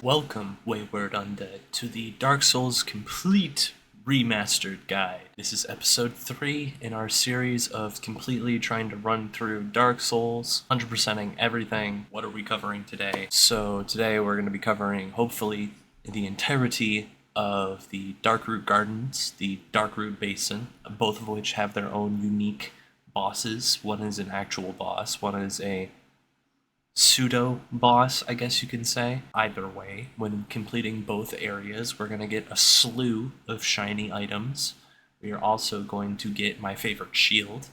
Welcome, wayward Undead, to the Dark Souls Complete Remastered Guide. This is episode 3 in our series of completely trying to run through Dark Souls, 100%ing everything. What are we covering today? So today we're going to be covering, hopefully, the entirety of the Darkroot Gardens, the Darkroot Basin, both of which have their own unique bosses. One is an actual boss, one is a pseudo boss, I guess you can say. Either way, when completing both areas, we're going to get a slew of shiny items. We are also going to get my favorite shield.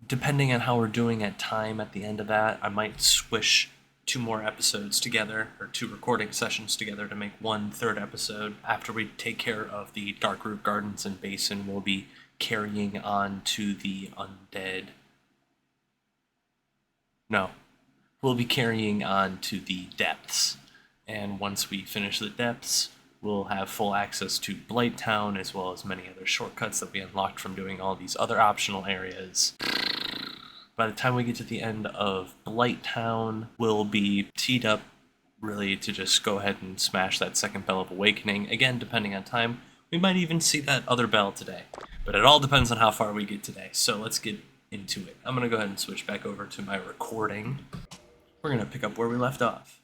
Depending on how we're doing at time at the end of that, I might swish 2 more episodes together, or 2 recording sessions together to make one third episode. After we take care of the Darkroot Gardens and Basin, we'll be carrying on to the Undead. No. We'll be carrying on to the depths, and once we finish the depths, we'll have full access to Blighttown, as well as many other shortcuts that we unlocked from doing all these other optional areas. By the time we get to the end of Blighttown, we'll be teed up, really, to just go ahead and smash that second Bell of Awakening. Again, depending on time, we might even see that other bell today, but it all depends on how far we get today, so let's get into it. I'm going to go ahead and switch back over to my recording. We're going to pick up where we left off.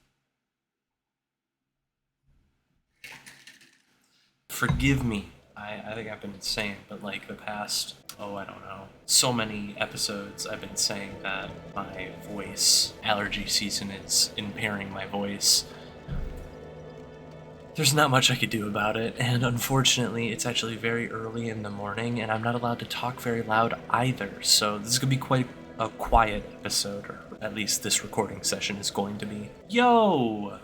Forgive me. I think I've been saying, but like the past, I don't know, so many episodes I've been saying that my voice allergy season is impairing my voice. There's not much I could do about it, and unfortunately it's actually very early in the morning and I'm not allowed to talk very loud either, so this is going to be quite a quiet episode, or at least this recording session is going to be. Yo!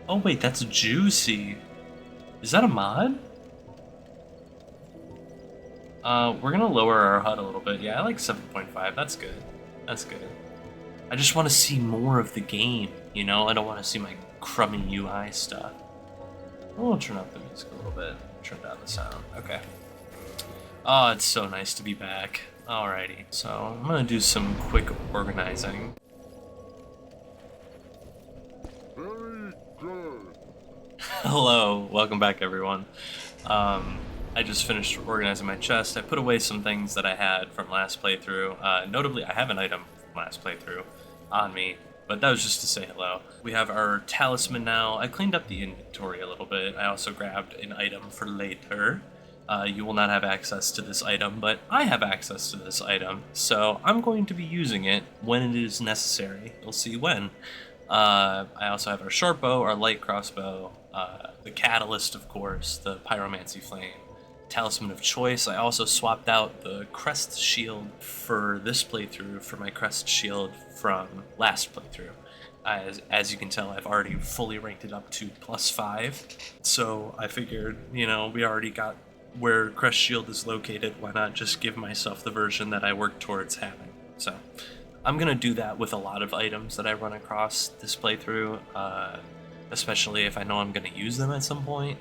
Oh wait, that's juicy. Is that a mod? We're gonna lower our HUD a little bit. Yeah, I like 7.5, that's good. That's good. I just want to see more of the game, you know? I don't want to see my crummy UI stuff. We'll turn up the music a little bit, turn down the sound. Okay. Oh, it's so nice to be back. Alrighty, so I'm gonna do some quick organizing. Very good. Hello, welcome back everyone. I just finished organizing my chest. I put away some things that I had from last playthrough. Notably, I have an item from last playthrough on me, but that was just to say hello. We have our talisman now. I cleaned up the inventory a little bit. I also grabbed an item for later. You will not have access to this item, but I have access to this item, so I'm going to be using it when it is necessary. You'll see when. I also have our short bow, our light crossbow, the catalyst, of course, the pyromancy flame, talisman of choice. I also swapped out the crest shield for this playthrough for my crest shield from last playthrough. As you can tell, I've already fully ranked it up to +5, so I figured, we already got where crest shield is located, why not just give myself the version that I work towards having. So I'm gonna do that with a lot of items that I run across this playthrough, especially if I know I'm gonna use them at some point.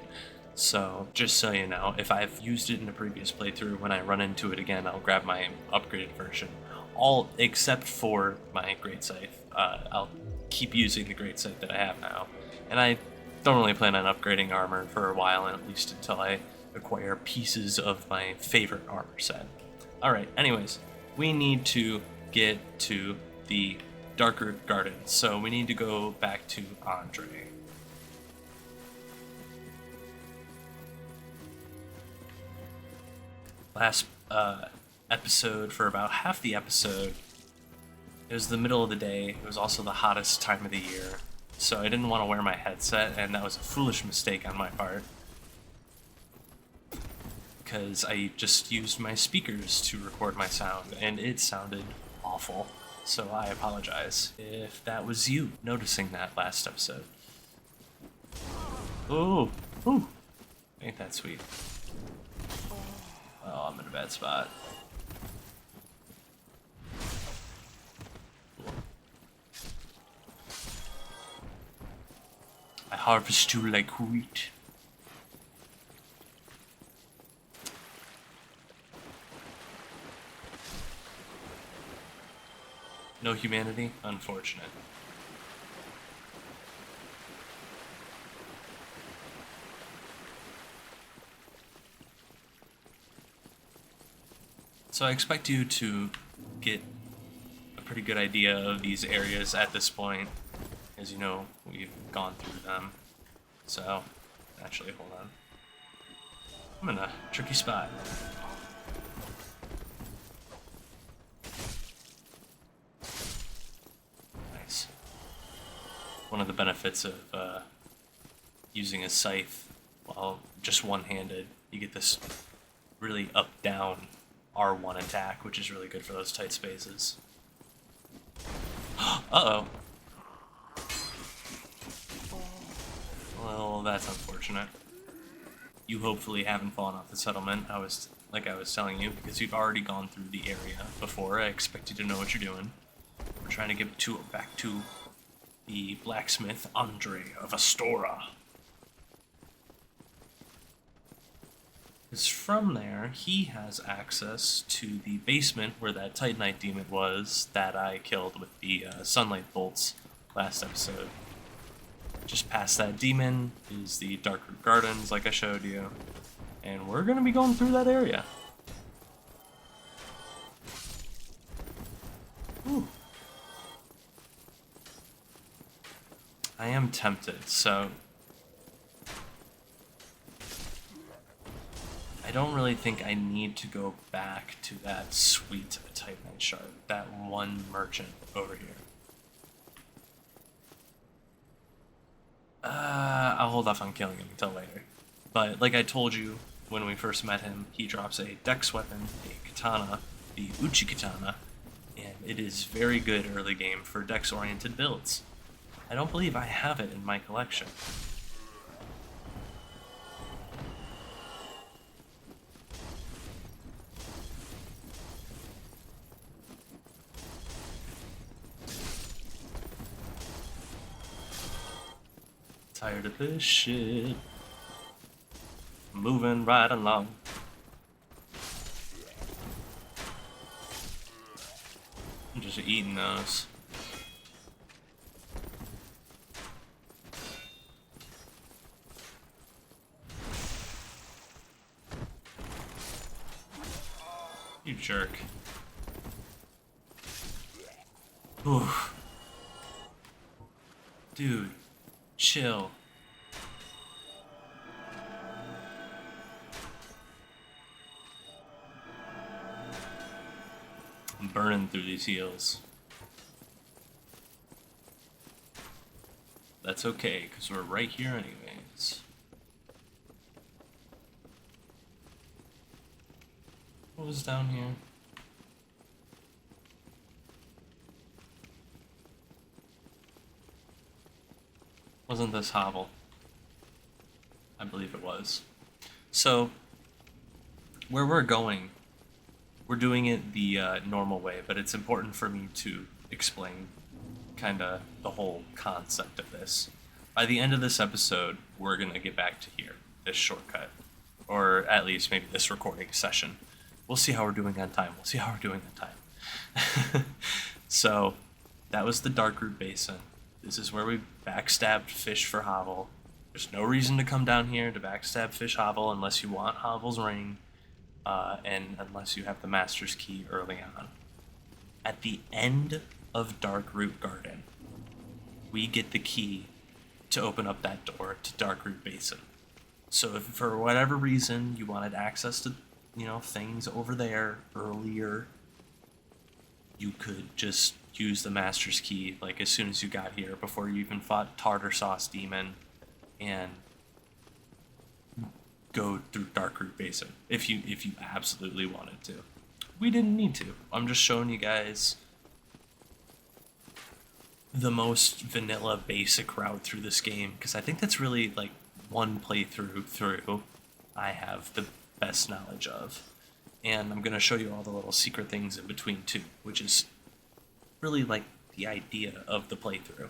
So just so you know, if I've used it in a previous playthrough, when I run into it again, I'll grab my upgraded version. All except for my great scythe. I'll keep using the great scythe that I have now, and I don't really plan on upgrading armor for a while, at least until I acquire pieces of my favorite armor set. Alright, anyways, we need to get to the Darkroot Gardens, so we need to go back to Andre. Last episode, for about half the episode, it was the middle of the day. It was also the hottest time of the year, so I didn't want to wear my headset, and that was a foolish mistake on my part, because I just used my speakers to record my sound, and it sounded awful. So I apologize if that was you noticing that last episode. Ooh, ooh, ain't that sweet. Oh, I'm in a bad spot. Cool. I harvest you like wheat. No humanity? Unfortunate. So I expect you to get a pretty good idea of these areas at this point. As you know, we've gone through them. So, actually, hold on. I'm in a tricky spot. Nice. One of the benefits of using a scythe while just one-handed, you get this really up-down R1 attack, which is really good for those tight spaces. Uh-oh. Well, that's unfortunate. You hopefully haven't fallen off the settlement, like I was telling you, because you've already gone through the area before. I expect you to know what you're doing. We're trying to get back to the blacksmith Andre of Astora. Because from there, he has access to the basement where that Titanite demon was that I killed with the sunlight bolts last episode. Just past that demon is the Darkroot Gardens, like I showed you. And we're going to be going through that area. Ooh. I am tempted, so I don't really think I need to go back to that sweet Titanite shard, that one merchant over here. I'll hold off on killing him until later. But like I told you when we first met him, he drops a dex weapon, a katana, the Uchi Katana, and it is very good early game for dex-oriented builds. I don't believe I have it in my collection. Tired of this shit. Moving right along. I'm just eating those. You jerk. Oof. Dude, chill. I'm burning through these heals. That's okay, because we're right here anyways. What was down here? Wasn't this hovel? I believe it was. So, where we're going, we're doing it the normal way, but it's important for me to explain kind of the whole concept of this. By the end of this episode, we're going to get back to here, this shortcut, or at least maybe this recording session. We'll see how we're doing on time. So, that was the Darkroot Basin. This is where we backstabbed Fish for Hovel. There's no reason to come down here to backstab Fish Hovel unless you want Hovel's ring, and unless you have the Master's Key early on. At the end of Darkroot Garden, we get the key to open up that door to Darkroot Basin. So if for whatever reason you wanted access to, things over there earlier, you could just use the Master's Key, like, as soon as you got here, before you even fought Tartar Sauce Demon, and go through Darkroot Basin, if you absolutely wanted to. We didn't need to. I'm just showing you guys the most vanilla basic route through this game, because I think that's really, like, one playthrough through I have the best knowledge of. And I'm going to show you all the little secret things in between too, which is really like the idea of the playthrough,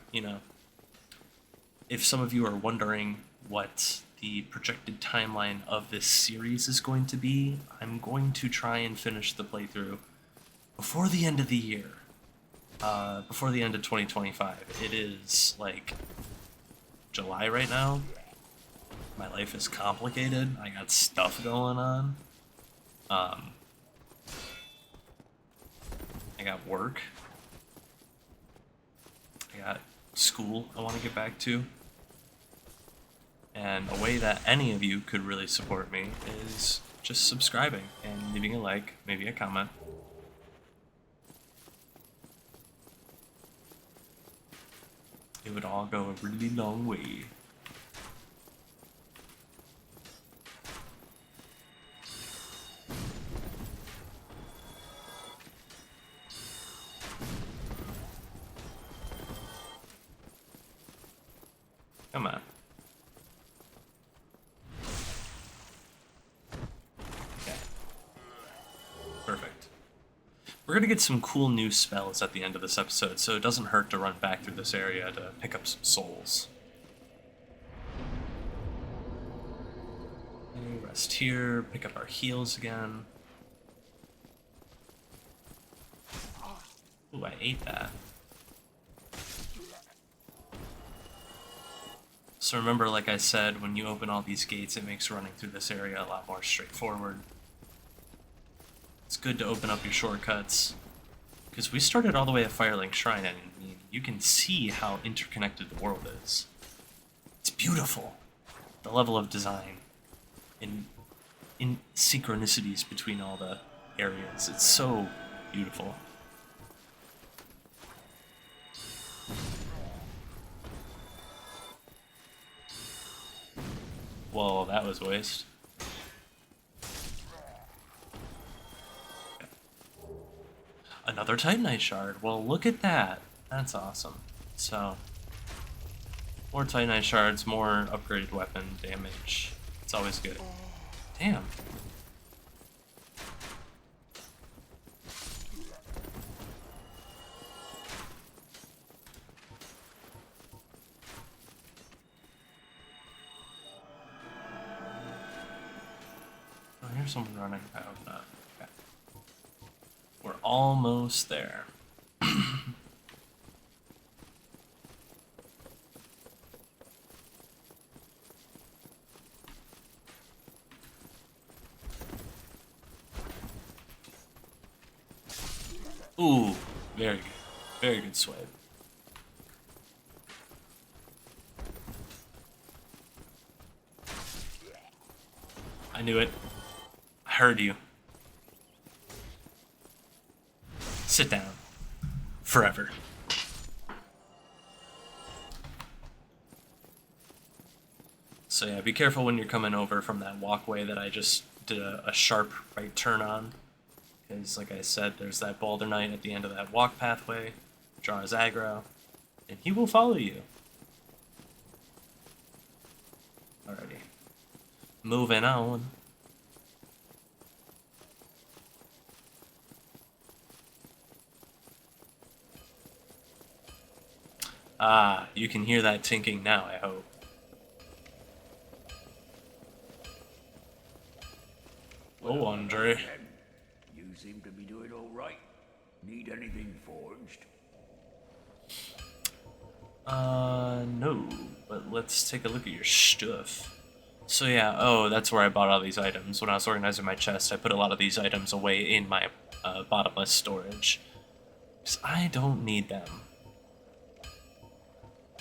If some of you are wondering what the projected timeline of this series is going to be, I'm going to try and finish the playthrough before the end of the year. Before the end of 2025. It is, like, July right now. My life is complicated. I got stuff going on. I got work. I got school I want to get back to. And a way that any of you could really support me is just subscribing and leaving a like, maybe a comment. It would all go a really long way. Come on. Okay. Perfect. We're gonna get some cool new spells at the end of this episode, so it doesn't hurt to run back through this area to pick up some souls. Okay, rest here, pick up our heals again. Ooh, I ate that. So remember, like I said, when you open all these gates, it makes running through this area a lot more straightforward. It's good to open up your shortcuts, because we started all the way at Firelink Shrine, and you can see how interconnected the world is. It's beautiful. The level of design, in synchronicities between all the areas. It's so beautiful. Whoa, that was a waste. Another Titanite shard. Well, look at that. That's awesome. So, more Titanite shards, more upgraded weapon damage. It's always good. Damn. Oh, here's someone running. I hope not. Okay. We're almost there. Ooh, very good. Very good swipe. I knew it. I heard you. Sit down. Forever. So yeah, be careful when you're coming over from that walkway that I just did a sharp right turn on. Because, like I said, there's that Boulder Knight at the end of that walk pathway. Draw his aggro, and he will follow you. Alrighty. Moving on. Ah, you can hear that tinking now, I hope. Oh, Andre. You seem to be doing all right. Need anything forged? No. But let's take a look at your stuff. So yeah, oh, that's where I bought all these items. When I was organizing my chest, I put a lot of these items away in my bottomless storage. Because I don't need them.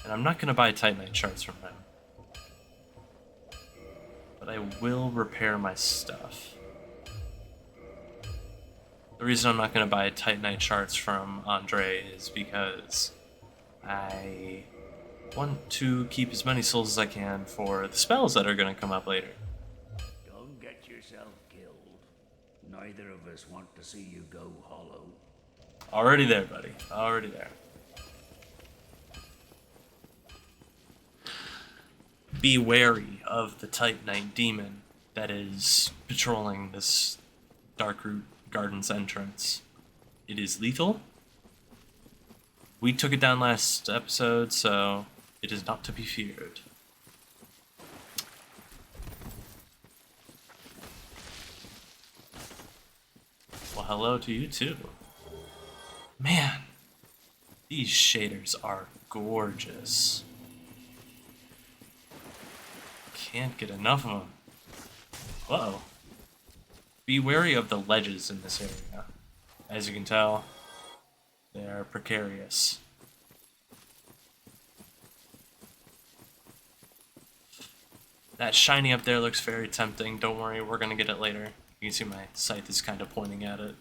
And I'm not going to buy Titanite shards from them. But I will repair my stuff. The reason I'm not going to buy Titanite shards from Andre is because I want to keep as many souls as I can for the spells that are going to come up later. Don't get yourself killed. Neither of us want to see you go hollow. Already there, buddy. Already there. Be wary of the Titanite demon that is patrolling this Darkroot Garden's entrance. It is lethal. We took it down last episode, so it is not to be feared. Well, hello to you too. Man, these shaders are gorgeous. Can't get enough of them. Uh-oh. Be wary of the ledges in this area. As you can tell, They're precarious. That shiny up there looks very tempting. Don't worry, we're gonna get it later. You can see my scythe is kind of pointing at it.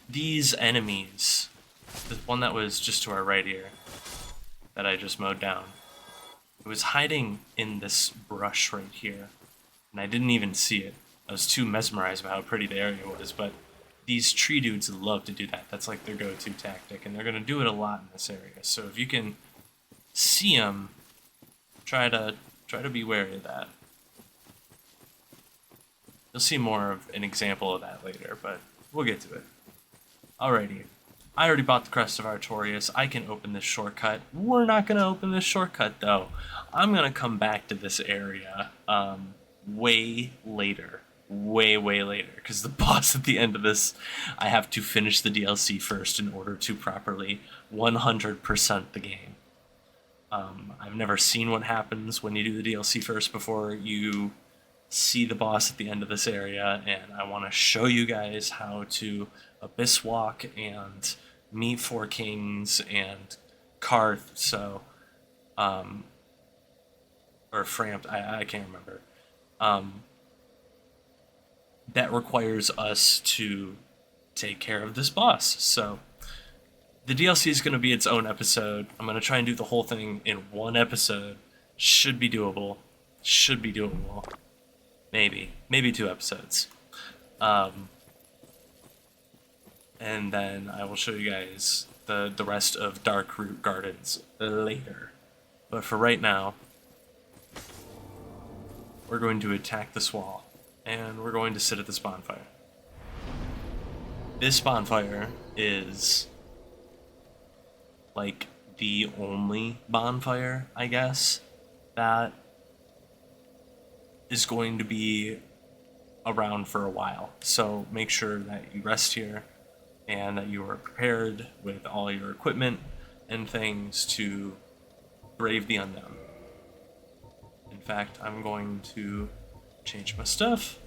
These enemies, the one that was just to our right here, that I just mowed down, it was hiding in this brush right here, and I didn't even see it. I was too mesmerized by how pretty the area was, but these tree dudes love to do that. That's like their go-to tactic, and they're going to do it a lot in this area. So if you can see them, try to be wary of that. You'll see more of an example of that later, but we'll get to it. Alrighty. I already bought the Crest of Artorias. I can open this shortcut. We're not going to open this shortcut, though. I'm going to come back to this area way later. Way later. Because the boss at the end of this, I have to finish the DLC first in order to properly 100% the game. I've never seen what happens when you do the DLC first before you see the boss at the end of this area, and I want to show you guys how to abyss walk and meet Four Kings and Karth, so or Frampt, I can't remember. That requires us to take care of this boss. So the DLC is going to be its own episode. I'm going to try and do the whole thing in one episode. Should be doable. Should be doable. Maybe 2 episodes. And then I will show you guys the rest of Darkroot Gardens later. But for right now, we're going to attack this wall, and we're going to sit at this bonfire. This bonfire is like the only bonfire, I guess, that is going to be around for a while. So make sure that you rest here and that you are prepared with all your equipment and things to brave the unknown. In fact, I'm going to change my stuff.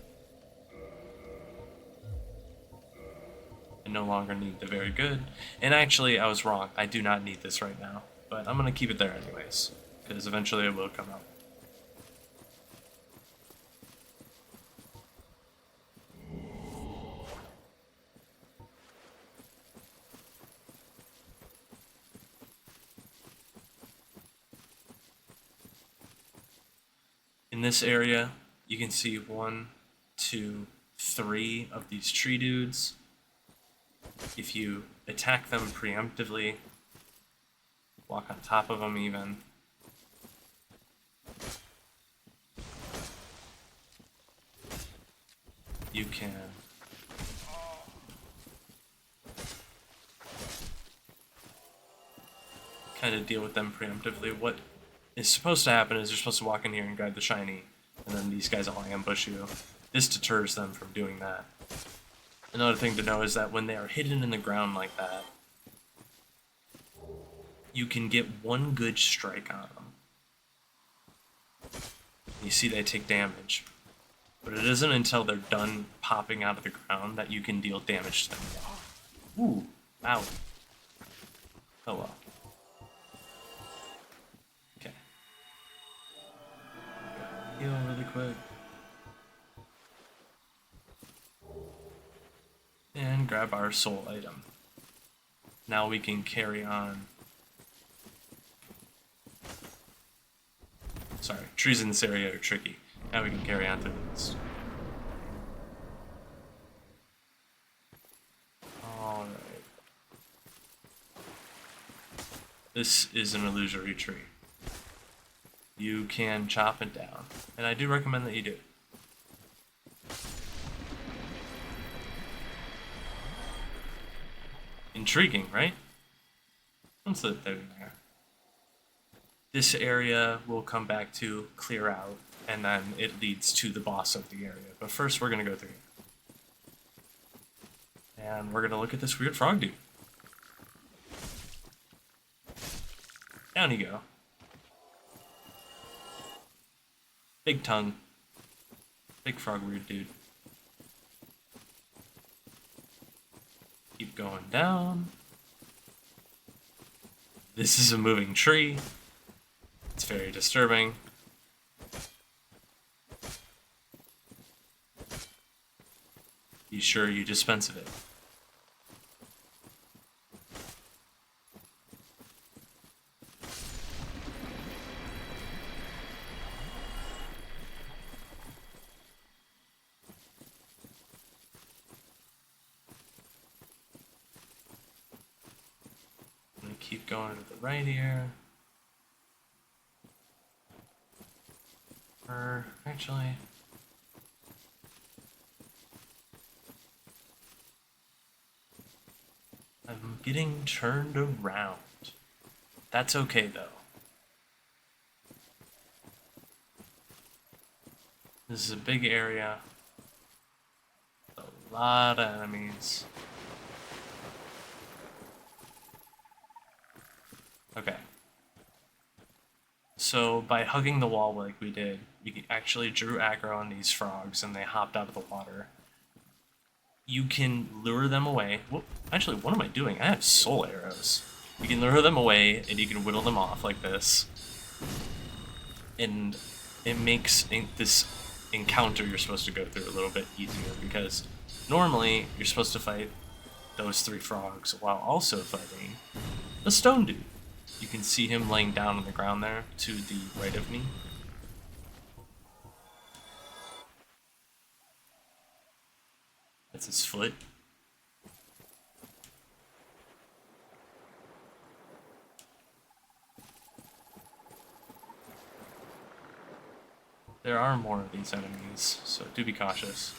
I no longer need the very good. And actually, I was wrong. I do not need this right now. But I'm going to keep it there anyways, because eventually it will come out. In this area, you can see 1, 2, 3 of these tree dudes. If you attack them preemptively, walk on top of them even, you can kind of deal with them preemptively. What is supposed to happen is you're supposed to walk in here and grab the shiny, and then these guys all ambush you. This deters them from doing that. Another thing to know is that when they are hidden in the ground like that, you can get one good strike on them. You see they take damage. But it isn't until they're done popping out of the ground that you can deal damage to them. Ooh, ow. Oh well. Okay. Heal really quick. And grab our soul item. Now we can carry on. Sorry, trees in this area are tricky. Now we can carry on through this. Alright. This is an illusory tree. You can chop it down, and I do recommend that you do. Intriguing, right? What's that doing there? This area we'll come back to clear out, and then it leads to the boss of the area. But first we're going to go through here. And we're going to look at this weird frog dude. Down you go. Big tongue. Big frog weird dude. Keep going down. This is a moving tree. It's very disturbing. Be sure you dispense of it. I'm gonna keep going to the right here. Or actually, I'm getting turned around. That's okay though. This is a big area. A lot of enemies. Okay. So by hugging the wall like we did, we actually drew aggro on these frogs and they hopped out of the water. You can lure them away. Whoop. Actually, what am I doing? I have soul arrows. You can lure them away and you can whittle them off like this. And it makes this encounter you're supposed to go through a little bit easier because normally you're supposed to fight those 3 frogs while also fighting the stone dude. You can see him laying down on the ground there to the right of me. That's his foot. There are more of these enemies, so do be cautious.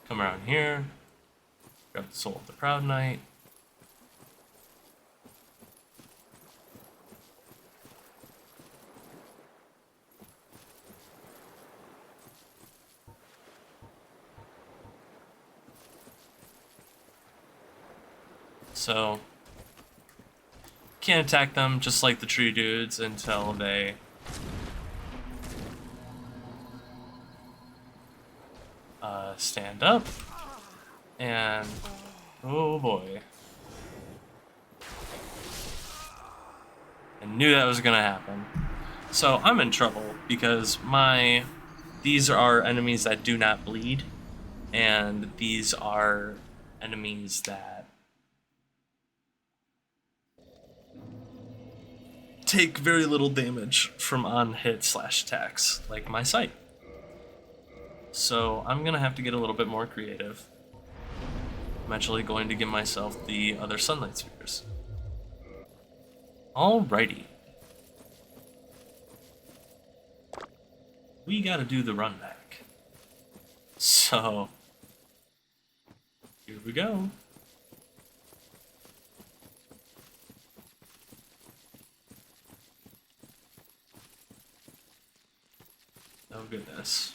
Come around here, grab the soul of the Proud Knight. So, can't attack them just like the tree dudes until they stand up. And oh boy, I knew that was gonna happen. So I'm in trouble because these are enemies that do not bleed, and these are enemies that take very little damage from on-hit / attacks, like my sight. So I'm gonna have to get a little bit more creative. I'm actually going to give myself the other sunlight spheres. Alrighty. We gotta do the run back. So, here we go. Oh goodness.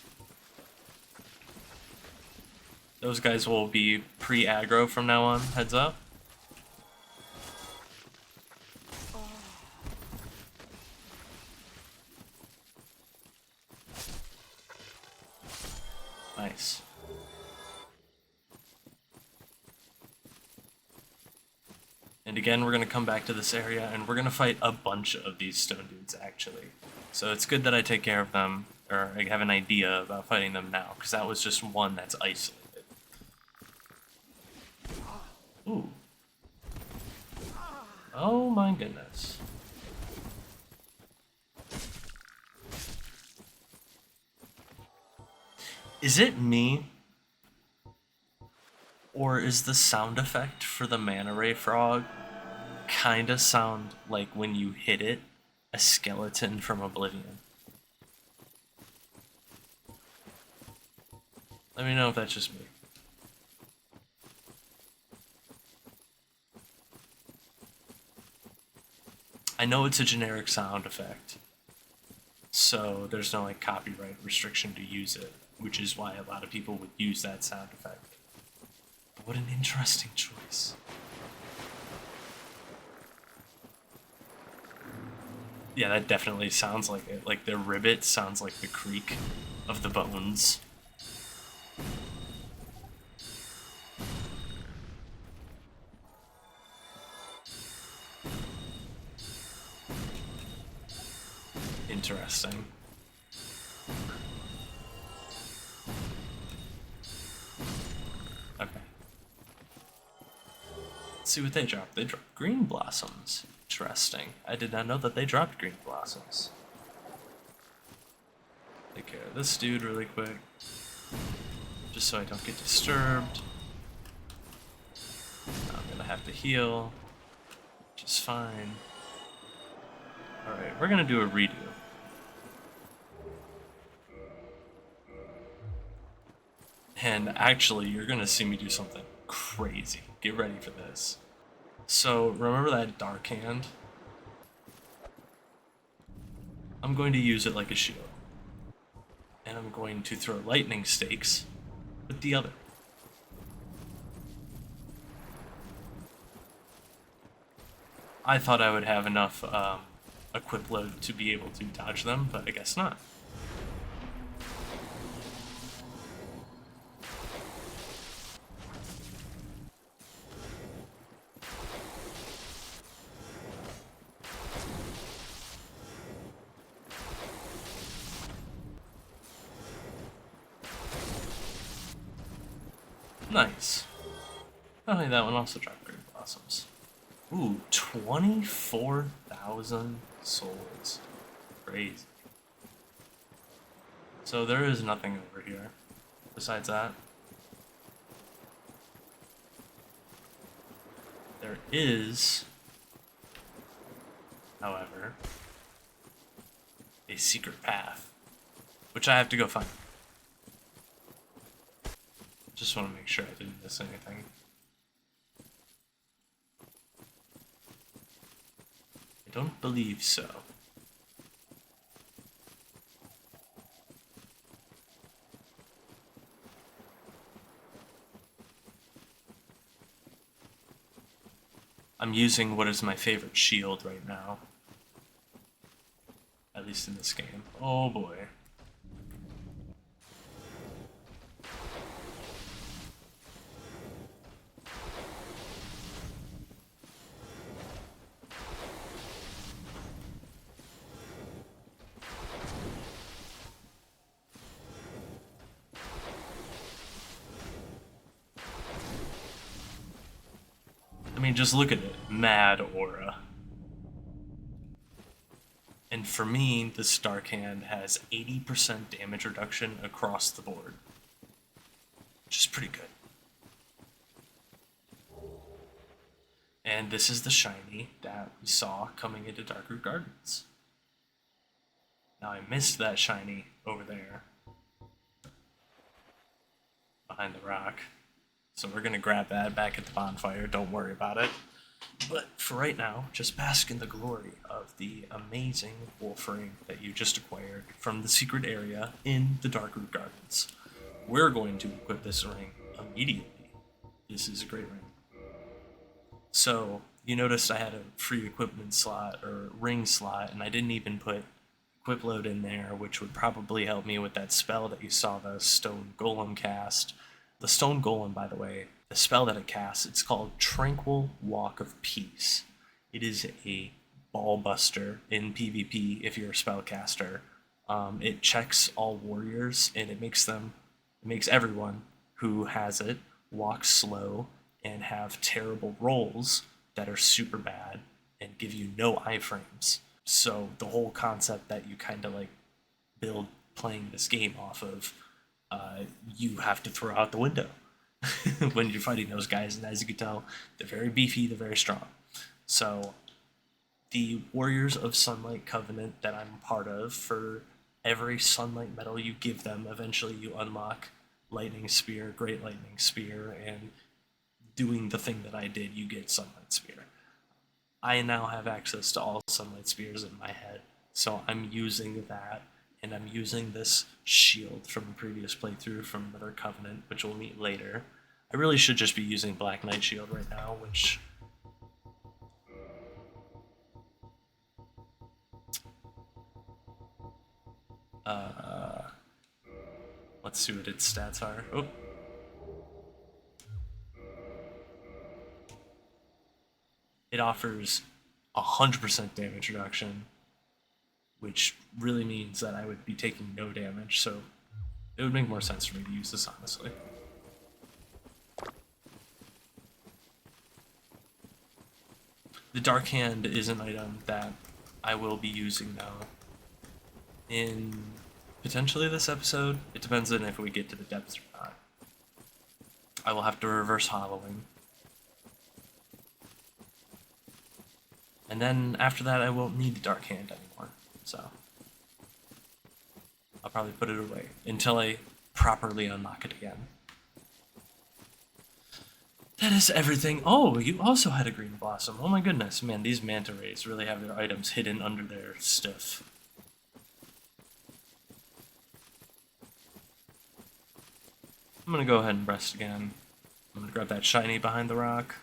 Those guys will be pre-aggro from now on, heads up. Nice. And again, we're going to come back to this area, and we're going to fight a bunch of these stone dudes, actually. So it's good that I take care of them, or I have an idea about fighting them now, because that was just one that's isolated. Ooh. Oh my goodness. Is it me? Or is the sound effect for the manta ray frog kinda sound like when you hit it, a skeleton from Oblivion? Let me know if that's just me. I know it's a generic sound effect, so there's no like copyright restriction to use it, which is why a lot of people would use that sound effect. But what an interesting choice. Yeah, that definitely sounds like it. Like the ribbit sounds like the creak of the bones. Interesting. Okay. Let's see what they dropped. They dropped green blossoms. Interesting. I did not know that they dropped green blossoms. Take care of this dude really quick. Just so I don't get disturbed. I'm gonna have to heal. Which is fine. Alright, we're gonna do a redo. And actually, you're gonna see me do something crazy. Get ready for this. So, remember that dark hand? I'm going to use it like a shield. And I'm going to throw lightning stakes with the other. I thought I would have enough equip load to be able to dodge them, but I guess not. Nice. Oh, hey, that one also dropped green blossoms. Ooh, 24,000 souls. Crazy. So there is nothing over here besides that. There is, however, a secret path, which I have to go find. Just want to make sure I didn't miss anything. I don't believe so. I'm using what is my favorite shield right now. At least in this game. Oh boy. I mean, just look at it. Mad aura. And for me, this Dark Hand has 80% damage reduction across the board. Which is pretty good. And this is the shiny that we saw coming into Darkroot Gardens. Now I missed that shiny over there. Behind the rock. So we're gonna grab that back at the bonfire, don't worry about it. But for right now, just bask in the glory of the amazing wolf ring that you just acquired from the secret area in the Darkroot Gardens. We're going to equip this ring immediately. This is a great ring. So, you noticed I had a free equipment slot, or ring slot, and I didn't even put equip load in there, which would probably help me with that spell that you saw the Stone Golem cast. The Stone Golem, by the way, the spell that it casts, it's called Tranquil Walk of Peace. It is a ball buster in PvP if you're a spellcaster. It checks all warriors and it makes everyone who has it walk slow and have terrible rolls that are super bad and give you no iframes. So the whole concept that you kind of like build playing this game off of, you have to throw out the window when you're fighting those guys. And as you can tell, they're very beefy, they're very strong. So the Warriors of Sunlight Covenant that I'm part of, for every Sunlight medal you give them, eventually you unlock Lightning Spear, Great Lightning Spear, and doing the thing that I did, you get Sunlight Spear. I now have access to all Sunlight Spears in my head, so I'm using that. And I'm using this shield from a previous playthrough from another Covenant, which we'll meet later. I really should just be using Black Knight Shield right now, which Let's see what its stats are. Oh. It offers 100% damage reduction, which really means that I would be taking no damage, so it would make more sense for me to use this, honestly. The Dark Hand is an item that I will be using now in potentially this episode. It depends on if we get to the depths or not. I will have to reverse hollowing. And then after that, I won't need the Dark Hand anymore, so I'll probably put it away until I properly unlock it again. That is everything. Oh, you also had a green blossom. Oh my goodness, man, these manta rays really have their items hidden under their stuff. I'm gonna go ahead and rest again. I'm gonna grab that shiny behind the rock.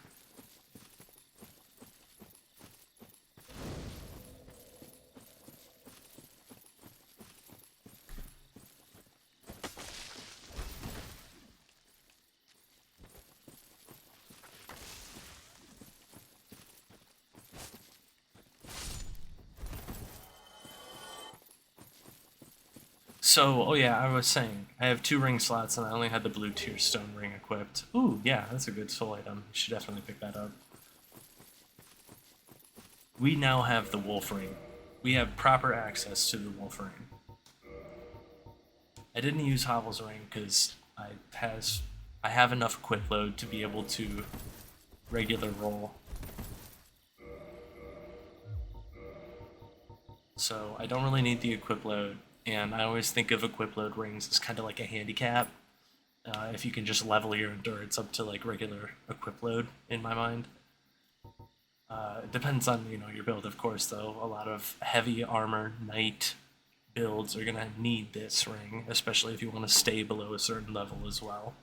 So, oh yeah, I was saying, I have 2 ring slots and I only had the blue tier stone ring equipped. Ooh, yeah, that's a good soul item. You should definitely pick that up. We now have the wolf ring. We have proper access to the wolf ring. I didn't use Hovel's ring because I have enough equip load to be able to regular roll. So I don't really need the equip load. And I always think of equip load rings as kind of like a handicap. If you can just level your endurance up to like regular equip load, in my mind. It depends on your build, of course. Though a lot of heavy armor knight builds are gonna need this ring, especially if you want to stay below a certain level as well.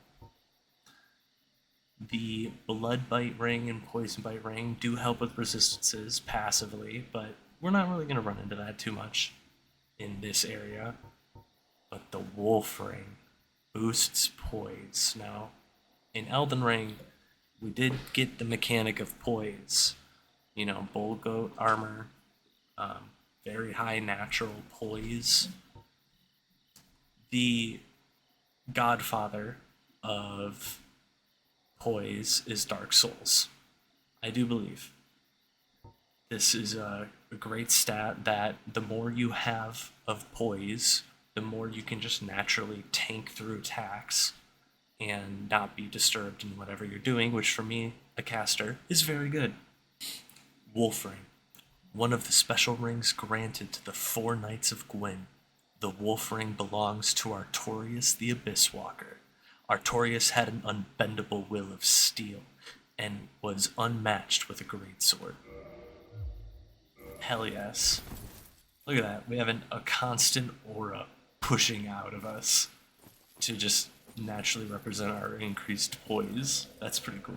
The blood bite ring and poison bite ring do help with resistances passively, but we're not really gonna run into that too much in this area. But the wolf ring boosts poise. Now, in Elden Ring, we did get the mechanic of poise. Bull goat armor, very high natural poise. The godfather of poise is Dark Souls, I do believe. This is a great stat that the more you have of poise, the more you can just naturally tank through attacks and not be disturbed in whatever you're doing, which for me, a caster, is very good. Wolf Ring. One of the special rings granted to the 4 Knights of Gwyn. The Wolf Ring belongs to Artorias the Abyss Walker. Artorias had an unbendable will of steel and was unmatched with a great sword. Hell yes. Look at that. We have a constant aura pushing out of us to just naturally represent our increased poise. That's pretty cool.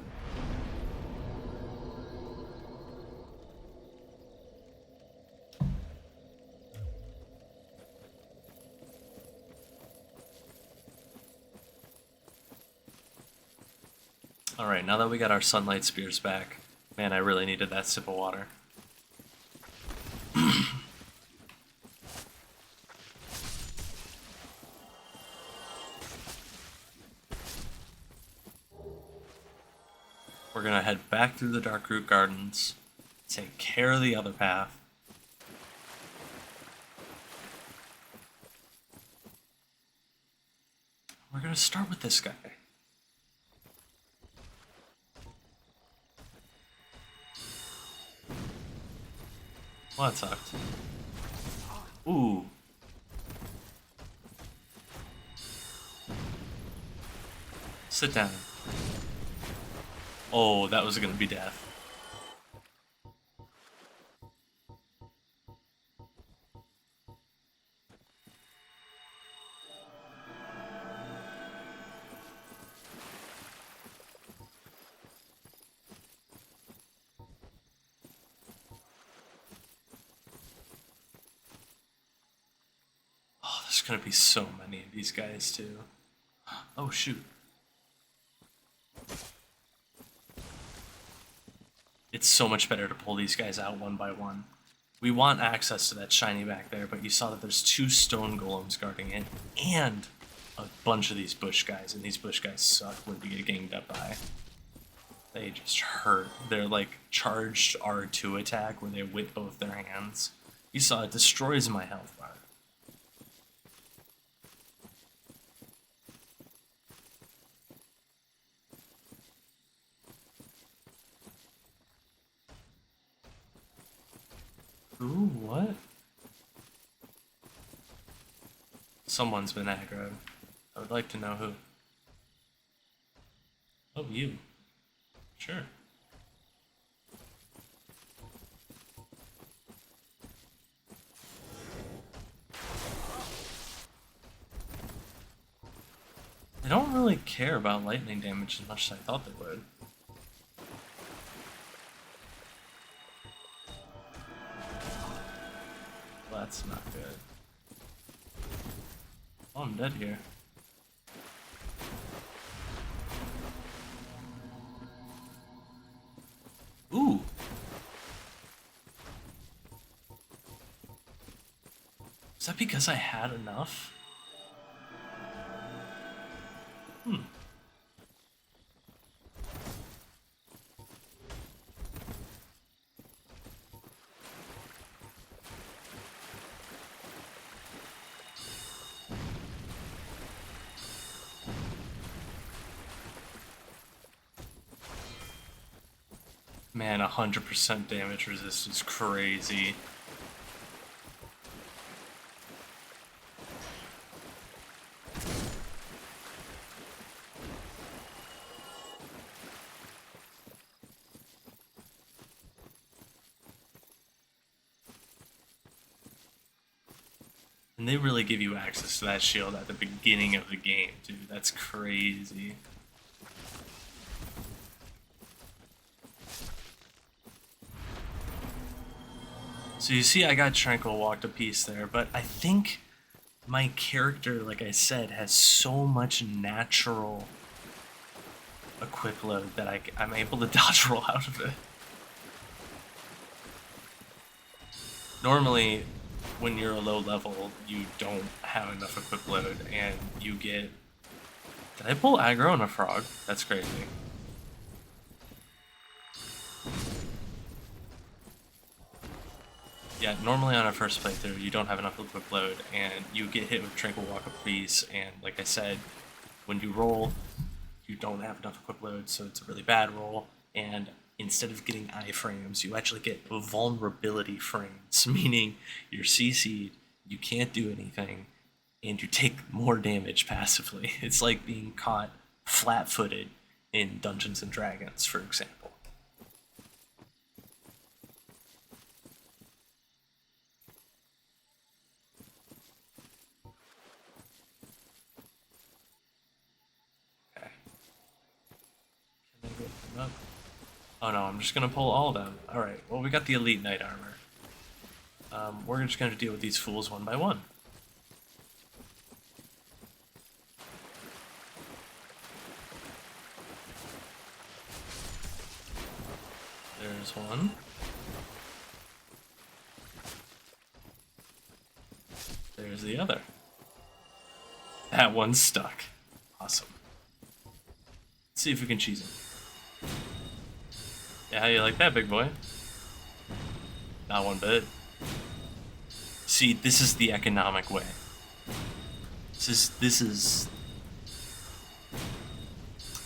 Alright, now that we got our sunlight spears back, man, I really needed that sip of water. We're gonna head back through the Darkroot Gardens, take care of the other path. We're gonna start with this guy. Well, that sucked. Ooh. Sit down. Oh, that was gonna be death. gonna be so many of these guys too. Oh shoot. It's so much better to pull these guys out one by one. We want access to that shiny back there, but you saw that there's 2 stone golems guarding it, and a bunch of these bush guys, and these bush guys suck when you get ganged up by. They just hurt. They're like charged R2 attack where they whip both their hands. You saw it destroys my health bar. Ooh, what? Someone's been aggroed. I would like to know who. Oh, you. Sure. They don't really care about lightning damage as much as I thought they would. Well, that's not good. Oh, I'm dead here. Ooh. Is that because I had enough? Man, 100% damage resist is crazy. And they really give you access to that shield at the beginning of the game, dude. That's crazy. So you see I got Tranquil walked a piece there, but I think my character, like I said, has so much natural equip load that I'm able to dodge roll out of it. Normally, when you're a low level, you don't have enough equip load, and you get... Did I pull aggro on a frog? That's crazy. Yeah, normally on a first playthrough, you don't have enough equip load, and you get hit with Tranquil Walk of Peace, and like I said, when you roll, you don't have enough equip load, so it's a really bad roll, and instead of getting iframes, you actually get vulnerability frames, meaning you're CC'd, you can't do anything, and you take more damage passively. It's like being caught flat-footed in Dungeons and Dragons, for example. Okay. Can I get them up? Oh no, I'm just gonna pull all of them. Alright, well we got the Elite Knight armor. We're just gonna deal with these fools one by one. There's one. There's the other. That one's stuck. Awesome. Let's see if we can cheese him. Yeah, how you like that, big boy? Not one bit. See, this is the economic way. This is.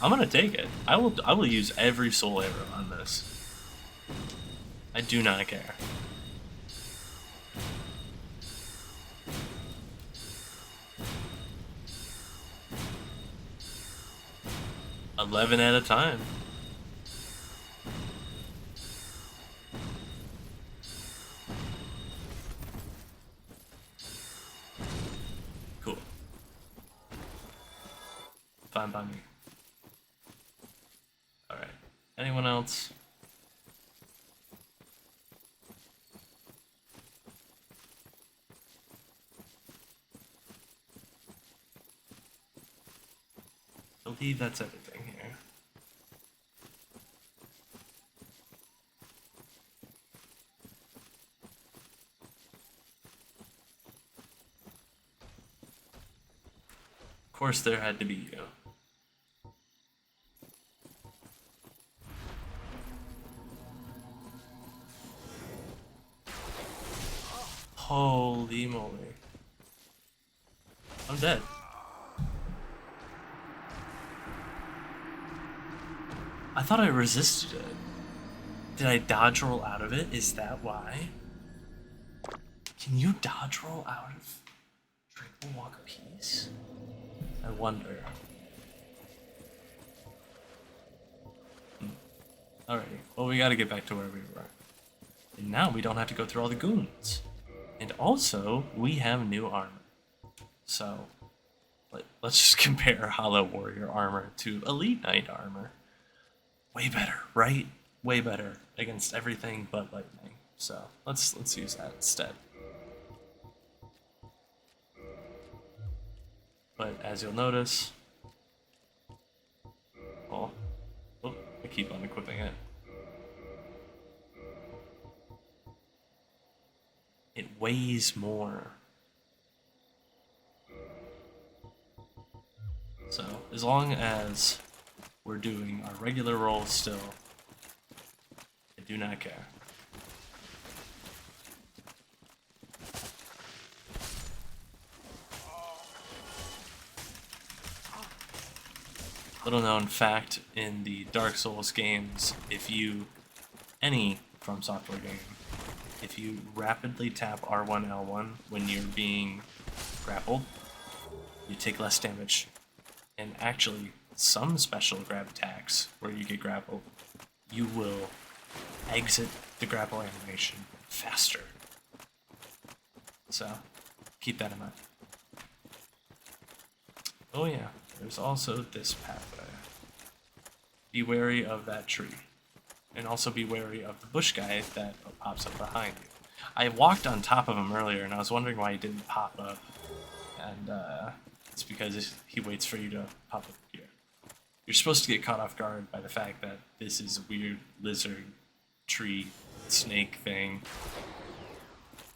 I'm gonna take it. I will use every soul arrow on this. I do not care. $11 at a time. Cool. Fine by me. Alright. Anyone else? believe that's everything here. Of course, there had to be you. Holy moly. I'm dead. I thought I resisted it. Did I dodge roll out of it? Is that why? Can you dodge roll out of Tranquil Walk of Peace? I wonder. Alrighty, well we gotta get back to where we were. And now we don't have to go through all the goons. And also, we have new armor. So, let's just compare Hollow Warrior armor to Elite Knight armor. Way better, right? Way better against everything but lightning. So, let's use that instead. But as you'll notice, oh, I keep on equipping it. It weighs more. So, as long as we're doing our regular roll still, I do not care. Little known fact in the Dark Souls games, any From Software game, if you rapidly tap R1, L1 when you're being grappled, you take less damage. And actually, some special grab attacks where you get grappled, you will exit the grapple animation faster. So, keep that in mind. Oh yeah, there's also this pathway. Be wary of that tree. And also be wary of the bush guy that pops up behind you. I walked on top of him earlier and I was wondering why he didn't pop up. And it's because he waits for you to pop up here. You're supposed to get caught off guard by the fact that this is a weird lizard, tree, snake thing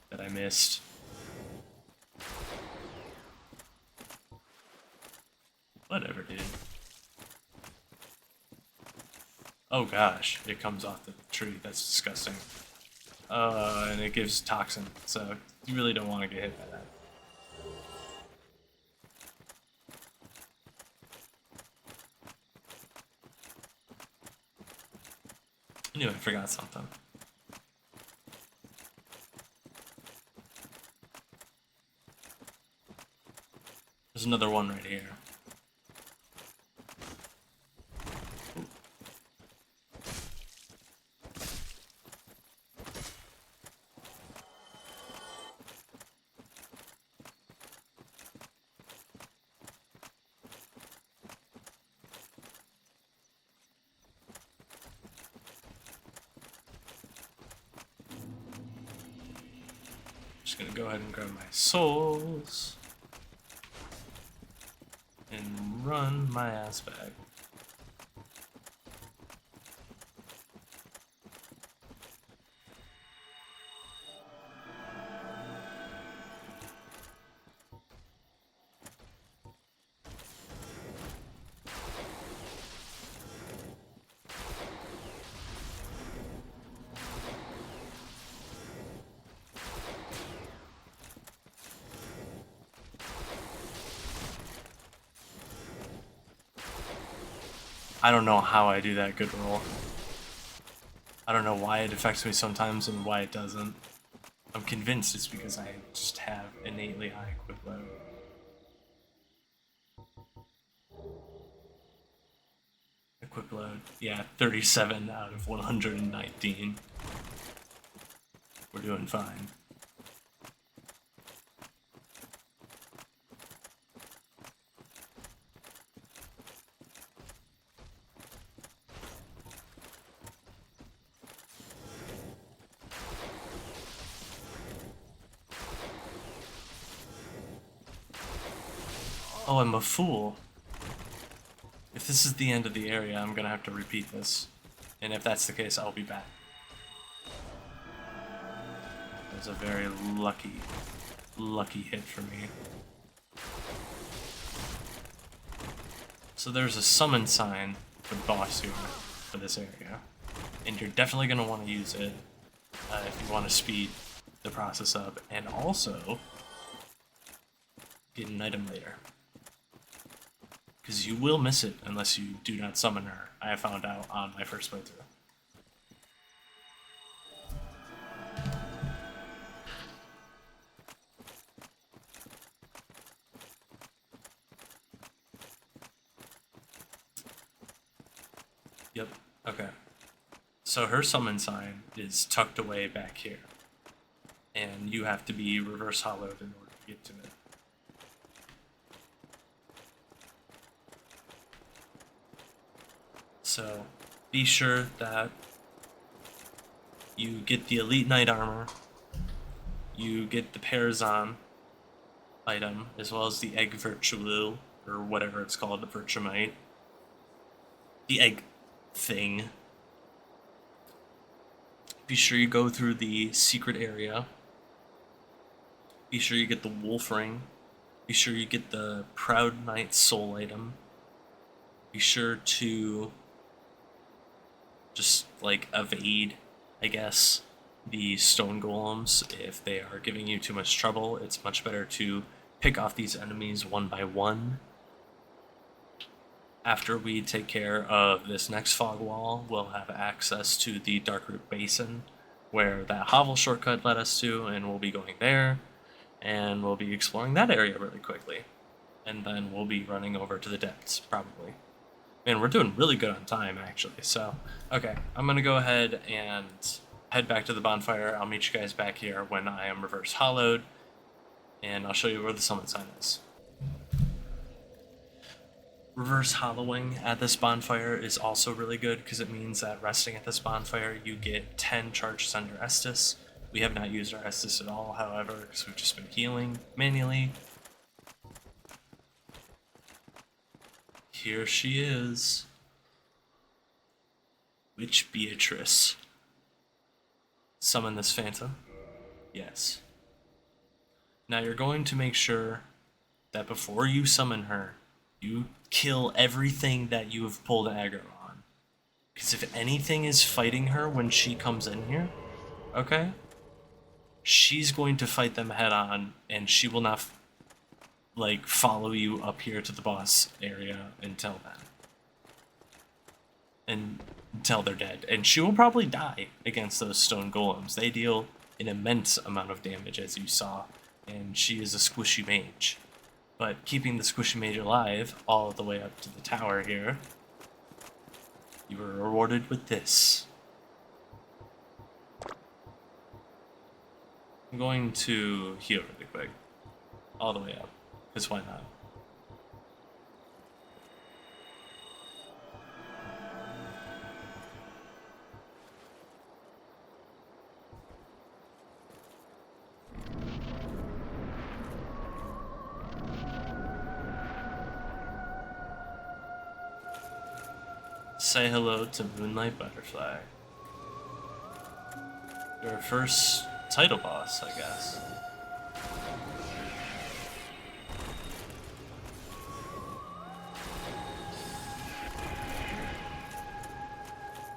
that I missed. Whatever, dude. Oh gosh, it comes off the tree. That's disgusting. And it gives toxin, so you really don't want to get hit by that. I knew I forgot something. There's another one right here. Just gonna go ahead and grab my souls and run my ass back. I don't know how I do that good roll. I don't know why it affects me sometimes and why it doesn't. I'm convinced it's because I just have innately high quick load. A quick load, yeah, 37 out of 119. We're doing fine. Oh, I'm a fool. If this is the end of the area, I'm gonna have to repeat this. And if that's the case, I'll be back. That was a very lucky hit for me. So there's a summon sign for the boss here for this area. And you're definitely gonna want to use it if you want to speed the process up, and also get an item later. Because you will miss it unless you do not summon her, I have found out on my first playthrough. Yep, okay. So her summon sign is tucked away back here. And you have to be reverse hollowed in order to get to it. So be sure that you get the Elite Knight armor, you get the Parazon item, as well as the Egg Virtual, or whatever it's called, the Virtumite. The egg thing. Be sure you go through the secret area. Be sure you get the Wolf Ring. Be sure you get the Proud Knight soul item. Be sure to just like evade, I guess, the stone golems if they are giving you too much trouble. It's much better to pick off these enemies one by one. After we take care of this next fog wall, we'll have access to the Darkroot Basin, where that hovel shortcut led us to, and we'll be going there, and we'll be exploring that area really quickly. And then we'll be running over to the depths, probably. Man, we're doing really good on time, actually. So, okay, I'm going to go ahead and head back to the bonfire. I'll meet you guys back here when I am reverse hollowed, and I'll show you where the summon sign is. Reverse hollowing at this bonfire is also really good because it means that resting at this bonfire, you get 10 charges under Estus. We have not used our Estus at all, however, because we've just been healing manually. Here she is. Witch Beatrice. Summon this phantom? Yes. Now you're going to make sure that before you summon her, you kill everything that you have pulled aggro on. Because if anything is fighting her when she comes in here, okay, she's going to fight them head on, and she will not like follow you up here to the boss area until then, and until they're dead. And she will probably die against those stone golems. They deal an immense amount of damage, as you saw, and she is a squishy mage. But keeping the squishy mage alive all the way up to the tower here, you were rewarded with this. I'm going to heal really quick, all the way up. Because why not? Say hello to Moonlight Butterfly. Your first title boss, I guess.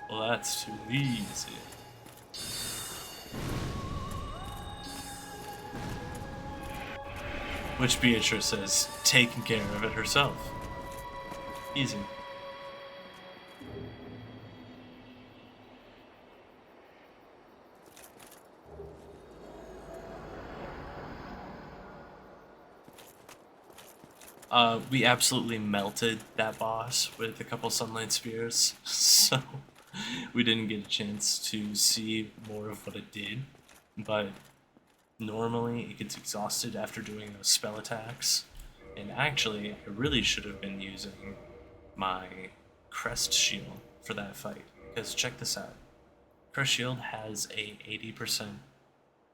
Well, that's too easy. Which Beatrice has taken care of it herself. Easy. We absolutely melted that boss with a couple sunlight spears, so we didn't get a chance to see more of what it did, but normally it gets exhausted after doing those spell attacks, and actually I really should have been using my crest shield for that fight, because check this out. Crest shield has a 80%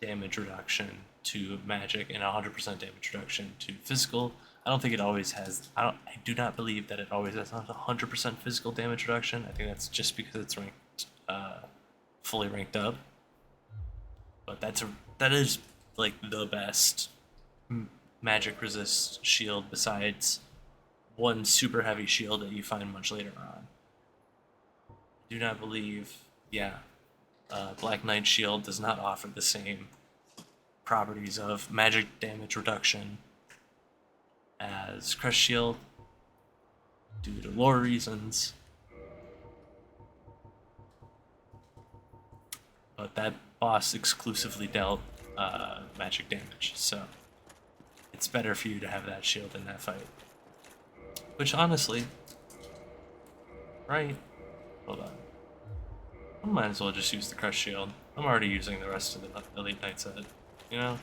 damage reduction to magic and 100% damage reduction to physical I don't think it always has. I do not believe that it always has 100% physical damage reduction. I think that's just because it's ranked, fully ranked up. But that is like the best magic resist shield besides one super heavy shield that you find much later on. I do not believe, yeah, Black Knight shield does not offer the same properties of magic damage reduction as Crest Shield due to lore reasons. But that boss exclusively dealt magic damage, so it's better for you to have that shield in that fight. Which honestly, right? Hold on. I might as well just use the Crest Shield. I'm already using the rest of the Elite Knight set, you know?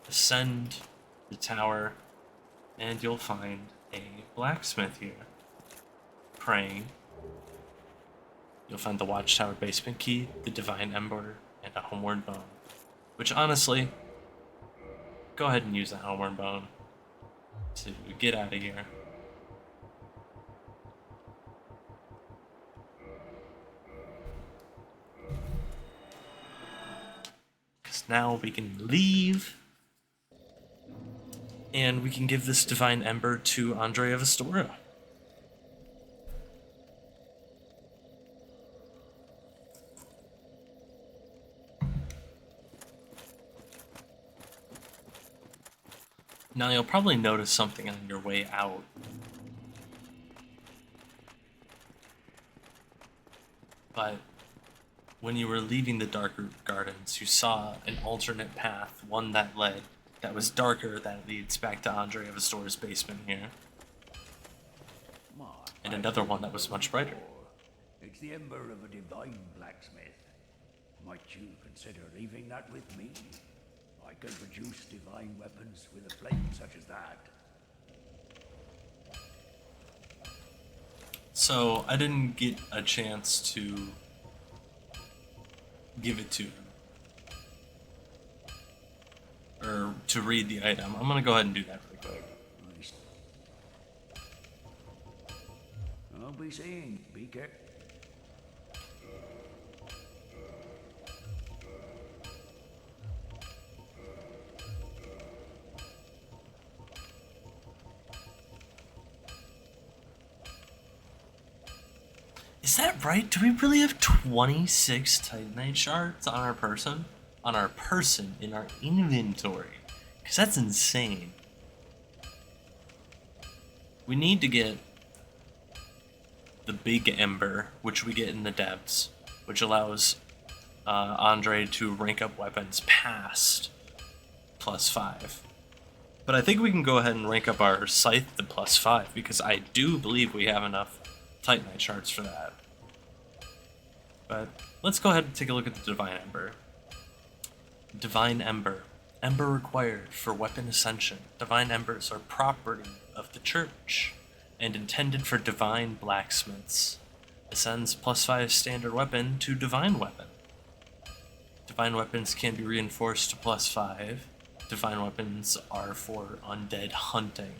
Ascend the tower, and you'll find a blacksmith here. Praying. You'll find the Watchtower basement key, the Divine Ember, and a Homeward Bone. Which honestly, go ahead and use that Homeward Bone to get out of here. Because now we can leave, and we can give this Divine Ember to Andre of Astoria. Now you'll probably notice something on your way out. But when you were leaving the Darkroot Gardens, you saw an alternate path, one that was darker, that leads back to Andre of Astoria's basement here. And another one that was much brighter. It's the ember of a divine blacksmith. Might you consider leaving that with me? I can produce divine weapons with a flame such as that. So I didn't get a chance to give it to him. Or to read the item. I'm gonna go ahead and do that really quick. I'll be seeing. Be careful. Is that right? Do we really have 26 Titanite shards on our person? On our person, in our inventory? Because that's insane. We need to get the Big Ember, which we get in the depths, which allows Andre to rank up weapons past +5. But I think we can go ahead and rank up our Scythe to +5, because I do believe we have enough Titanite shards for that. But let's go ahead and take a look at the Divine Ember. Divine Ember. Ember required for weapon ascension. Divine Embers are property of the church and intended for divine blacksmiths. Ascends +5 standard weapon to divine weapon. Divine weapons can be reinforced to +5. Divine weapons are for undead hunting.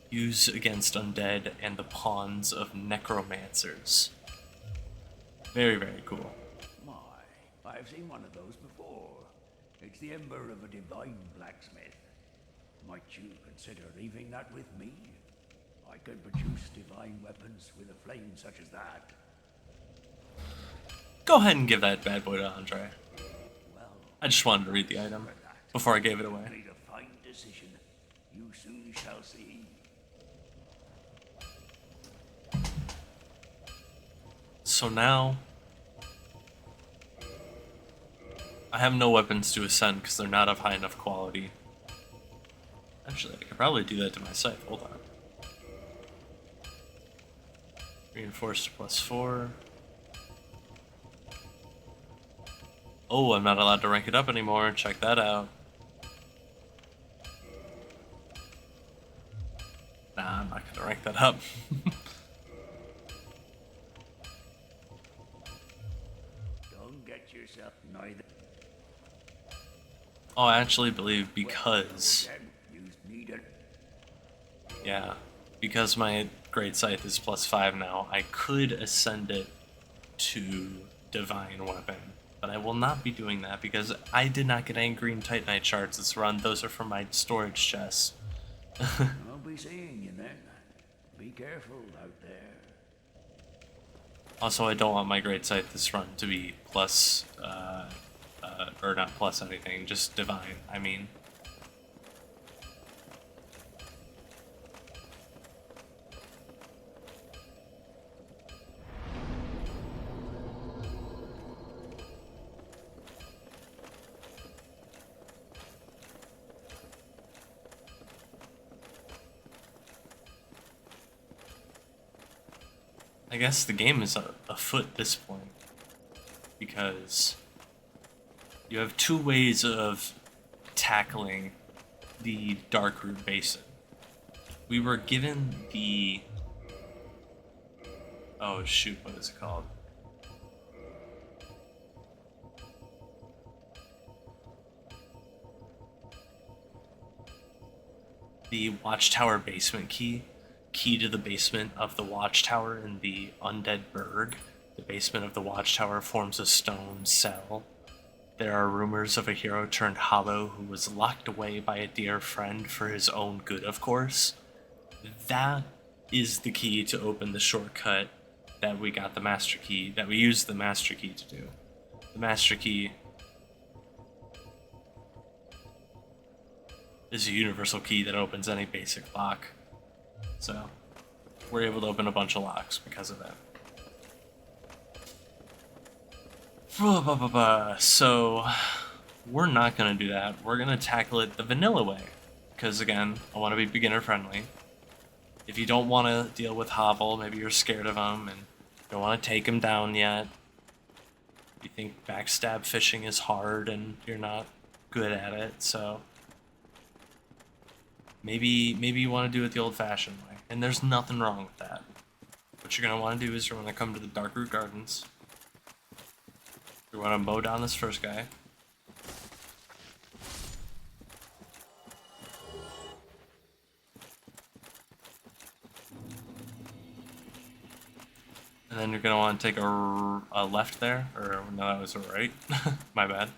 Use against undead and the pawns of necromancers. Very, very cool. My, I've seen one of those before. It's the ember of a divine blacksmith. Might you consider leaving that with me? I can produce divine weapons with a flame such as that. Go ahead and give that bad boy to Andre. Well, I just wanted to read the item before I gave it away. made a fine decision. You soon shall see. So now, I have no weapons to ascend because they're not of high enough quality. Actually, I could probably do that to my scythe. Hold on. Reinforced +4. Oh, I'm not allowed to rank it up anymore. Check that out. Nah, I'm not gonna rank that up. Don't get yourself neither. Oh, I actually believe because, Them used needed. yeah, because my Great Scythe is +5 now, I could ascend it to Divine Weapon. But I will not be doing that because I did not get any green Titanite shards this run. Those are from my storage chests. I'll be seeing you then. Be careful out there. Also, I don't want my Great Scythe this run to be plus, or not plus anything, just Divine, I mean. I guess the game is afoot at this point, because you have two ways of tackling the Darkroot Basin. We were given the... oh shoot, what is it called? The Watchtower basement key to the basement of the Watchtower in the Undead Burg. The basement of the Watchtower forms a stone cell. There are rumors of a hero turned hollow who was locked away by a dear friend for his own good, of course. That is the key to open the shortcut that we got the Master Key, that we used the Master Key to do. The Master Key is a universal key that opens any basic lock. So, we're able to open a bunch of locks because of that. So, we're not going to do that. We're going to tackle it the vanilla way. Because, again, I want to be beginner friendly. If you don't want to deal with Hovel, maybe you're scared of him and don't want to take him down yet. You think backstab fishing is hard and you're not good at it, so... Maybe you want to do it the old-fashioned way, and there's nothing wrong with that. What you're going to want to do is you're going to come to the Darkroot Gardens. You want to mow down this first guy. And then you're going to want to take a left there, or no, that was a right. My bad.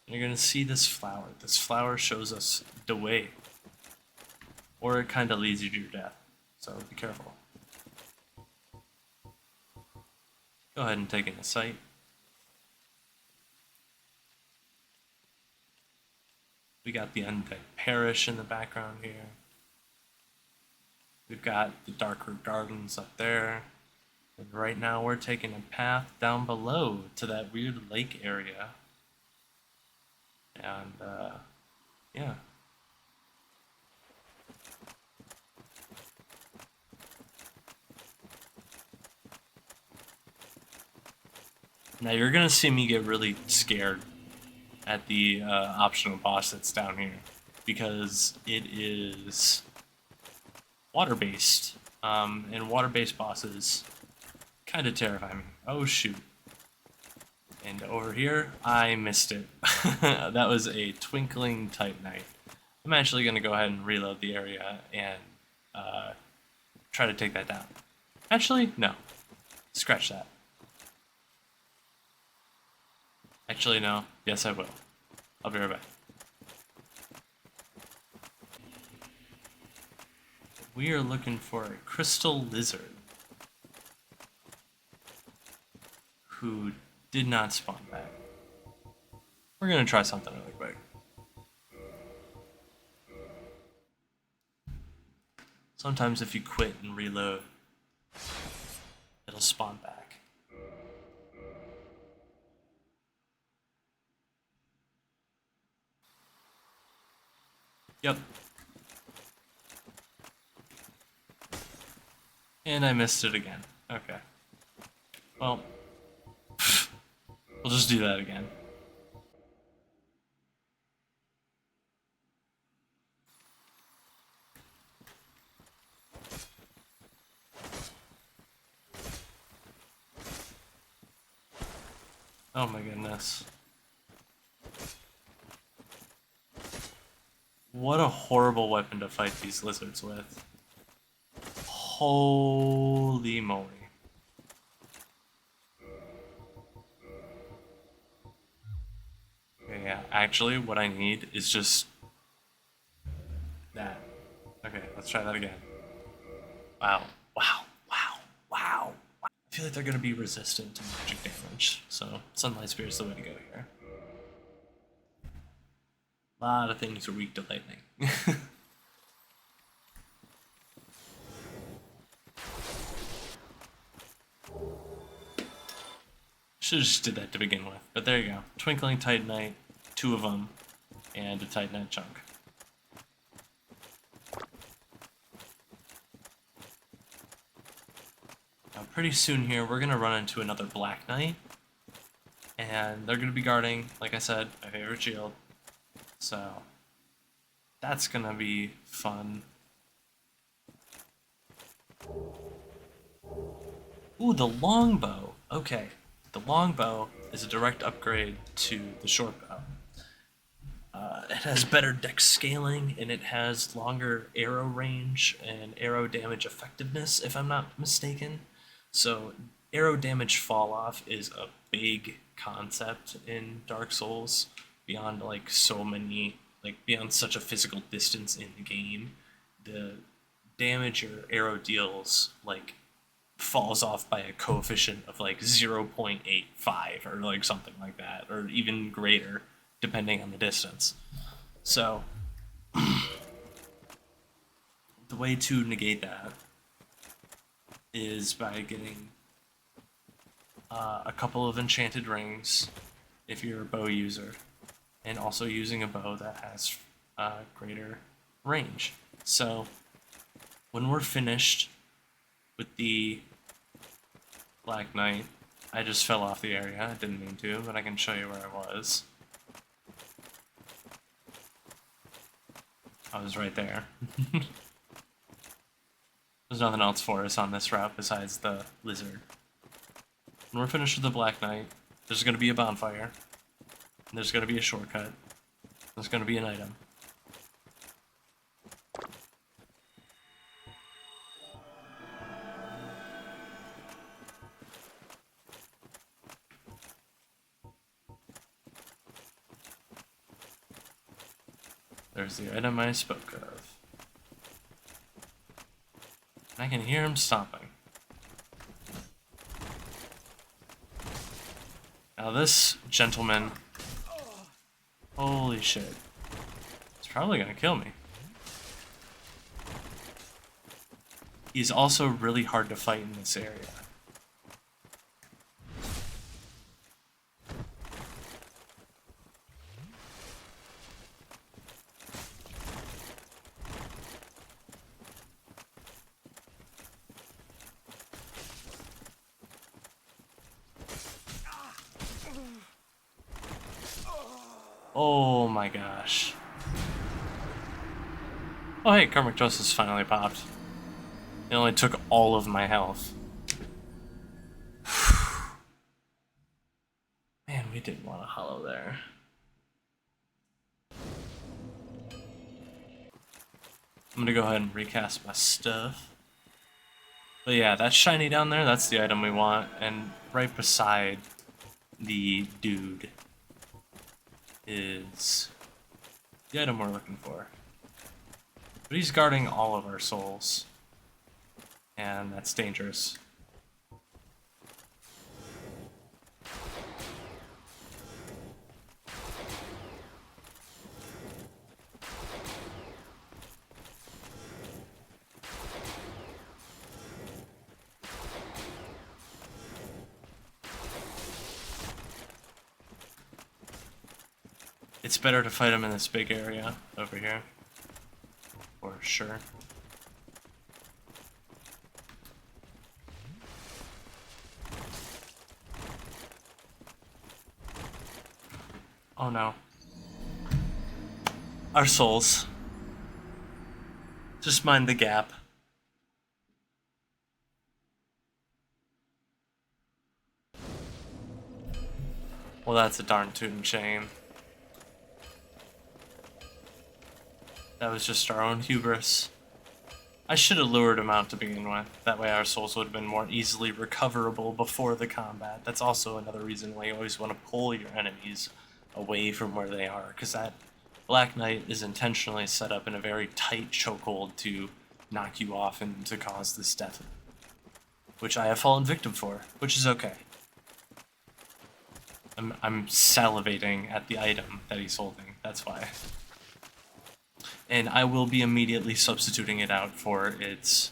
You're going to see this flower. This flower shows us the way. Or it kind of leads you to your death. So be careful. Go ahead and take in a sight. We got the Undead Parish in the background here. We've got the Darkroot Gardens up there. And right now we're taking a path down below to that weird lake area. And, yeah. Now you're gonna see me get really scared at the optional boss that's down here, because it is water-based, and water-based bosses kind of terrify me. Oh shoot. And over here, I missed it. That was a Twinkling Titanite. I'm actually going to go ahead and reload the area and try to take that down. Actually, no. Scratch that. Actually, no. Yes, I will. I'll be right back. We are looking for a crystal lizard who did not spawn back. We're gonna try something really quick. Sometimes if you quit and reload, it'll spawn back. Yep. And I missed it again. Okay. Well, we'll just do that again. Oh my goodness. What a horrible weapon to fight these lizards with. Holy moly. Okay, yeah, actually, what I need is just that. Okay, let's try that again. Wow, wow, wow, wow. I feel like they're gonna be resistant to magic damage, so Sunlight Spear is the way to go here. A lot of things are weak to lightning. Should've just did that to begin with, but there you go. Twinkling Titanite, 2 of them, and a Titanite chunk. Now pretty soon here, we're gonna run into another Black Knight, and they're gonna be guarding, like I said, my favorite shield. So that's gonna be fun. Ooh, the longbow. Okay, the longbow is a direct upgrade to the short bow. It has better dex scaling, and it has longer arrow range and arrow damage effectiveness, if I'm not mistaken. So arrow damage fall off is a big concept in Dark Souls, beyond like so many, like beyond such a physical distance in the game. The damage your arrow deals like falls off by a coefficient of like 0.85 or like something like that, or even greater depending on the distance. So the way to negate that is by getting a couple of enchanted rings if you're a bow user, and also using a bow that has greater range. So when we're finished with the Black Knight, I just fell off the area. I didn't mean to, but I can show you where I was. I was right there. There's nothing else for us on this route besides the lizard. When we're finished with the Black Knight, there's going to be a bonfire. And there's going to be a shortcut. There's going to be an item. There's the item I spoke of. I can hear him stomping. Now this gentleman, holy shit, he's probably gonna kill me. He's also really hard to fight in this area. Oh my gosh. Oh hey, Karmic Justice finally popped. It only took all of my health. Man, we didn't want to hollow there. I'm gonna go ahead and recast my stuff. But yeah, that shiny down there, that's the item we want. And right beside the dude is the item we're looking for. But he's guarding all of our souls, and that's dangerous. It's better to fight him in this big area over here, for sure. Oh no. Our souls. Just mind the gap. Well, that's a darn tootin' shame. That was just our own hubris. I should have lured him out to begin with. That way our souls would have been more easily recoverable before the combat. That's also another reason why you always want to pull your enemies away from where they are, because that Black Knight is intentionally set up in a very tight chokehold to knock you off and to cause this death, which I have fallen victim for, which is okay. I'm salivating at the item that he's holding, that's why. And I will be immediately substituting it out for its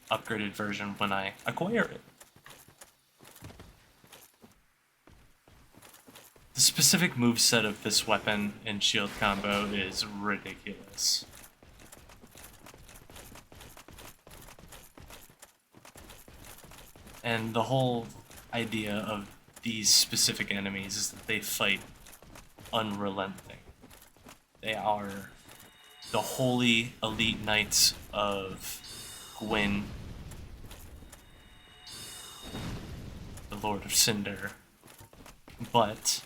upgraded version when I acquire it. The specific moveset of this weapon and shield combo is ridiculous. And the whole idea of these specific enemies is that they fight unrelenting. They are the holy elite knights of Gwyn, the Lord of Cinder, but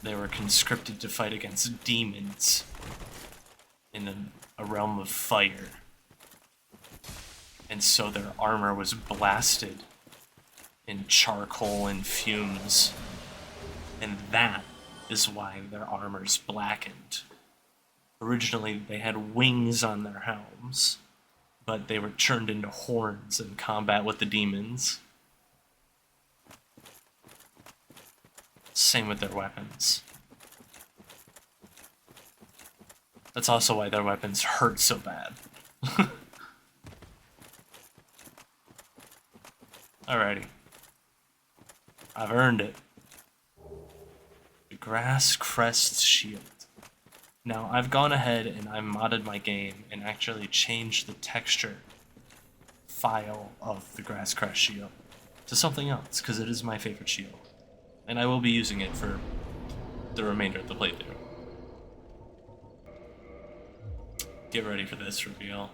they were conscripted to fight against demons in a realm of fire. And so their armor was blasted in charcoal and fumes. And that is why their armor's blackened. Originally, they had wings on their helms, but they were turned into horns in combat with the demons. Same with their weapons. That's also why their weapons hurt so bad. Alrighty. I've earned it. The Grass Crest Shield. Now, I've gone ahead and I modded my game and actually changed the texture file of the Grass Crest Shield to something else, because it is my favorite shield. And I will be using it for the remainder of the playthrough. Get ready for this reveal.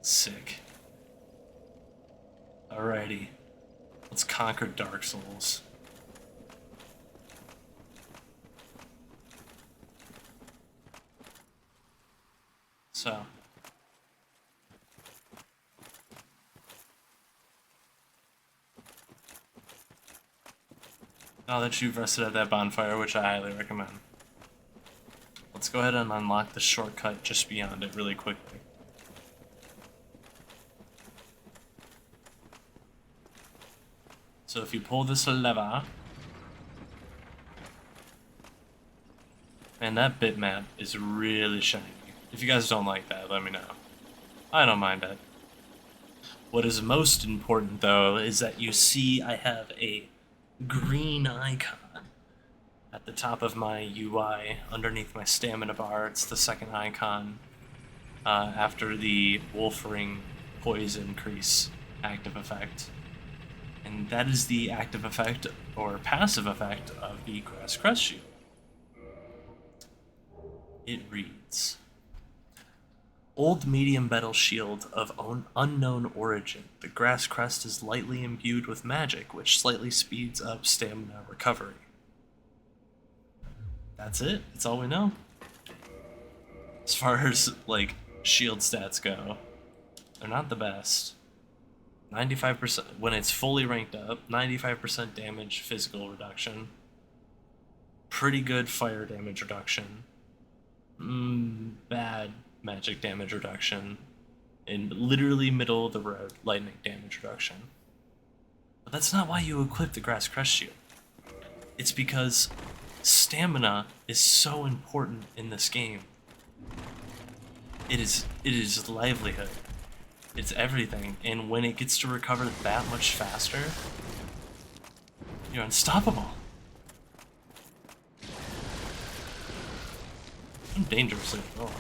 Sick. Alrighty. Let's conquer Dark Souls. So. Now that you've rested at that bonfire, which I highly recommend, let's go ahead and unlock the shortcut just beyond it really quickly. So if you pull this lever, man, that bitmap is really shiny. If you guys don't like that, let me know. I don't mind it. What is most important, though, is that you see I have a green icon at the top of my UI underneath my stamina bar. It's the second icon after the Wolfring Poison Increase active effect. And that is the active effect, or passive effect, of the Grass Crest Shield. It reads: Old medium metal shield of unknown origin. The Grass Crest is lightly imbued with magic, which slightly speeds up stamina recovery. That's it. That's all we know. As far as, like, shield stats go, they're not the best. 95%, when it's fully ranked up, 95% damage physical reduction. Pretty good fire damage reduction. Bad magic damage reduction. And literally middle of the road lightning damage reduction. But that's not why you equip the Grass Crest Shield. It's because stamina is so important in this game. It is livelihood. It's everything, and when it gets to recover that much faster, you're unstoppable. I'm dangerously wrong.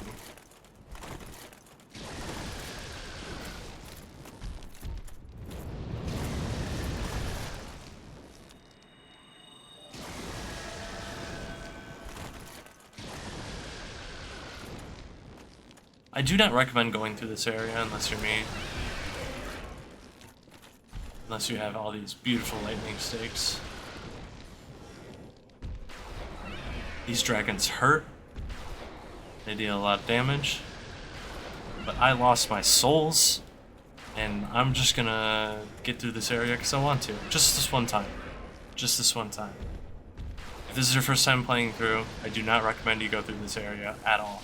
I do not recommend going through this area unless you're me. Unless you have all these beautiful lightning stakes. These dragons hurt. They deal a lot of damage. But I lost my souls. And I'm just gonna get through this area because I want to. Just this one time. Just this one time. If this is your first time playing through, I do not recommend you go through this area at all.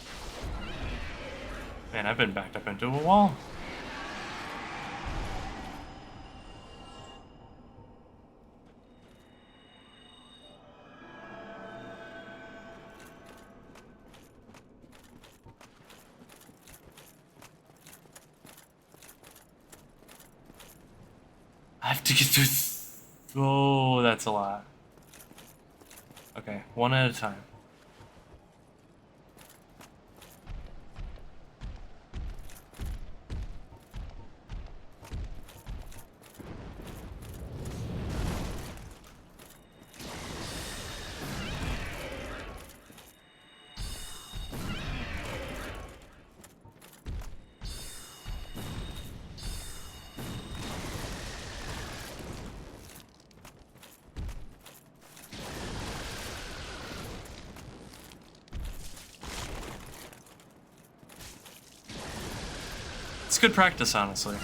Man, I've been backed up into a wall. I have to get through. Oh, that's a lot. Okay, one at a time. It's good practice, honestly.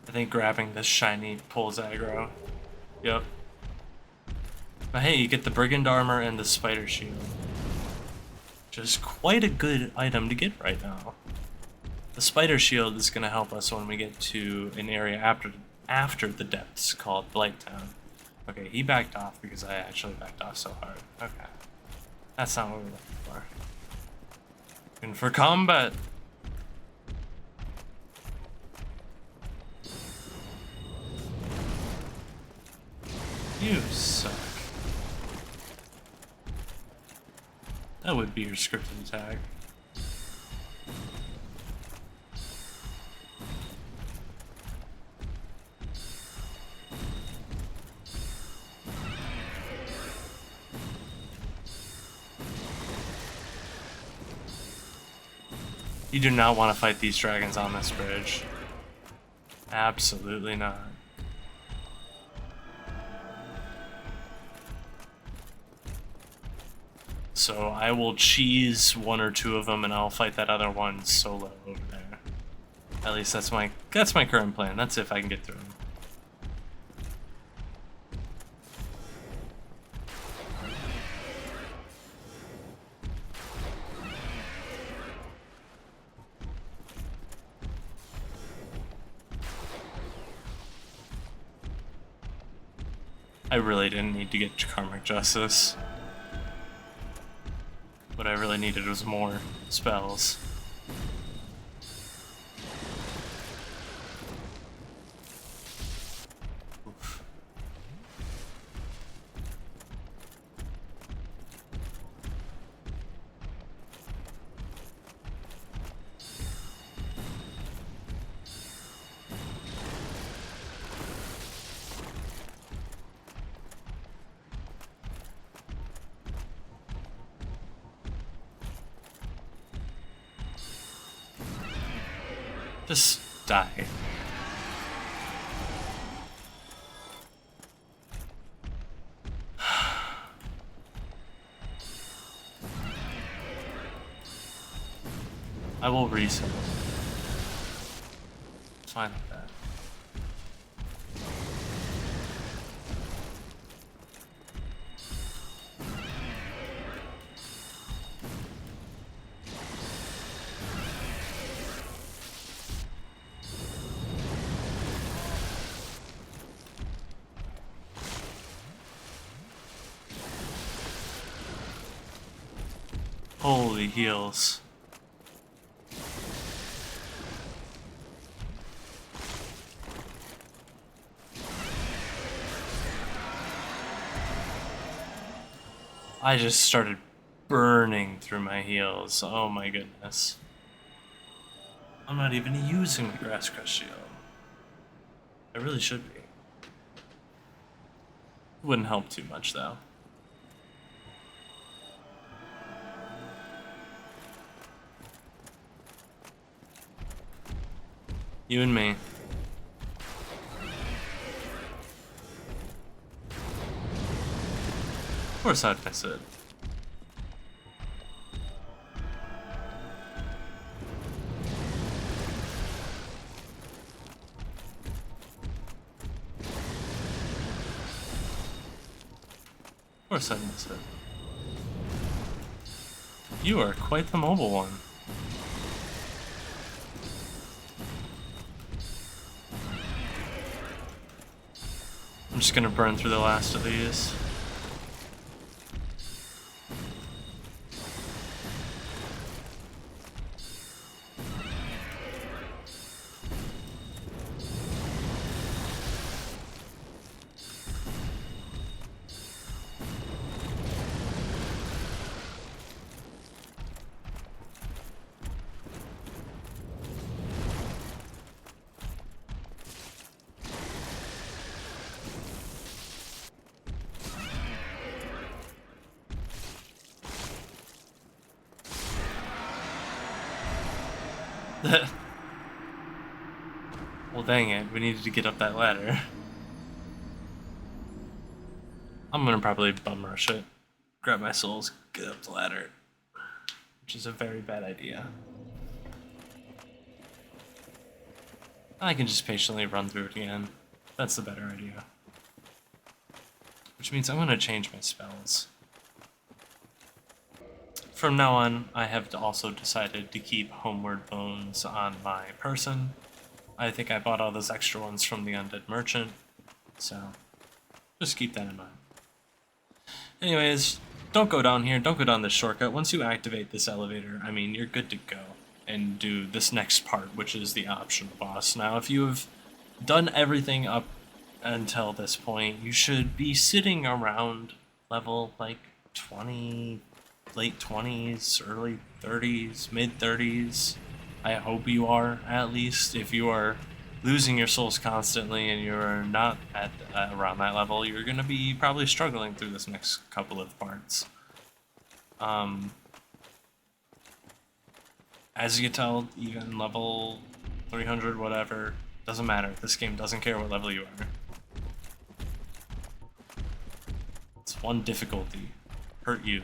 I think grabbing this shiny pulls aggro. Yep. But hey, you get the brigand armor and the spider shield. Which is quite a good item to get right now. The spider shield is going to help us when we get to an area after the depths called Blighttown. Okay, he backed off because I actually backed off so hard. Okay. That's not what we're looking for. Looking for combat. You suck. That would be your scripted attack. You do not want to fight these dragons on this bridge. Absolutely not. So I will cheese one or two of them and I'll fight that other one solo over there. At least that's my current plan. That's if I can get through them. I really didn't need to get karmic justice. What I really needed was more spells. Oof. Just die. I will reset. Fine with that. Holy heals. I just started burning through my heels. Oh my goodness. I'm not even using the grass crest shield. I really should be. Wouldn't help too much though. You and me. Of course I'd miss it. Of course I'd miss it. You are quite the mobile one. I'm just gonna burn through the last of these. Well, dang it, we needed to get up that ladder. I'm gonna probably bum rush it, grab my souls, get up the ladder, which is a very bad idea. I can just patiently run through it again. That's the better idea. Which means I'm gonna change my spells. From now on, I have also decided to keep Homeward Bones on my person. I think I bought all those extra ones from the Undead Merchant, so just keep that in mind. Anyways, don't go down here, don't go down this shortcut. Once you activate this elevator, I mean, you're good to go and do this next part, which is the optional boss. Now, if you have done everything up until this point, you should be sitting around level like 20, late 20s, early 30s, mid 30s. I hope you are, at least. If you are losing your souls constantly and you're not at around that level, you're going to be probably struggling through this next couple of parts. As you can tell, even level 300, whatever, doesn't matter. This game doesn't care what level you are. It's one difficulty. Hurt you.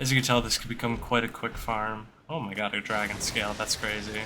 As you can tell, this could become quite a quick farm. Oh my god, a dragon scale, that's crazy.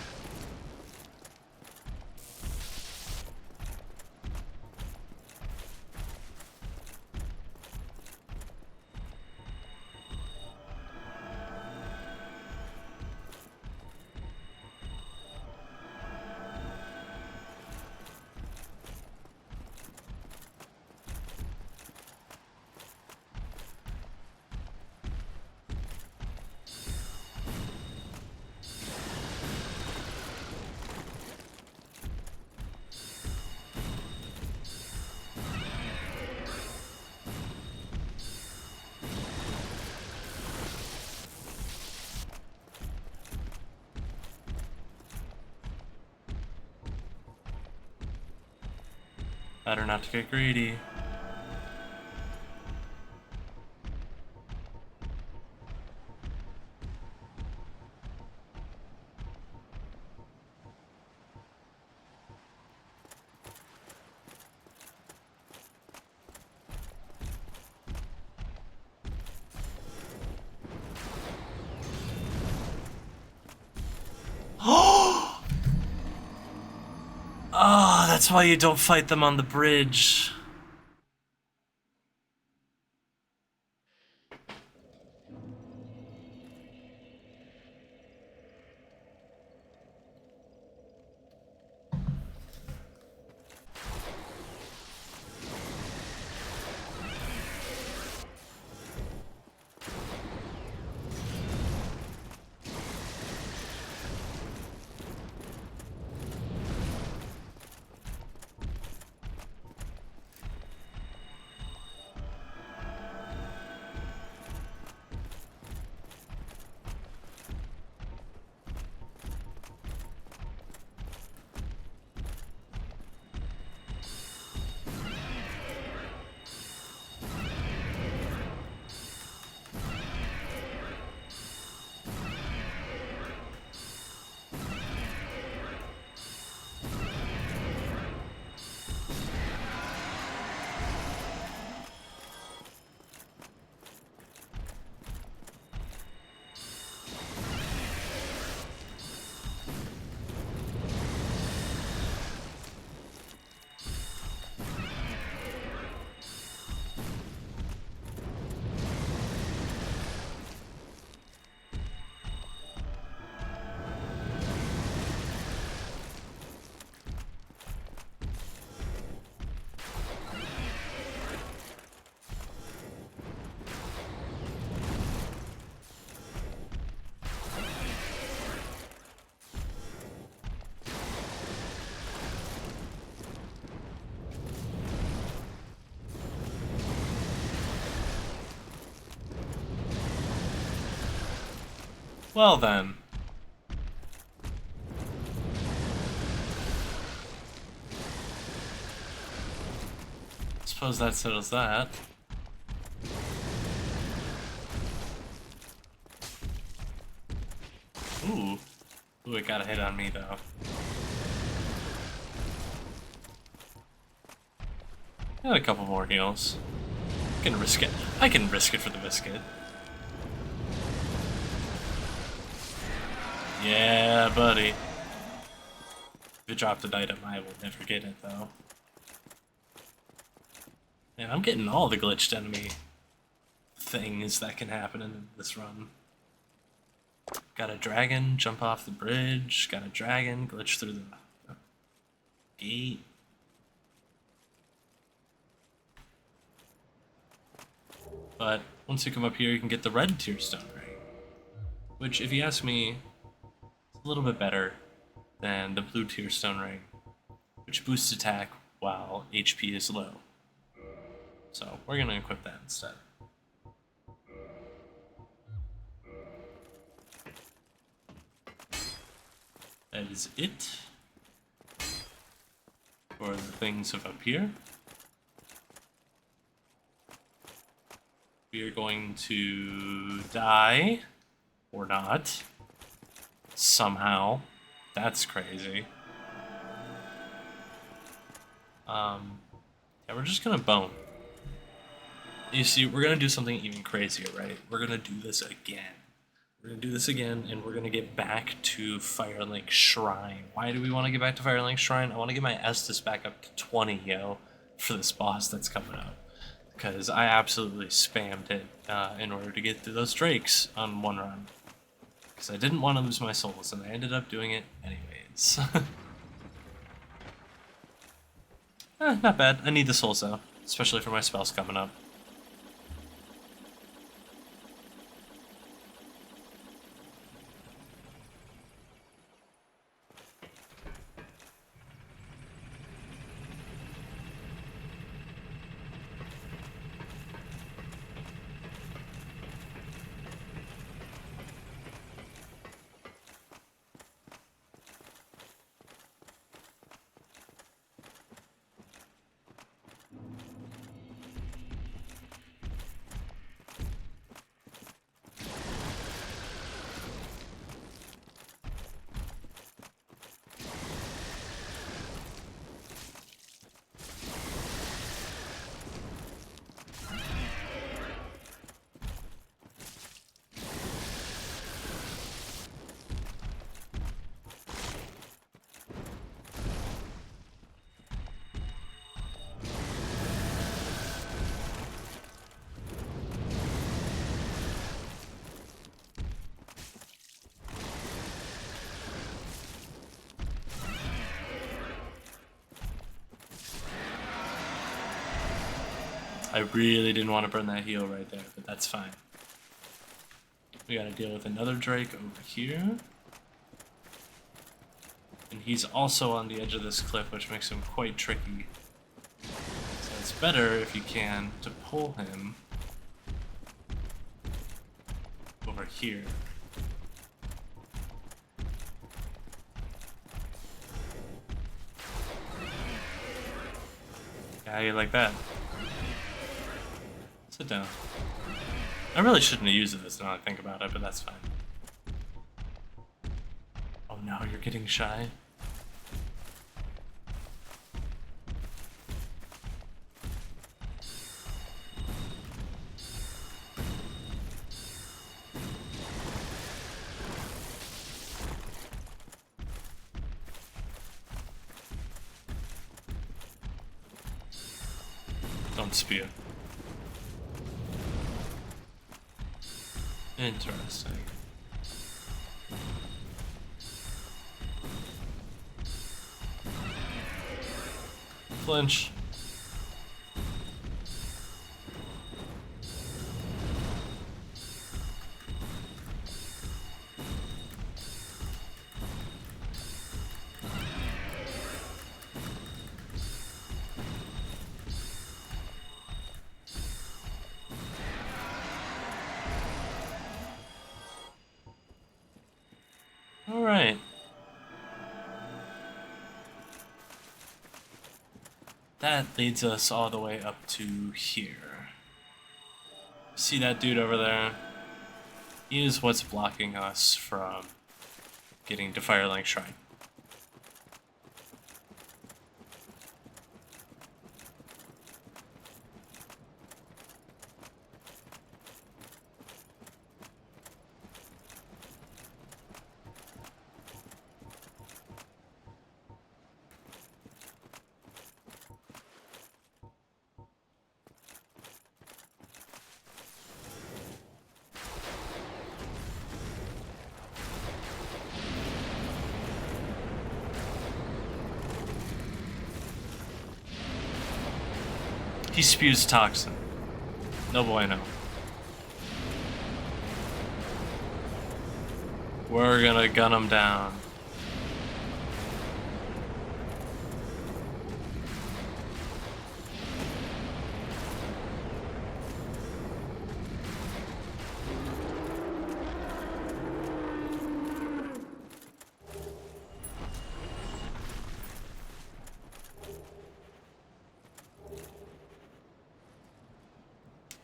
Better not to get greedy. Oh, that's why you don't fight them on the bridge. Well then. Suppose that settles that. Ooh. Ooh, it got a hit on me though. Got a couple more heals. I can risk it. I can risk it for the biscuit. Yeah, buddy. If it dropped an item, I will never get it, though. Man, I'm getting all the glitched enemy things that can happen in this run. Got a dragon, jump off the bridge. Got a dragon, glitch through the gate. But once you come up here, you can get the red tier stone ring. Which, if you ask me, a little bit better than the blue tier stone ring, which boosts attack while HP is low. So we're gonna equip that instead. That is it for the things of up here. We are going to die or not. Somehow. That's crazy. Yeah, we're just gonna bone. You see, we're gonna do something even crazier, right? We're gonna do this again. We're gonna do this again, and we're gonna get back to Firelink Shrine. Why do we want to get back to Firelink Shrine? I want to get my Estus back up to 20, yo, for this boss that's coming up. Because I absolutely spammed it in order to get through those drakes on one run. Because I didn't want to lose my souls, and I ended up doing it anyways. Not bad. I need the souls, though. Especially for my spells coming up. I really didn't want to burn that heal right there, but that's fine. We gotta deal with another Drake over here. And he's also on the edge of this cliff, which makes him quite tricky. So it's better, if you can, to pull him over here. Yeah, how you like that? Sit down. I really shouldn't have used this now I think about it, but that's fine. Oh no, you're getting shy? Don't spew. Interesting. Flinch. Alright. That leads us all the way up to here. See that dude over there? He is what's blocking us from getting to Firelink Shrine. He spews toxin. No bueno. We're gonna gun him down.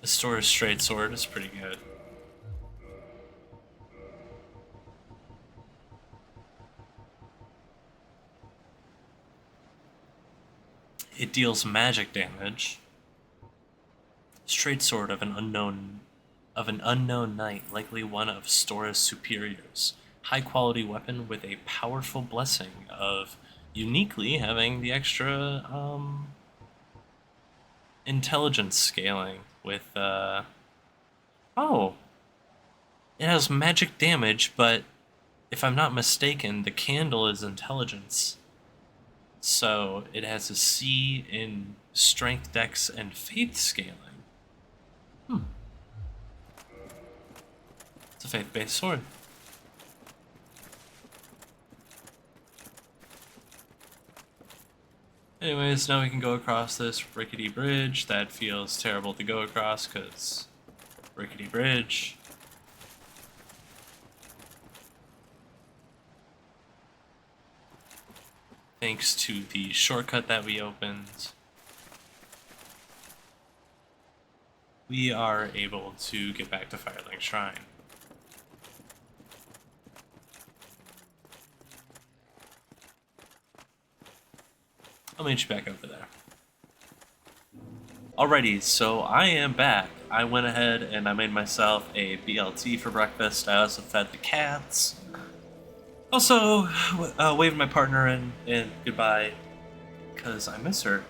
The store's straight sword is pretty good. It deals magic damage. Straight sword of an unknown knight, likely one of Stora's superiors. High quality weapon with a powerful blessing of uniquely having the extra intelligence scaling with oh, it has magic damage, but if I'm not mistaken, the candle is intelligence. So it has a C in strength, dex, and faith scaling. It's a faith-based sword. Anyways, now we can go across this rickety bridge. That feels terrible to go across because rickety bridge. Thanks to the shortcut that we opened, we are able to get back to Firelink Shrine. I'll meet you back over there. Alrighty, so I am back. I went ahead and I made myself a BLT for breakfast. I also fed the cats. Also, waved my partner in goodbye, because I miss her,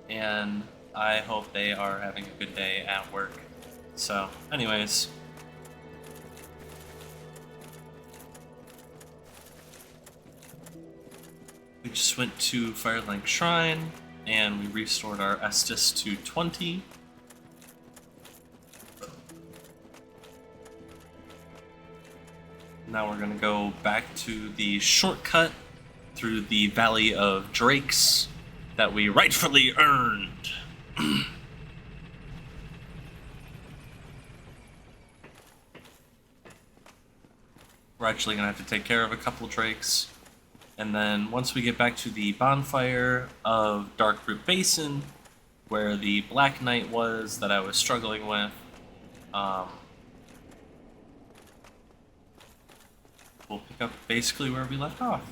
and I hope they are having a good day at work. So, anyways. We just went to Firelink Shrine, and we restored our Estus to 20. Now we're gonna go back to the shortcut through the Valley of Drakes that we rightfully earned. We're actually gonna have to take care of a couple drakes. And then once we get back to the bonfire of Darkroot Basin, where the Black Knight was that I was struggling with, we'll pick up basically where we left off.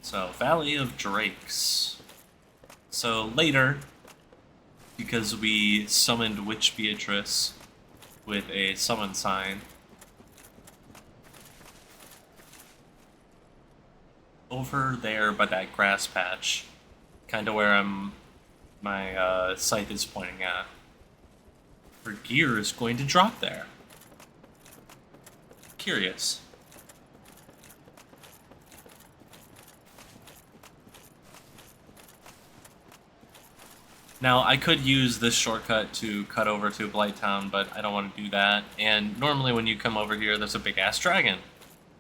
So, Valley of Drakes. So later, because we summoned Witch Beatrice with a summon sign, over there by that grass patch, kind of where my scythe is pointing at, her gear is going to drop there. Curious. Now, I could use this shortcut to cut over to Blighttown, but I don't want to do that. And normally when you come over here, there's a big-ass dragon.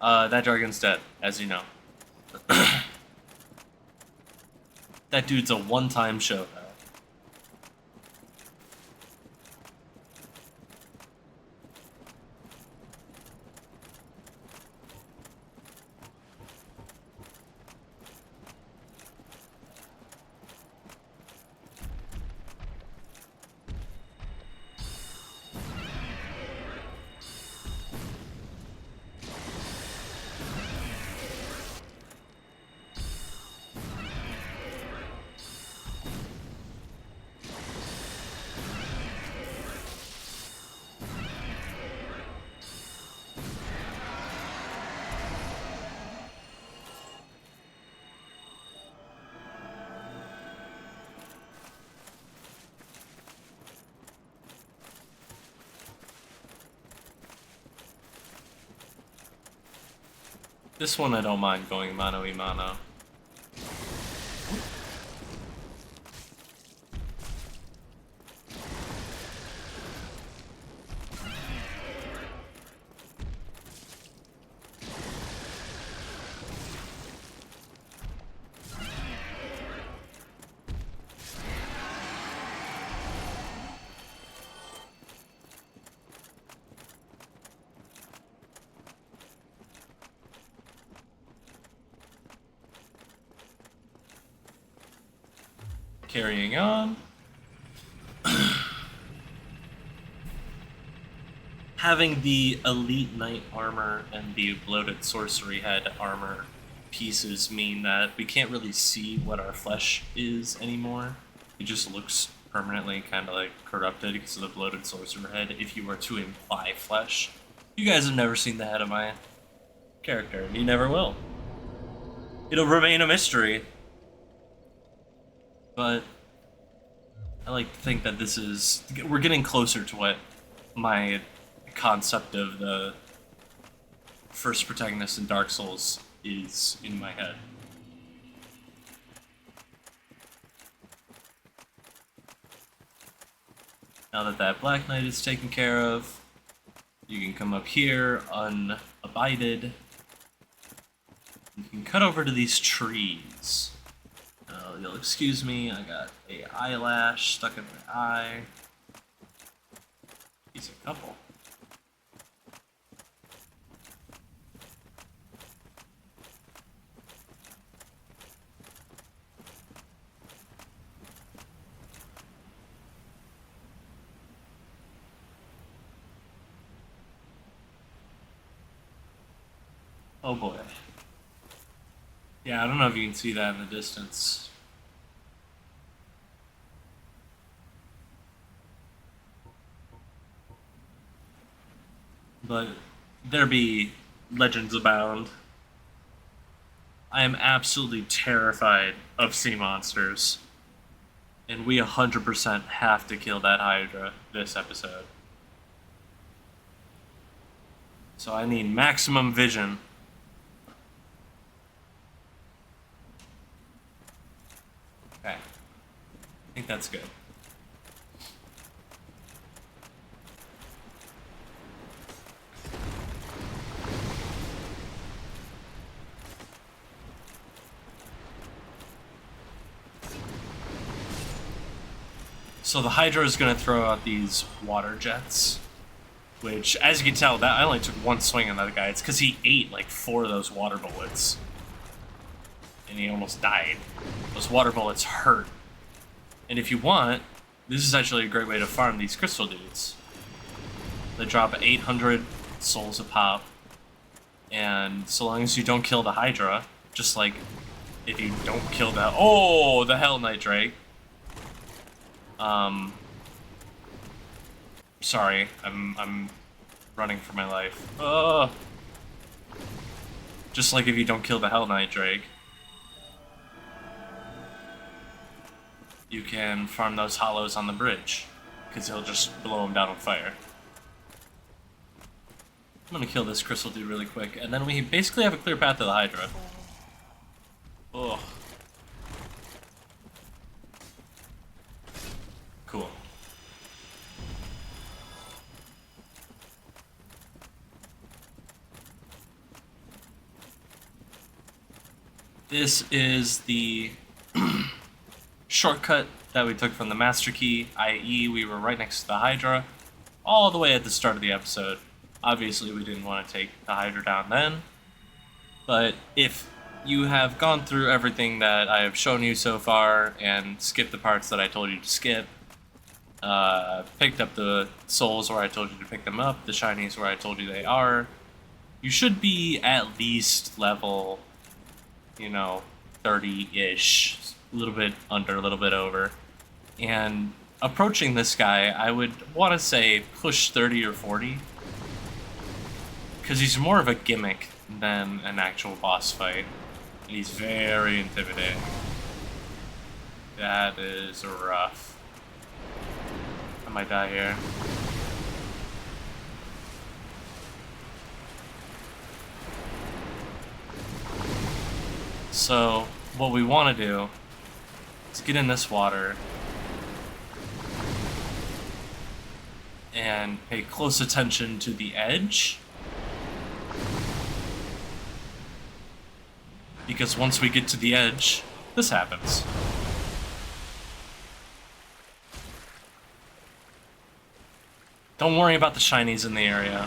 That dragon's dead, as you know. That dude's a one-time show, though. This one I don't mind going mano-a-mano. Carrying on. Having the Elite Knight armor and the Bloated Sorcery Head armor pieces mean that we can't really see what our flesh is anymore. It just looks permanently kind of like corrupted because of the bloated sorcerer head if you were to imply flesh. You guys have never seen the head of my character, and you never will. It'll remain a mystery. But I like to think that we're getting closer to what my concept of the first protagonist in Dark Souls is in my head. Now that that Black Knight is taken care of, you can come up here unabided. You can cut over to these trees. You'll excuse me, I got a eyelash stuck in my eye. He's a couple. Oh boy. Yeah, I don't know if you can see that in the distance. But there be legends abound. I am absolutely terrified of sea monsters. And we 100% have to kill that Hydra this episode. So I need maximum vision. Okay. I think that's good. So the Hydra is going to throw out these water jets, which, as you can tell, that I only took one swing on that guy. It's because he ate like 4 of those water bullets, and he almost died. Those water bullets hurt. And if you want, this is actually a great way to farm these crystal dudes. They drop 800 souls a pop, and so long as you don't kill the Hydra, just like if you don't kill the Hell Knight Drake. Sorry, I'm running for my life. Just like if you don't kill the Hell Knight Drake, you can farm those hollows on the bridge, because he'll just blow them down on fire. I'm gonna kill this crystal dude really quick, and then we basically have a clear path to the Hydra. Ugh. Cool. This is the shortcut that we took from the Master Key, i.e. we were right next to the Hydra, all the way at the start of the episode. Obviously we didn't want to take the Hydra down then, but if you have gone through everything that I have shown you so far and skipped the parts that I told you to skip, picked up the souls where I told you to pick them up, the shinies where I told you they are, you should be at least level, 30-ish, a little bit under, a little bit over. And approaching this guy, I would want to say push 30 or 40, because he's more of a gimmick than an actual boss fight, and he's very intimidating. That is rough. I might die here. So, what we want to do is get in this water and pay close attention to the edge. Because once we get to the edge, this happens. Don't worry about the shinies in the area.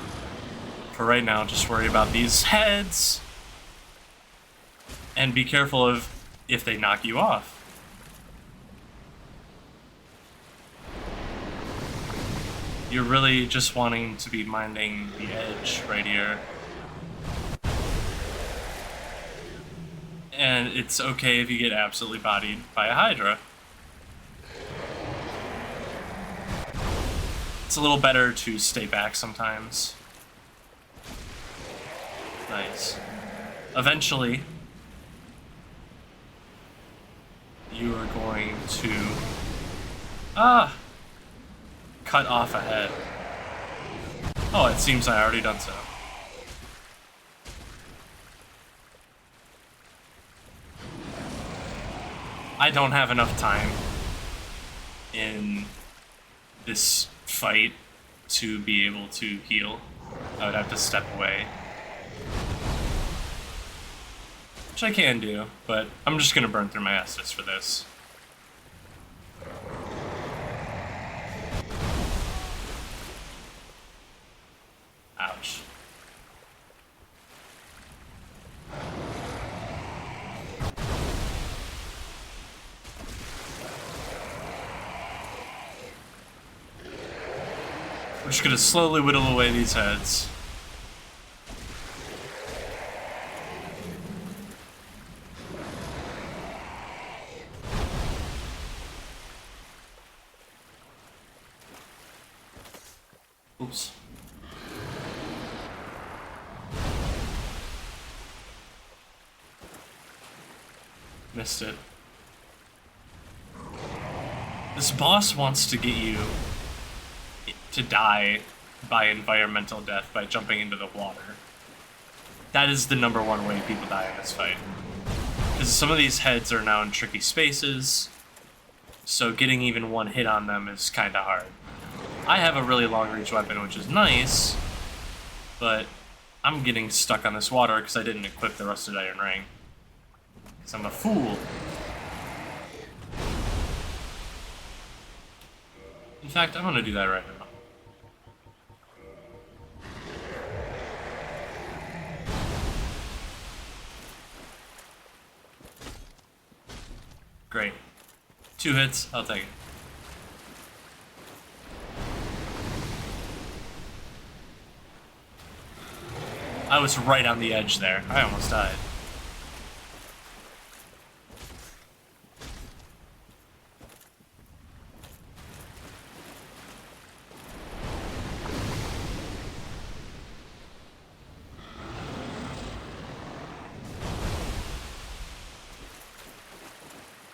For right now, just worry about these heads. And be careful of if they knock you off. You're really just wanting to be minding the edge right here. And it's okay if you get absolutely bodied by a Hydra. It's a little better to stay back sometimes. Nice. Eventually, you are going to cut off a head. Oh, it seems I already done so. I don't have enough time in this fight to be able to heal. I would have to step away. Which I can do, but I'm just gonna burn through my Estus for this. Ouch. We're just gonna slowly whittle away these heads. Oops. Missed it. This boss wants to get you to die by environmental death by jumping into the water. That is the #1 way people die in this fight. Because some of these heads are now in tricky spaces, so getting even one hit on them is kind of hard. I have a really long reach weapon, which is nice, but I'm getting stuck on this water because I didn't equip the rusted iron ring. Because I'm a fool. In fact, I'm gonna do that right now. Great. 2 hits, I'll take it. I was right on the edge there. I almost died.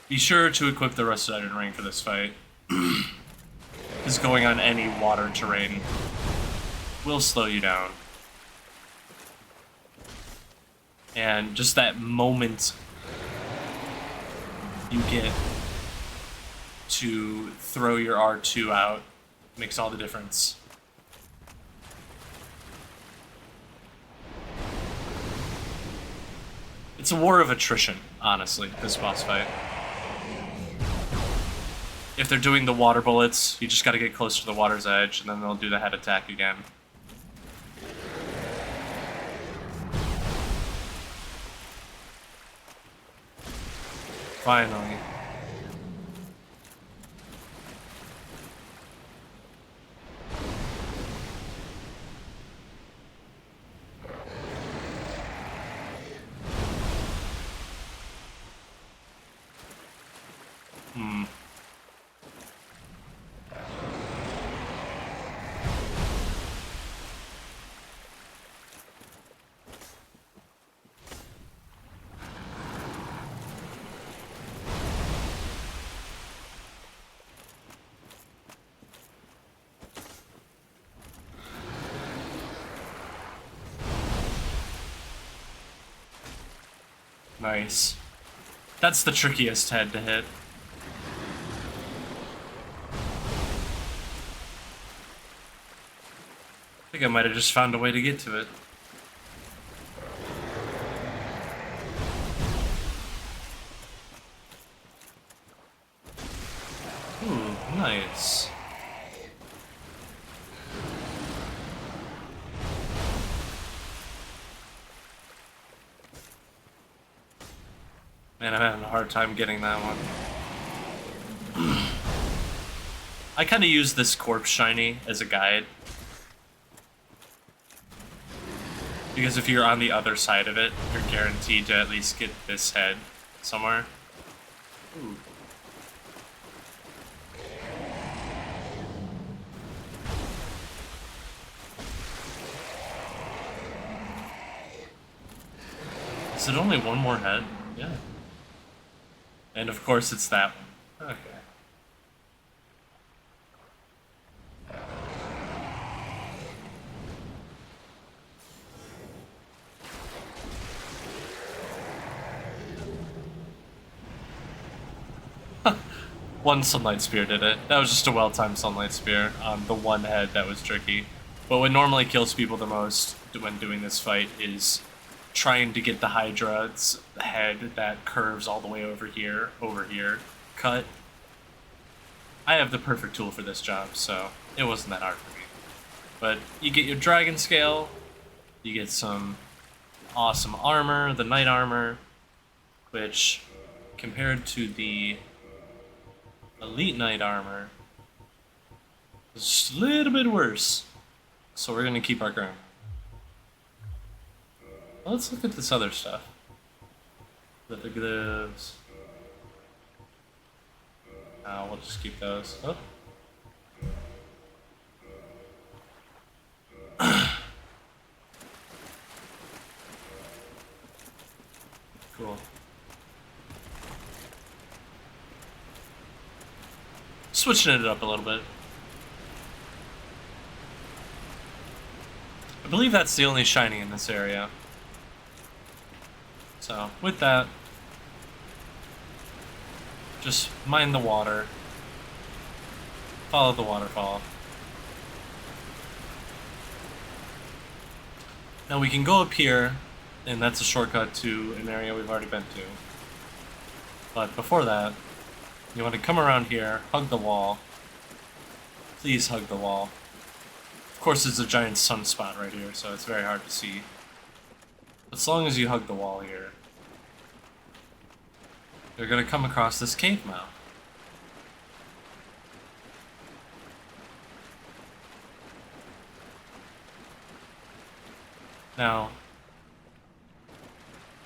Be sure to equip the rusted iron ring for this fight. Because going on any water terrain will slow you down. And just that moment you get to throw your R2 out makes all the difference. It's a war of attrition, honestly, this boss fight. If they're doing the water bullets, you just gotta get close to the water's edge, and then they'll do the head attack again. Finally. Nice. That's the trickiest head to hit. I think I might have just found a way to get to it. Ooh, nice. Man, I'm having a hard time getting that one. I kind of use this corpse shiny as a guide. Because if you're on the other side of it, you're guaranteed to at least get this head somewhere. Ooh. Is it only one more head? Yeah. And of course it's that one. Okay. One Sunlight Spear did it. That was just a well-timed Sunlight Spear on the one head that was tricky. But what normally kills people the most when doing this fight is trying to get the Hydra's head that curves all the way over here, cut. I have the perfect tool for this job, so it wasn't that hard for me. But you get your Dragon Scale, you get some awesome armor, the Knight Armor, which, compared to the Elite Knight Armor, is just a little bit worse. So we're gonna keep our ground. Let's look at this other stuff. Leather gloves. We'll just keep those. Oh. Cool. Switching it up a little bit. I believe that's the only shiny in this area. So, with that, just mind the water. Follow the waterfall. Now we can go up here, and that's a shortcut to an area we've already been to. But before that, you want to come around here, hug the wall. Please hug the wall. Of course, there's a giant sunspot right here, so it's very hard to see. As long as you hug the wall here, you're going to come across this cave mouth. Now,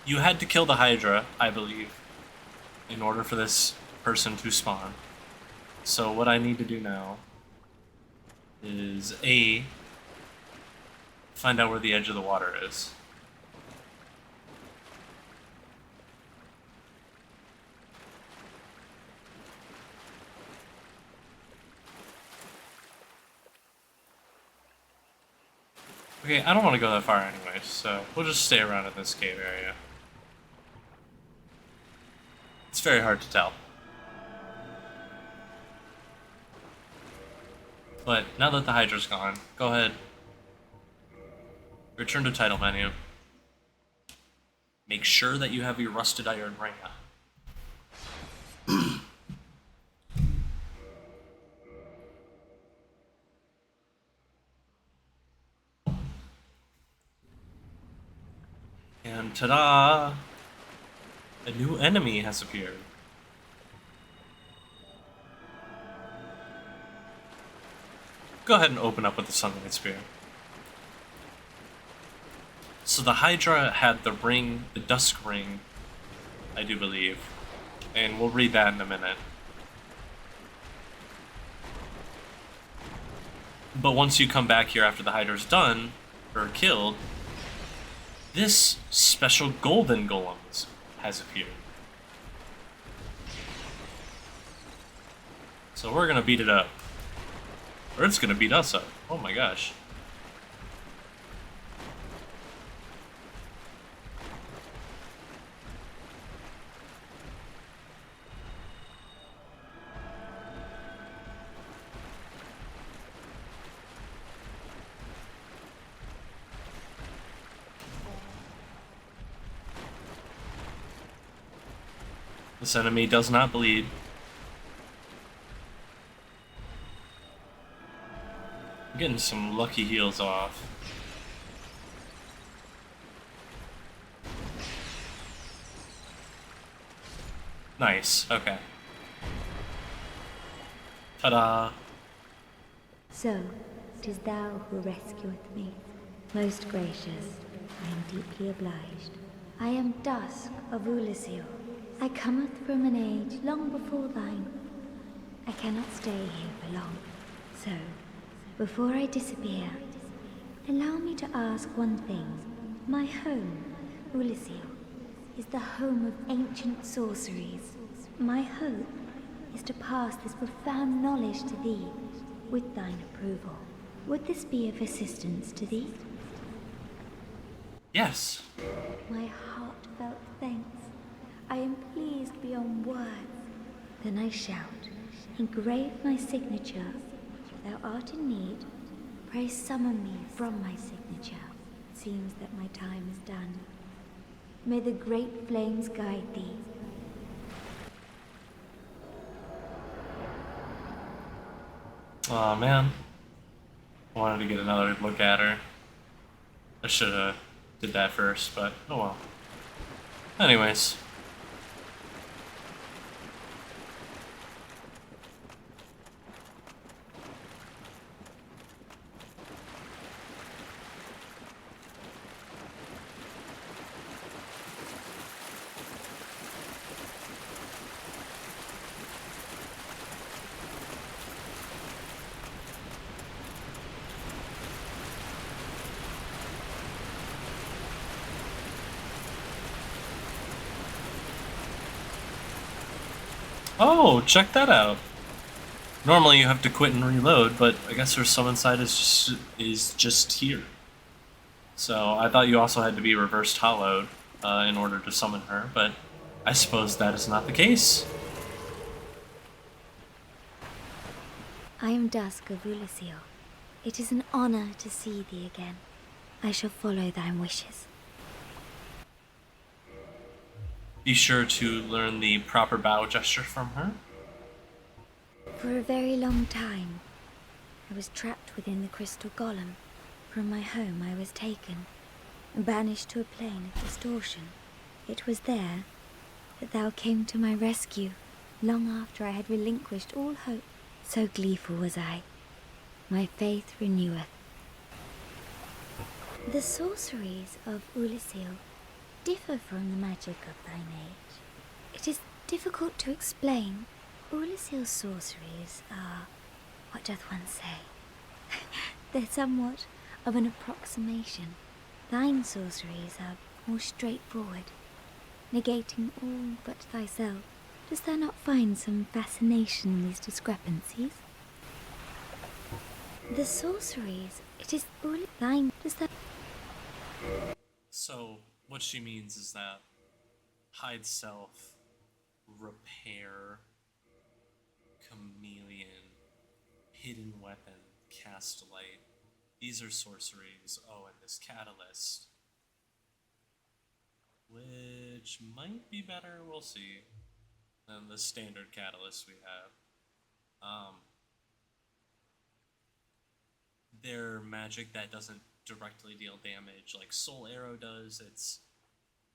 you had to kill the Hydra, I believe, in order for this person to spawn. So what I need to do now is A, find out where the edge of the water is. Okay, I don't want to go that far anyway, so we'll just stay around in this cave area. It's very hard to tell. But now that the Hydra's gone, go ahead. Return to title menu. Make sure that you have your rusted iron ring on. And ta-da! A new enemy has appeared. Go ahead and open up with the Sunlight Spear. So the Hydra had the ring, the Dusk Ring, I do believe. And we'll read that in a minute. But once you come back here after the Hydra's done, or killed, this special golden golem has appeared. So we're gonna beat it up. Or it's gonna beat us up. Oh my gosh. This enemy does not bleed. I'm getting some lucky heals off. Nice, okay. Ta-da! So, 'tis thou who rescueth me. Most gracious, I am deeply obliged. I am Dusk of Ulisil. I cometh from an age long before thine. I cannot stay here for long. So, before I disappear, allow me to ask one thing. My home, Ulisil, is the home of ancient sorceries. My hope is to pass this profound knowledge to thee, with thine approval. Would this be of assistance to thee? Yes. My heartfelt thanks. I am pleased beyond words. Then I shout, engrave my signature. If thou art in need, pray summon me from my signature. It seems that my time is done. May the great flames guide thee. Aw, man. I wanted to get another look at her. I should have did that first, but oh well. Anyways. Oh, check that out. Normally you have to quit and reload, but I guess her summon side is just here. So I thought you also had to be reversed hollowed in order to summon her, but I suppose that is not the case. I am Dusk of Ulisil. It is an honor to see thee again. I shall follow thine wishes. Be sure to learn the proper bow gesture from her. For a very long time, I was trapped within the crystal golem. From my home I was taken and banished to a plane of distortion. It was there that thou came to my rescue, long after I had relinquished all hope. So gleeful was I. My faith reneweth. The sorceries of Ulisil differ from the magic of thine age. It is difficult to explain. Ulisil's sorceries are, what doth one say? They're somewhat of an approximation. Thine sorceries are more straightforward, negating all but thyself. Dost thou not find some fascination in these discrepancies? The sorceries, it is thine, does that... So, what she means is that hide self, repair, chameleon, hidden weapon, cast light. These are sorceries. Oh, and this catalyst, which might be better, we'll see, than the standard catalyst we have. They're magic that doesn't directly deal damage like Soul Arrow does. It's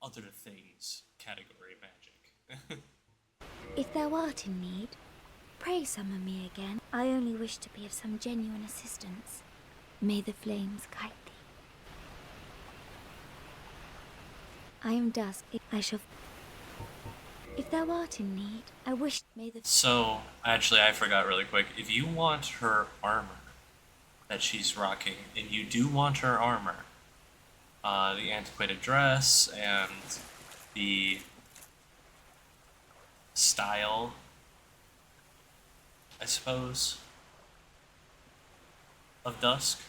other things category magic. If thou art in need, pray summon me again. I only wish to be of some genuine assistance. May the flames guide thee. I am Dusk. I shall... If thou art in need, I wish may the... So, actually, I forgot really quick. If you want her armor that she's rocking, and you do want her armor, the antiquated dress and the style, I suppose, of Dusk.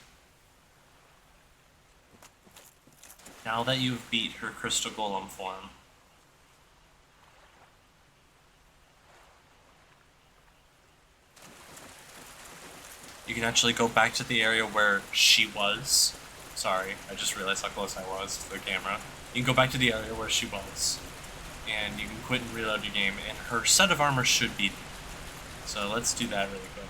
Now that you've beat her crystal golem form, you can actually go back to the area where she was. Sorry, I just realized how close I was to the camera. You can go back to the area where she was, and you can quit and reload your game, and her set of armor should be there. So let's do that really quick.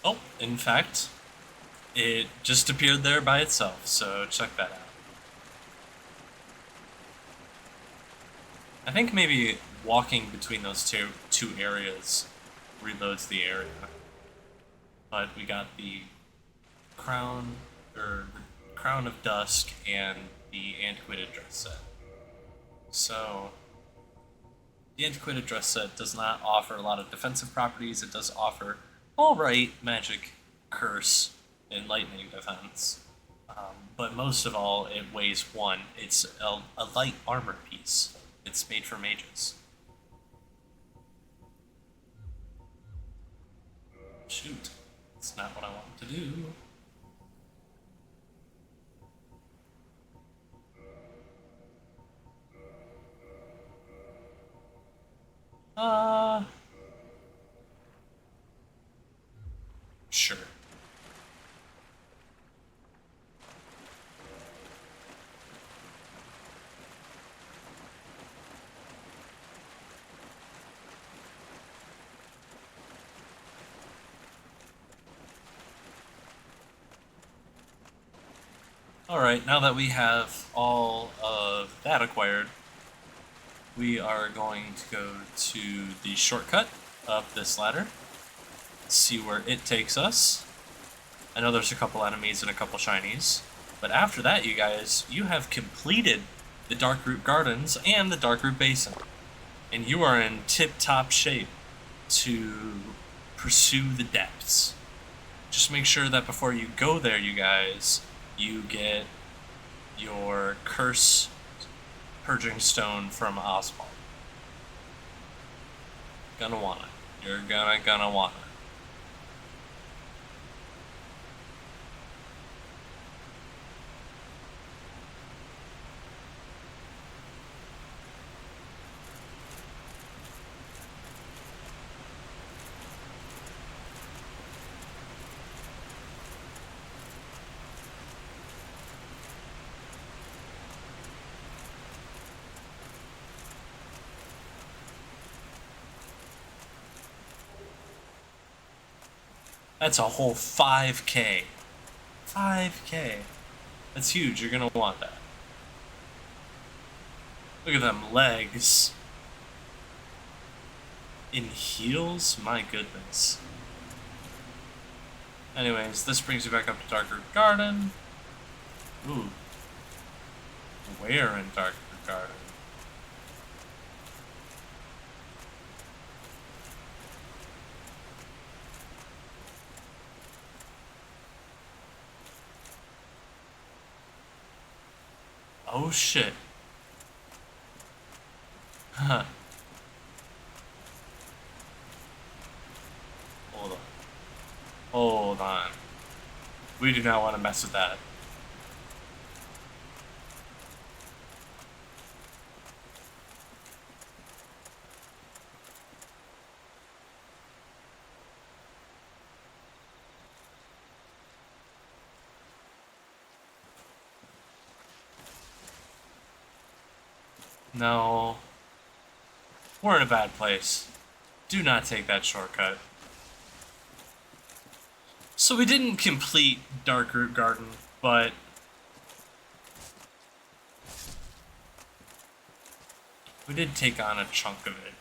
Oh, in fact, it just appeared there by itself, so check that out. I think maybe walking between those two areas reloads the area. But we got the crown of dusk and the antiquated dress set. So, the Antiquated Dress set does not offer a lot of defensive properties. It does offer alright magic, curse, and lightning defense. But most of all, it weighs 1. It's a light armor piece. It's made for mages. Shoot. That's not what I want to do. Sure. Alright, now that we have all of that acquired, we are going to go to the shortcut up this ladder, see where it takes us. I know there's a couple enemies and a couple shinies, but after that, you guys, you have completed the Darkroot Gardens and the Darkroot Basin, and you are in tip-top shape to pursue the depths. Just make sure that before you go there, you guys, you get your curse purging stone from Oswald. Gonna want it. You're gonna want it. That's a whole 5K. 5K. That's huge. You're gonna want that. Look at them legs. In heels? My goodness. Anyways, this brings you back up to Darkroot Garden. Ooh. Where in Darkroot Garden? Oh shit. Huh. Hold on. Hold on. We do not want to mess with that. No. We're in a bad place. Do not take that shortcut. So we didn't complete Darkroot Garden, but we did take on a chunk of it.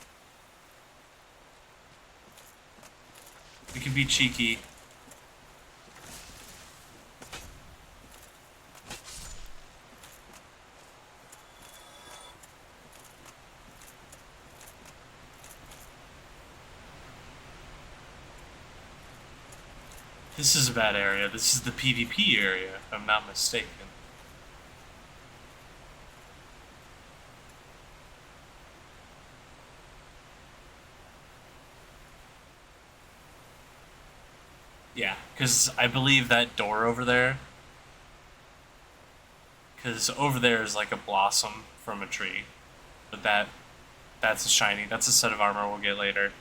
We can be cheeky. This is a bad area. This is the PvP area, if I'm not mistaken. Yeah, because I believe that door over there, because over there is like a blossom from a tree, but that's a shiny. That's a set of armor we'll get later.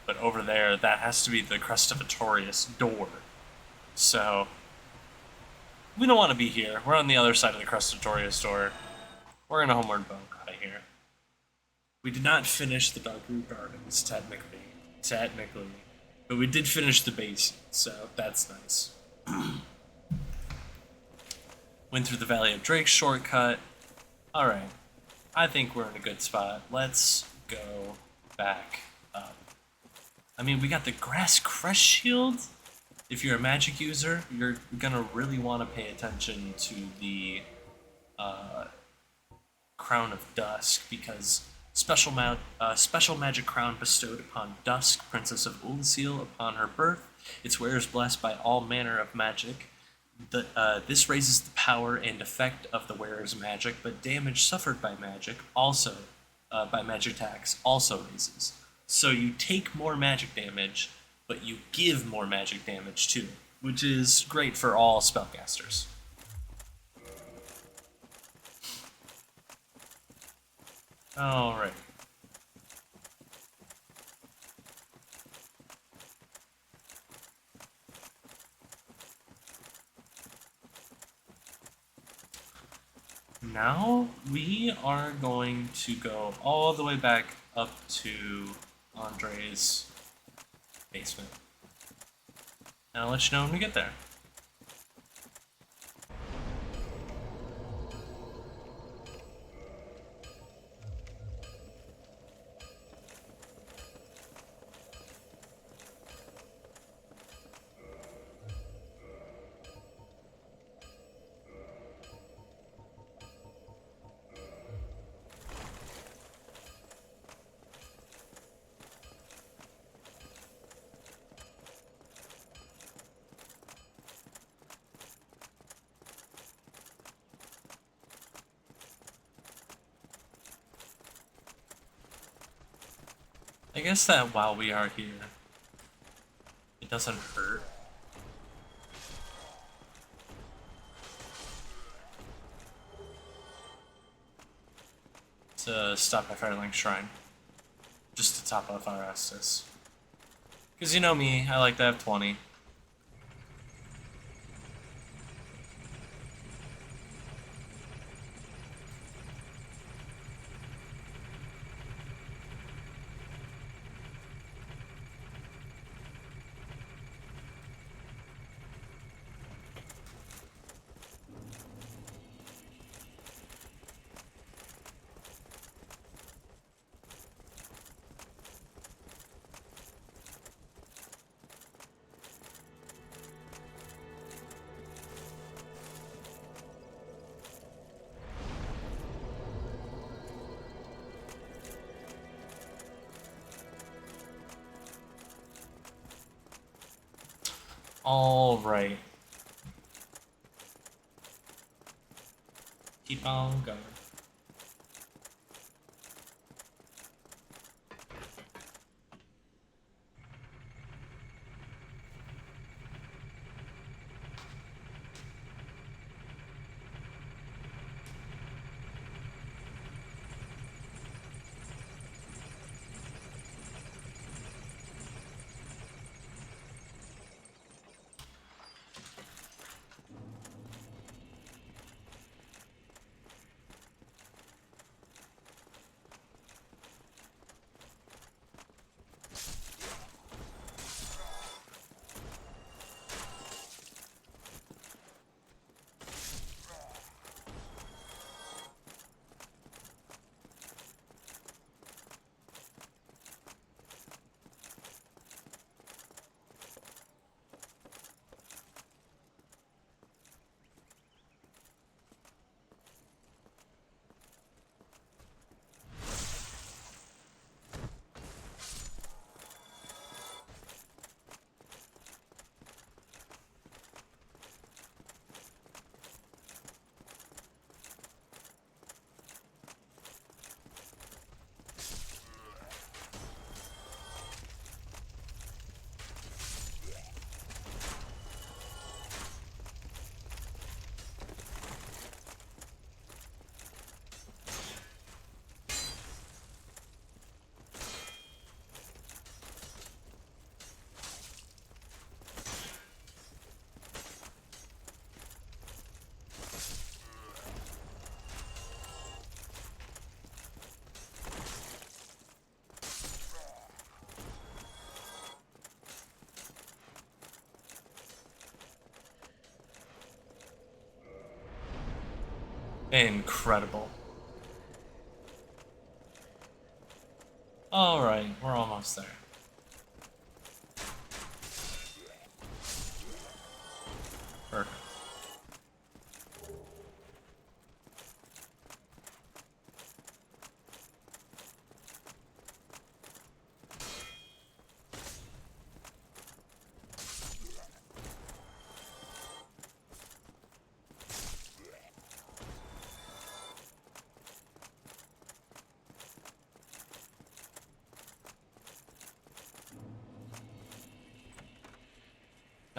But over there, that has to be the Crest of Atorius door. So, we don't want to be here. We're on the other side of the Crest of Atorius door. We're in a homeward bound out of here. We did not finish the Darkroot Gardens, technically. But we did finish the Basin, so that's nice. Went through the Valley of Drake shortcut. Alright. I think we're in a good spot. Let's go back up. I mean, we got the Grass Crush Shield. If you're a magic user, you're gonna really want to pay attention to the Crown of Dusk, because special magic crown bestowed upon Dusk, Princess of Ulyssil, upon her birth. Its wearer is blessed by all manner of magic. This raises the power and effect of the wearer's magic, but damage suffered by magic also, by magic attacks, also raises. So you take more magic damage, but you give more magic damage too, which is great for all spellcasters. Alright. Now we are going to go all the way back up to Andre's basement. And I'll let you know when we get there. I guess that while we are here, it doesn't hurt to stop at Firelink Shrine, just to top off our Estus. Because you know me, I like to have 20. All right. Keep on going. Incredible. Alright, we're almost there. Perfect.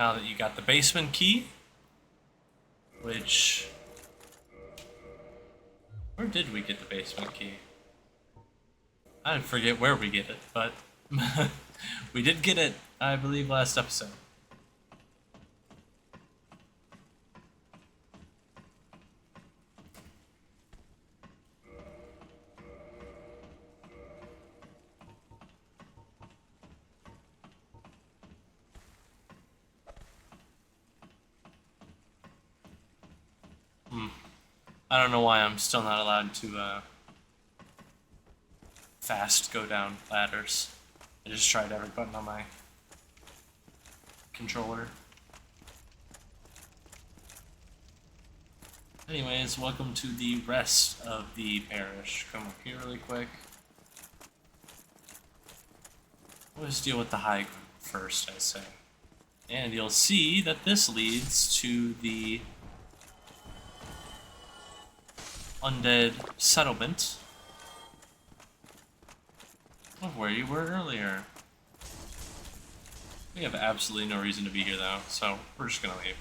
Now that you got the basement key, which... Where did we get the basement key? I forget where we get it, but we did get it, I believe, last episode. I don't know why I'm still not allowed to fast go down ladders. I just tried every button on my controller. Anyways, welcome to the rest of the parish. Come up here really quick. Let's deal with the high ground first, I say. And you'll see that this leads to the Undead settlement of where you were earlier. We have absolutely no reason to be here though, so we're just gonna leave.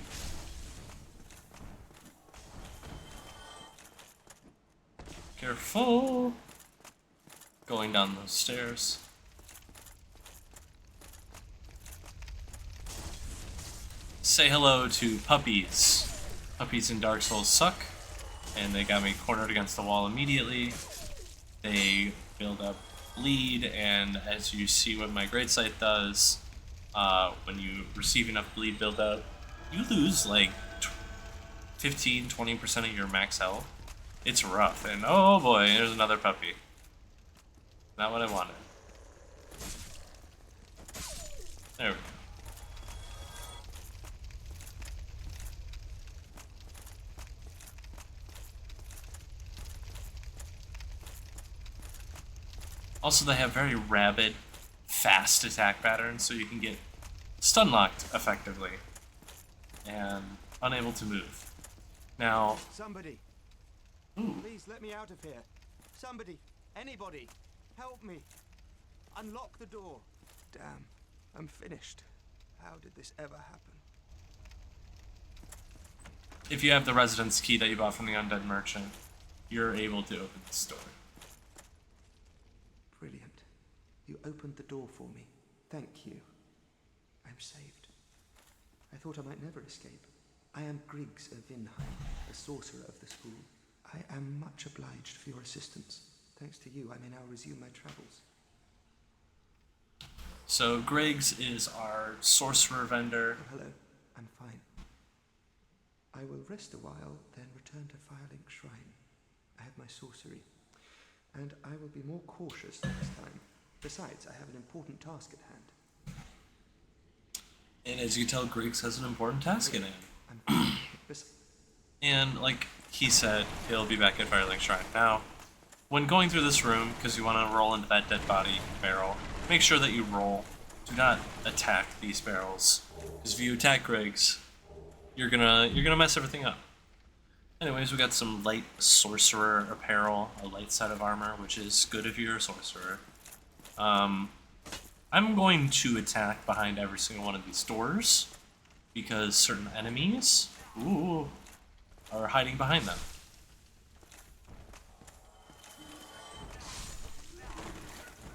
Careful! Going down those stairs. Say hello to puppies. Puppies in Dark Souls suck. And they got me cornered against the wall immediately. They build up bleed, and as you see what my great sight does, when you receive enough bleed buildup, you lose like 15-20% of your max health. It's rough, and oh boy, there's another puppy. Not what I wanted. There we go. Also, they have very rapid, fast attack patterns, so you can get stun-locked effectively and unable to move. Now... Somebody! Ooh. Please let me out of here. Somebody! Anybody! Help me! Unlock the door! Damn, I'm finished. How did this ever happen? If you have the residence key that you bought from the Undead merchant, you're able to open this door. Brilliant. You opened the door for me. Thank you. I'm saved. I thought I might never escape. I am Griggs of Vinheim, the sorcerer of the school. I am much obliged for your assistance. Thanks to you, I may now resume my travels. So Griggs is our sorcerer vendor. Oh, hello. I'm fine. I will rest a while, then return to Firelink Shrine. I have my sorcery. And I will be more cautious next time. Besides, I have an important task at hand. And as you tell, Griggs has an important task at hand. And like he said, he'll be back at Firelink Shrine. Now, when going through this room, because you want to roll into that dead body barrel, make sure that you roll. Do not attack these barrels. Because if you attack Griggs, you're gonna mess everything up. Anyways, we got some light sorcerer apparel, a light set of armor, which is good if you're a sorcerer. I'm going to attack behind every single one of these doors, because certain enemies, are hiding behind them.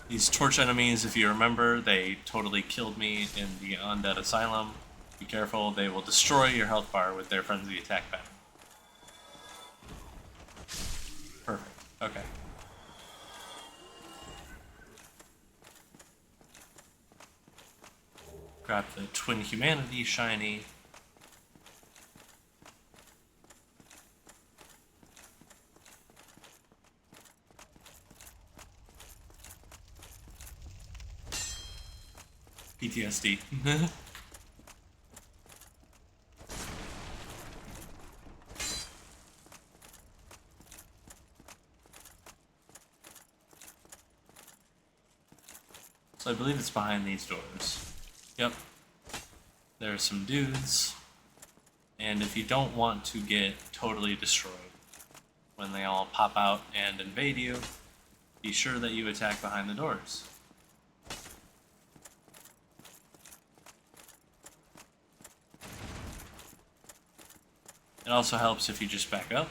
These torch enemies, if you remember, they totally killed me in the Undead Asylum. Be careful, they will destroy your health bar with their frenzy attack pattern. Perfect. Okay. Grab the Twin Humanity shiny. PTSD. So I believe it's behind these doors. Yep. There's some dudes. And if you don't want to get totally destroyed when they all pop out and invade you, be sure that you attack behind the doors. It also helps if you just back up.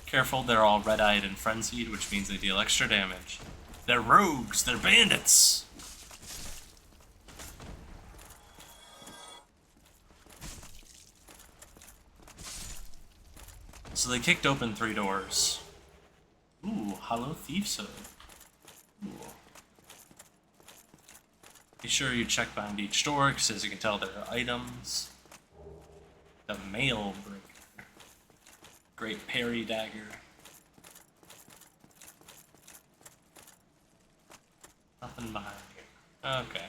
Careful, they're all red-eyed and frenzied, which means they deal extra damage. They're rogues, they're bandits! So they kicked open 3 doors. Ooh, hollow thieves hood. Ooh. Be sure you check behind each door, because as you can tell, there are items. The mail breaker. Great parry dagger. Nothing behind here. Okay.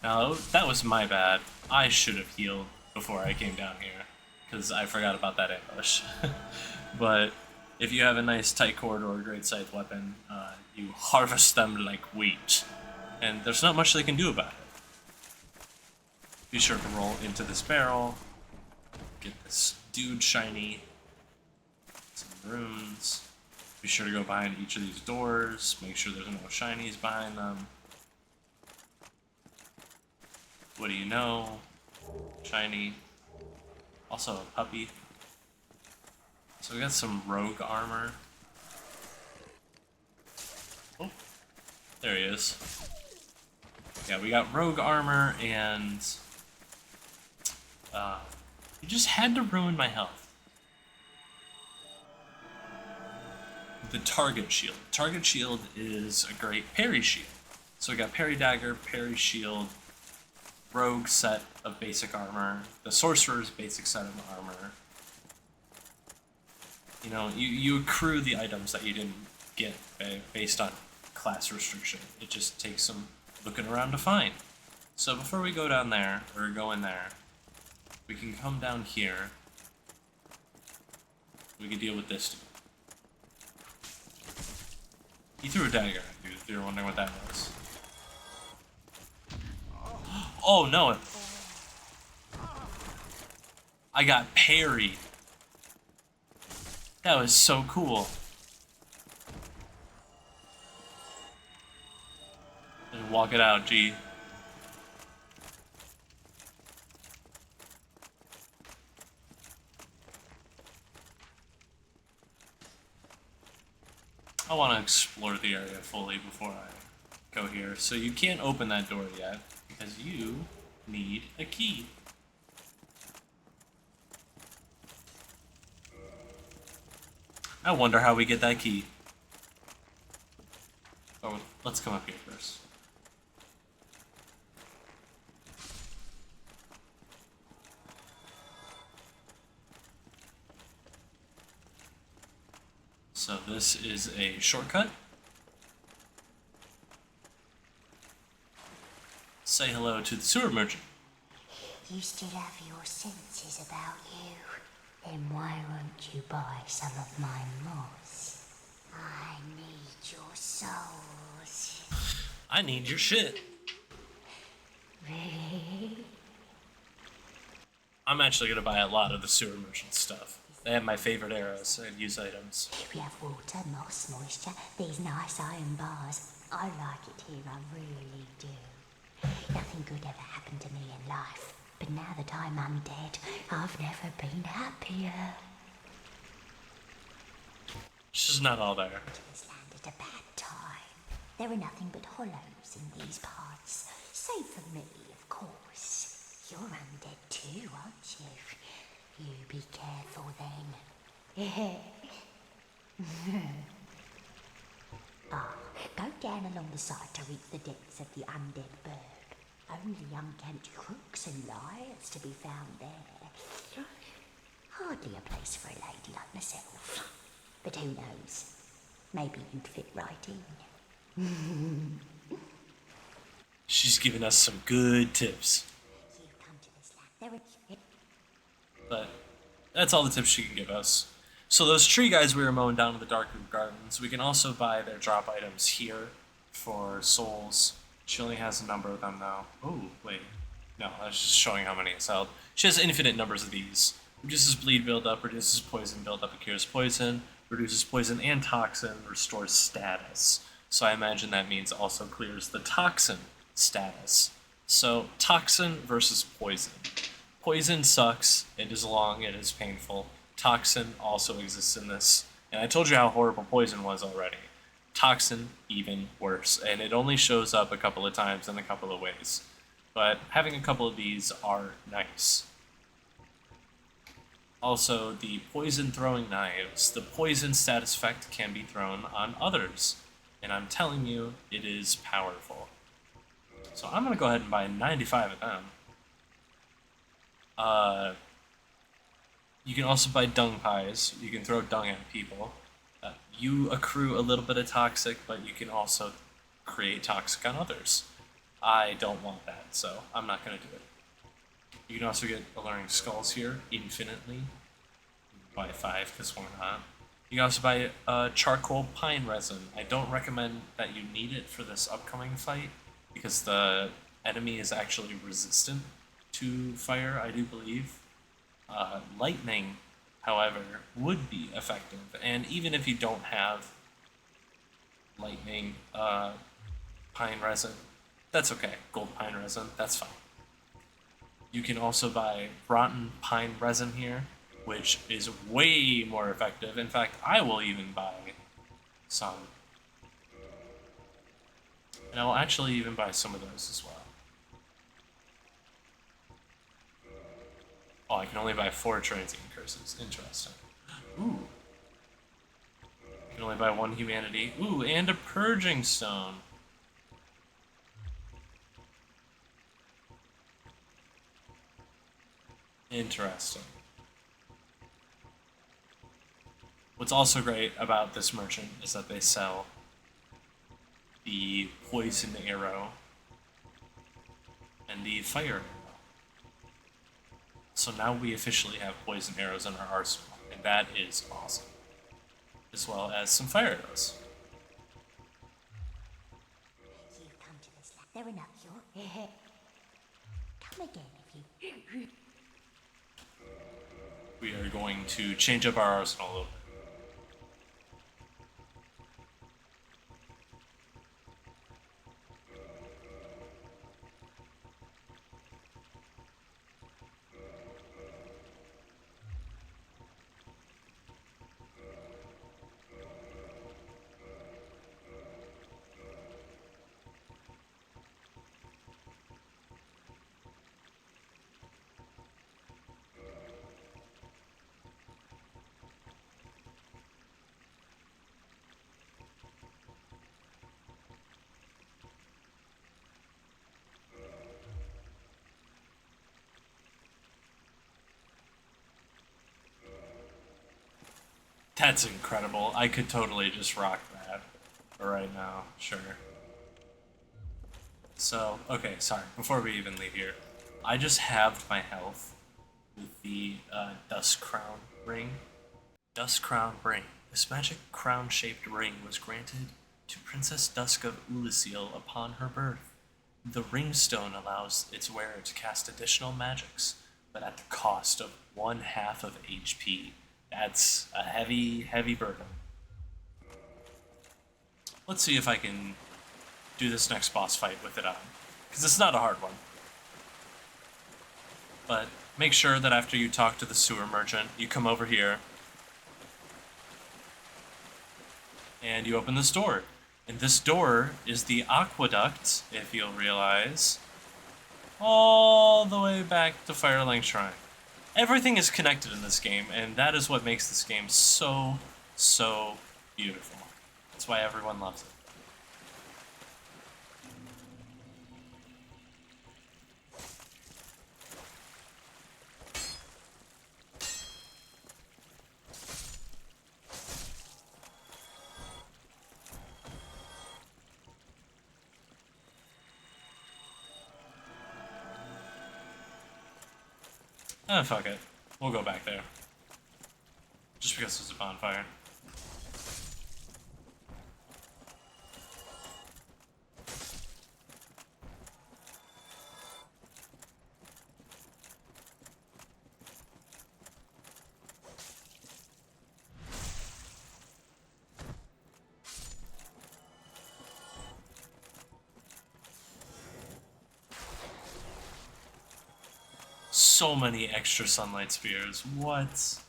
Now, that was my bad. I should have healed before I came down here, because I forgot about that ambush. But if you have a nice tight corridor or great scythe weapon, you harvest them like wheat, and there's not much they can do about it. Be sure to roll into this barrel, get this dude shiny, some runes. Be sure to go behind each of these doors, make sure there's no shinies behind them. What do you know? Shiny. Also a puppy. So we got some rogue armor. Oh, there he is. Yeah, we got rogue armor and you just had to ruin my health. The target shield. Target shield is a great parry shield. So we got parry dagger, parry shield, rogue set of basic armor, the sorcerer's basic set of armor. You know, you accrue the items that you didn't get based on class restriction. It just takes some looking around to find. So before we go down there, or go in there, we can come down here. We can deal with this dude. He threw a dagger at you, if you're wondering what that was. Oh no! I got parried. That was so cool. Just walk it out, G. I want to explore the area fully before I go here. So you can't open that door yet, because you need a key. I wonder how we get that key. Oh, let's come up here first. So this is a shortcut. Say hello to the sewer merchant. You still have your senses about you. Then why won't you buy some of my moss? I need your souls. I need your shit. Really? I'm actually gonna buy a lot of the sewer merchant stuff. They have my favorite arrows and use items. We have water, moss, moisture, these nice iron bars. I like it here, I really do. Nothing good ever happened to me in life. But now that I'm undead, I've never been happier. She's not all there. It's landed a bad time. There are nothing but hollows in these parts. Save for me, of course. You're undead too, aren't you? You be careful then. Go down along the side to reach the depths of the undead bird. Only unkempt crooks and liars to be found there. Hardly a place for a lady like myself. But who knows? Maybe you'd fit right in. She's giving us some good tips. You've come to this land. But that's all the tips she can give us. So those tree guys we were mowing down in the Darkroot Gardens, we can also buy their drop items here for souls. She only has a number of them now. Oh, wait. No, that's just showing how many it's held. She has infinite numbers of these. Reduces bleed buildup, reduces poison buildup, and cures poison. Reduces poison and toxin, restores status. So I imagine that means also clears the toxin status. So, toxin versus poison. Poison sucks, it is long, it is painful. Toxin also exists in this. And I told you how horrible poison was already. Toxin, even worse. And it only shows up a couple of times in a couple of ways. But having a couple of these are nice. Also, the poison throwing knives. The poison status effect can be thrown on others. And I'm telling you, it is powerful. So I'm going to go ahead and buy 95 of them. You can also buy dung pies. You can throw dung at people. You accrue a little bit of toxic, but you can also create toxic on others. I don't want that, so I'm not going to do it. You can also get alluring skulls here, infinitely. Buy 5, because why not? You can also buy charcoal pine resin. I don't recommend that you need it for this upcoming fight, because the enemy is actually resistant to fire, I do believe. Lightning, however, would be effective, and even if you don't have lightning pine resin, that's okay. Gold pine resin, that's fine. You can also buy rotten pine resin here, which is way more effective. In fact, I will even buy some. And I will actually even buy some of those as well. Oh, I can only buy 4 transient curses. Interesting. Ooh. I can only buy 1 humanity. Ooh, and a purging stone. Interesting. What's also great about this merchant is that they sell the poison arrow and the fire arrow. So now we officially have poison arrows in our arsenal, and that is awesome. As well as some fire arrows. You've come to this land. They're enough, you're... Come again if you... We are going to change up our arsenal a little bit. That's incredible. I could totally just rock that right now. Sure. So, okay, sorry. Before we even leave here, I just halved my health with the Dust Crown Ring. Dust Crown Ring. This magic crown-shaped ring was granted to Princess Dusk of Ulyssil upon her birth. The ring stone allows its wearer to cast additional magics, but at the cost of 1/2 of HP. That's a heavy, heavy burden. Let's see if I can do this next boss fight with it on, because it's not a hard one. But make sure that after you talk to the sewer merchant, you come over here and you open this door. And this door is the aqueduct, if you'll realize, all the way back to Firelink Shrine. Everything is connected in this game, and that is what makes this game so, so beautiful. That's why everyone loves it. Ah, fuck it. We'll go back there. Just because there's a bonfire. so many extra sunlight spears. What?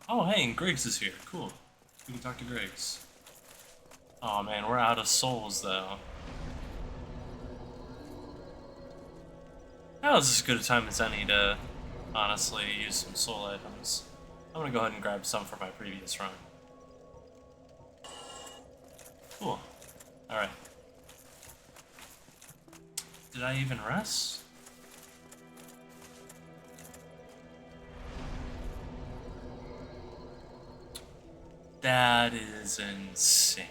Oh, hey, and Griggs is here. Cool. We can talk to Griggs. Oh man, we're out of souls though. Now is as good a time as any to honestly use some soul items. I'm gonna go ahead and grab some for my previous run. Cool. Alright. Did I even rest? That is insane.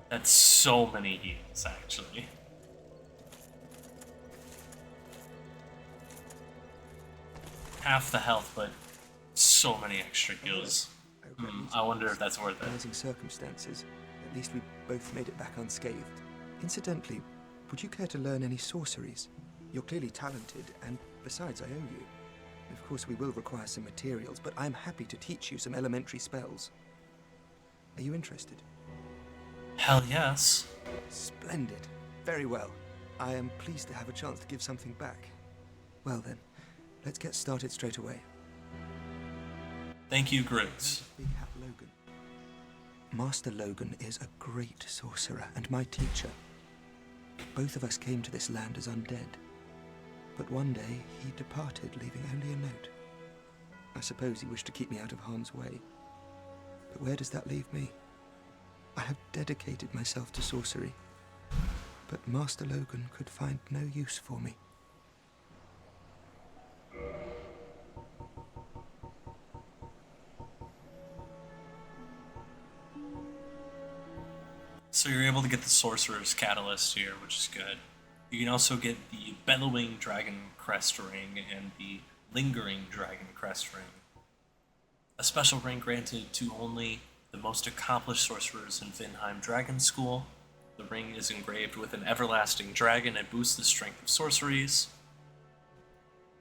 That's so many heals, actually. Half the health, but so many extra heals. I wonder if that's worth it. Surprising circumstances. At least we both made it back unscathed. Incidentally, would you care to learn any sorceries? You're clearly talented, and besides, I owe you. Of course, we will require some materials, but I'm happy to teach you some elementary spells. Are you interested? Hell yes. Splendid. Very well. I am pleased to have a chance to give something back. Well then, let's get started straight away. Thank you, Griggs. Big Hat Logan. Master Logan is a great sorcerer and my teacher. Both of us came to this land as undead. But one day, he departed, leaving only a note. I suppose he wished to keep me out of harm's way. But where does that leave me? I have dedicated myself to sorcery, but Master Logan could find no use for me. So you're able to get the Sorcerer's Catalyst here, which is good. You can also get the Bellowing Dragon Crest Ring and the Lingering Dragon Crest Ring. A special ring granted to only the most accomplished sorcerers in Vinheim Dragon School. The ring is engraved with an everlasting dragon and boosts the strength of sorceries.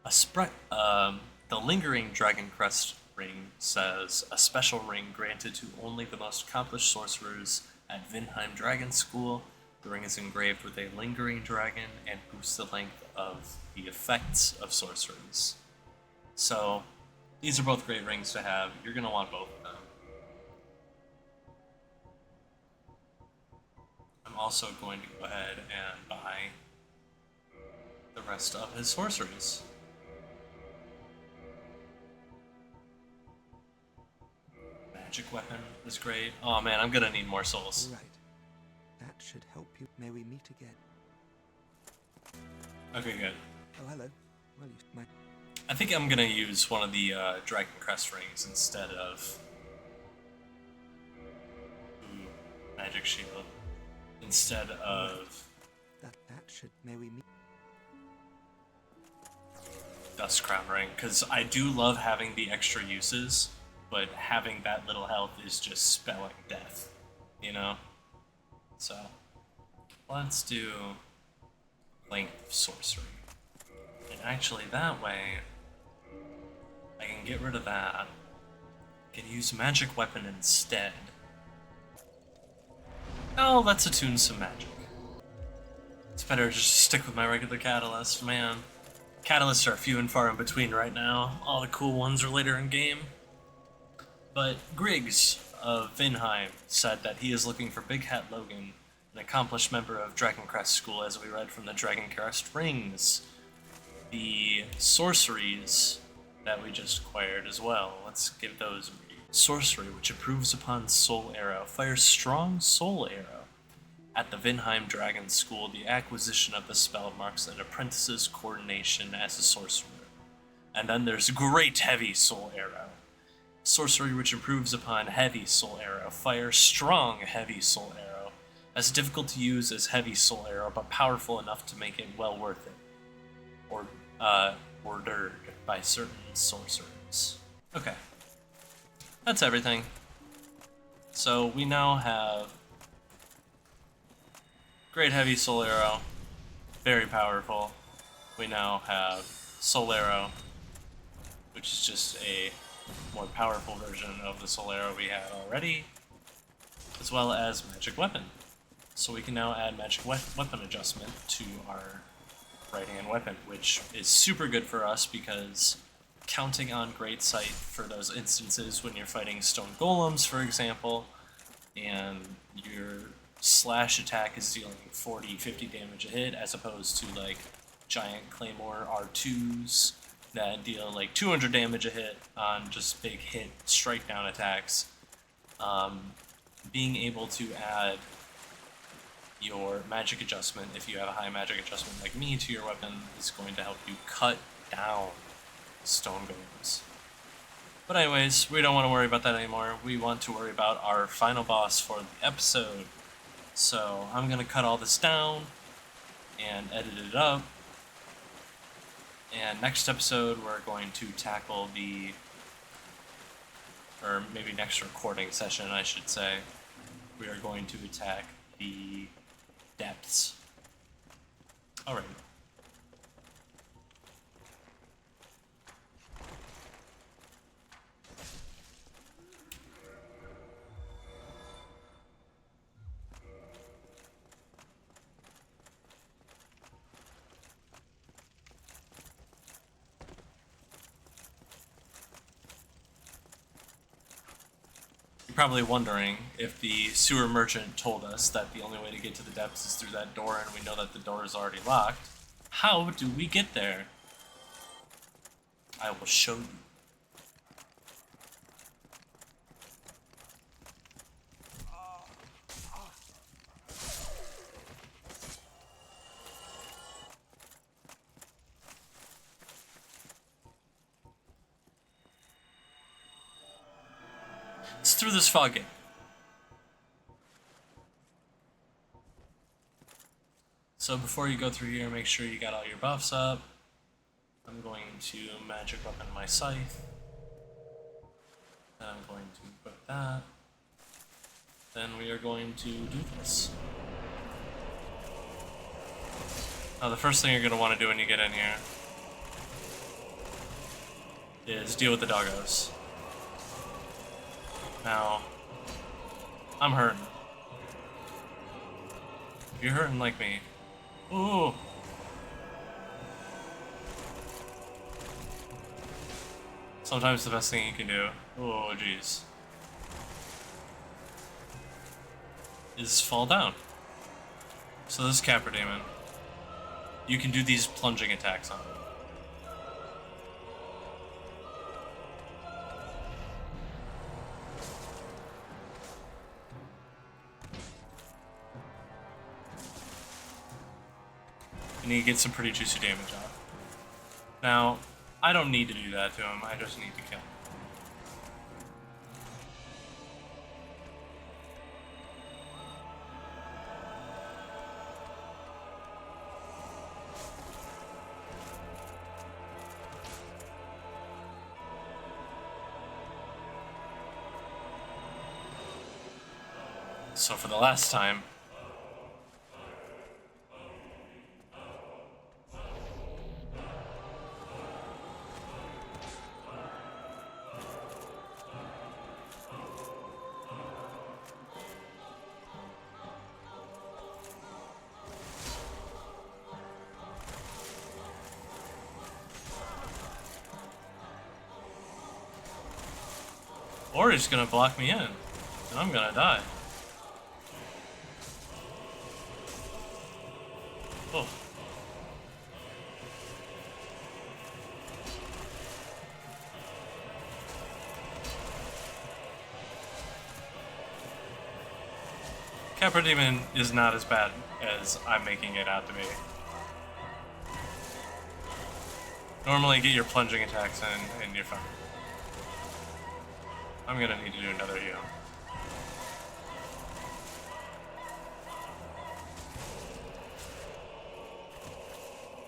The Lingering Dragon Crest Ring says, a special ring granted to only the most accomplished sorcerers at Vinheim Dragon School. The ring is engraved with a lingering dragon and boosts the length of the effects of sorceries. So, these are both great rings to have. You're going to want both of them. I'm also going to go ahead and buy the rest of his sorceries. Magic weapon is great. Oh man, I'm going to need more souls. Right. That should help you. May we meet again. Okay, good. Oh, hello. Well, my... I think I'm gonna use one of the Dragon Crest rings instead of Magic Shield. Instead of that should. May we meet. Dust Crown ring, because I do love having the extra uses, but having that little health is just spelling death, you know. So let's do Length of Sorcery. And actually that way, I can get rid of that. I can use Magic Weapon instead. Oh, let's attune some magic. It's better to just stick with my regular Catalyst, man. Catalysts are few and far in between right now. All the cool ones are later in game. But Griggs of Vinheim said that he is looking for Big Hat Logan, an accomplished member of Dragon Crest School, as we read from the Dragon Crest rings. The sorceries that we just acquired as well. Let's give those a read. Sorcery, which improves upon Soul Arrow. Fires strong Soul Arrow. At the Vinheim Dragon School, the acquisition of the spell marks an apprentice's coordination as a sorcerer. And then there's Great Heavy Soul Arrow. Sorcery which improves upon Heavy Soul Arrow. Fire strong Heavy Soul Arrow. As difficult to use as Heavy Soul Arrow, but powerful enough to make it well worth it. Ordered by certain sorcerers. Okay. That's everything. So we now have Great Heavy Soul Arrow. Very powerful. We now have Soul Arrow, which is just a more powerful version of the Soul Arrow we had already, as well as Magic Weapon. So we can now add magic weapon adjustment to our right hand weapon, which is super good for us because counting on Great Sight for those instances when you're fighting stone golems, for example, and your slash attack is dealing 40-50 damage a hit, as opposed to like giant claymore R2s that deal like 200 damage a hit on just big hit strike down attacks. Being able to add your magic adjustment, if you have a high magic adjustment like me, to your weapon is going to help you cut down stone golems. But anyways, we don't want to worry about that anymore. We want to worry about our final boss for the episode. So I'm going to cut all this down and edit it up. And next episode we're going to tackle the, or maybe next recording session I should say, we are going to attack the depths. Alright. Probably wondering if the sewer merchant told us that the only way to get to the depths is through that door, and we know that the door is already locked. How do we get there? I will show you. It's through this fog gate. So before you go through here, make sure you got all your buffs up. I'm going to magic weapon my scythe. Then I'm going to put that. Then we are going to do this. Now the first thing you're going to want to do when you get in here is deal with the doggos. Now, I'm hurting. You're hurting like me. Ooh. Sometimes the best thing you can do, oh jeez, is fall down. So this Capra Demon, you can do these plunging attacks on it. And he gets some pretty juicy damage off. Now, I don't need to do that to him, I just need to kill him. So for the last time, or he's gonna block me in, and I'm gonna die. Oh. Capra Demon is not as bad as I'm making it out to be. Normally get your plunging attacks in and you're fine. I'm gonna need to do another heal.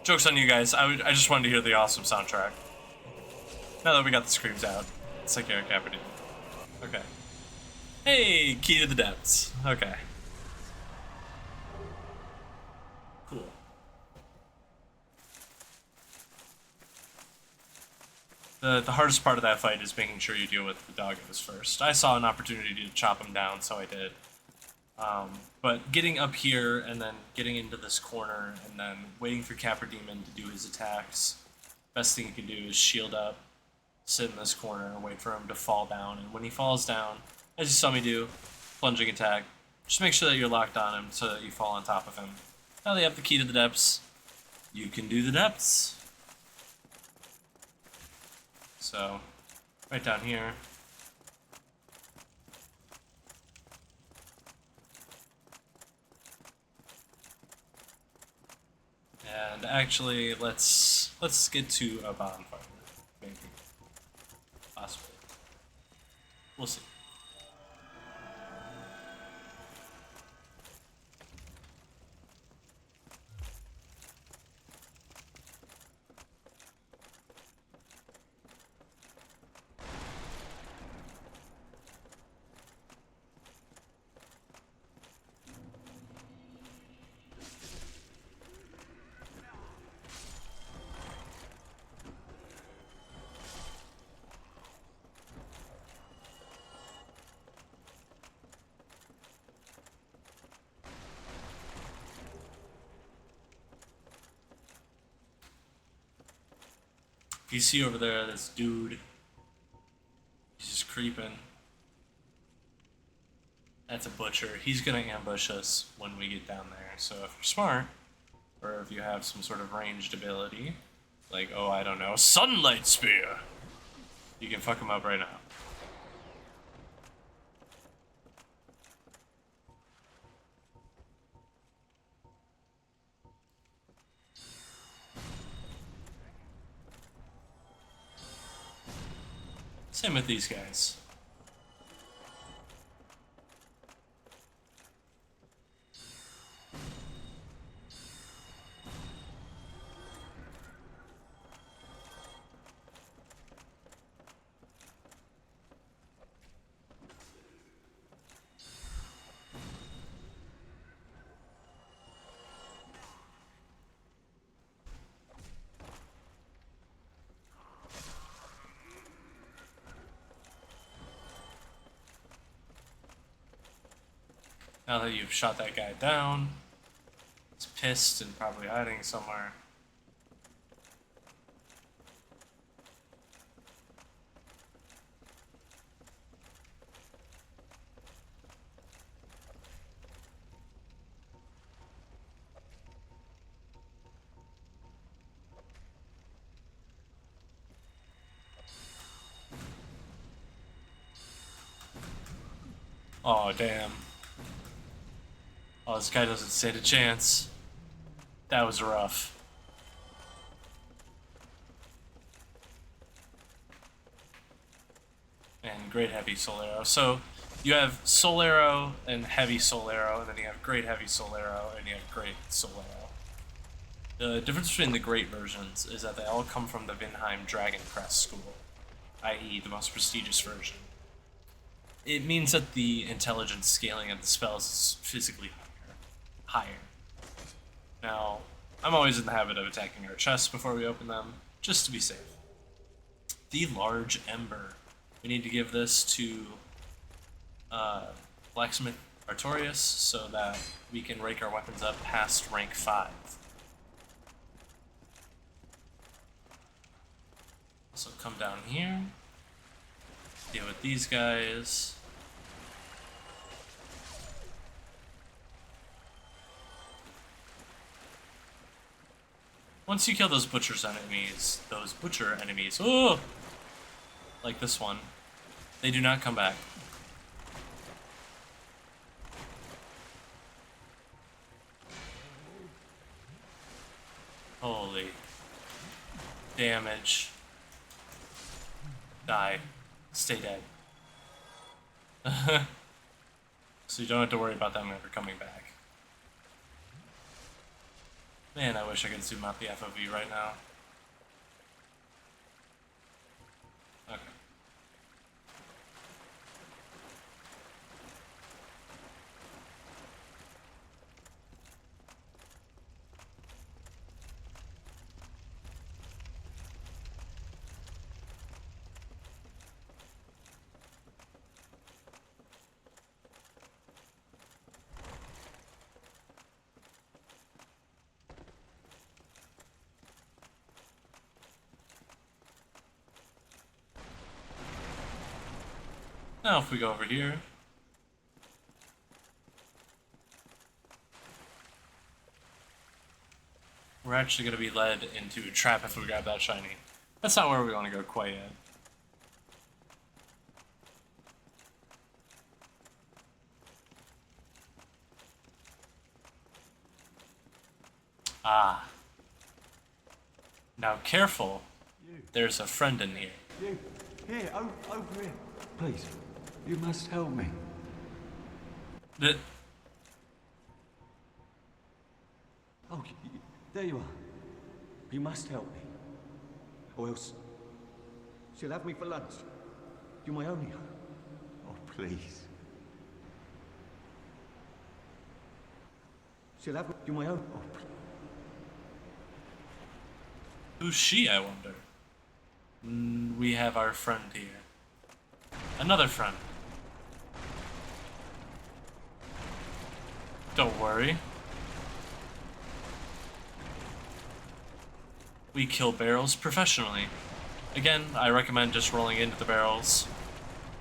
Joke's on you guys, I just wanted to hear the awesome soundtrack. Now that we got the screams out, it's like Eric Capra Demon. Okay. Hey, key to the depths. Okay. Cool. The hardest part of that fight is making sure you deal with the doggos first. I saw an opportunity to chop them down, so I did. But getting up here and then getting into this corner and then waiting for Capra Demon to do his attacks. Best thing you can do is shield up, sit in this corner, and wait for him to fall down. And when he falls down, as you saw me do, plunging attack, just make sure that you're locked on him so that you fall on top of him. Now that you have the key to the depths, you can do the depths. So, right down here. And actually, let's get to a bonfire, maybe, possibly. We'll see. You see over there this dude, he's just creeping. That's a butcher. He's gonna ambush us when we get down there. So if you're smart, or if you have some sort of ranged ability, like, oh, I don't know, Sunlight Spear, you can fuck him up right now. Same with these guys. Now that you've shot that guy down, he's pissed and probably hiding somewhere. Oh, damn. Oh, this guy doesn't stand a chance. That was rough. And great heavy soul arrow. So you have soul arrow and heavy soul arrow, and then you have great heavy soul arrow, and you have great soul arrow. The difference between the great versions is that they all come from the Vinheim Dragon Crest school, i.e. the most prestigious version. It means that the intelligence scaling of the spells is physically higher. Now, I'm always in the habit of attacking our chests before we open them, just to be safe. The large ember. We need to give this to Blacksmith Artorias so that we can rake our weapons up past rank 5. So come down here, deal with these guys. Once you kill those butcher enemies, oh, like this one, they do not come back. Holy damage. Die. Stay dead. So you don't have to worry about them ever coming back. Man, I wish I could zoom out the FOV right now. Okay. Now if we go over here, we're actually going to be led into a trap if we grab that shiny. That's not where we want to go quite yet. Ah. Now careful. There's a friend in here. You, here, over here. Please, you must help me. The Oh, there you are. You must help me. Or else she'll have me for lunch. You're my only hope. Oh, please. She'll have me. You're my own. Oh, please. Who's she, I wonder? We have our friend here. Another friend. Don't worry. We kill barrels professionally. Again, I recommend just rolling into the barrels.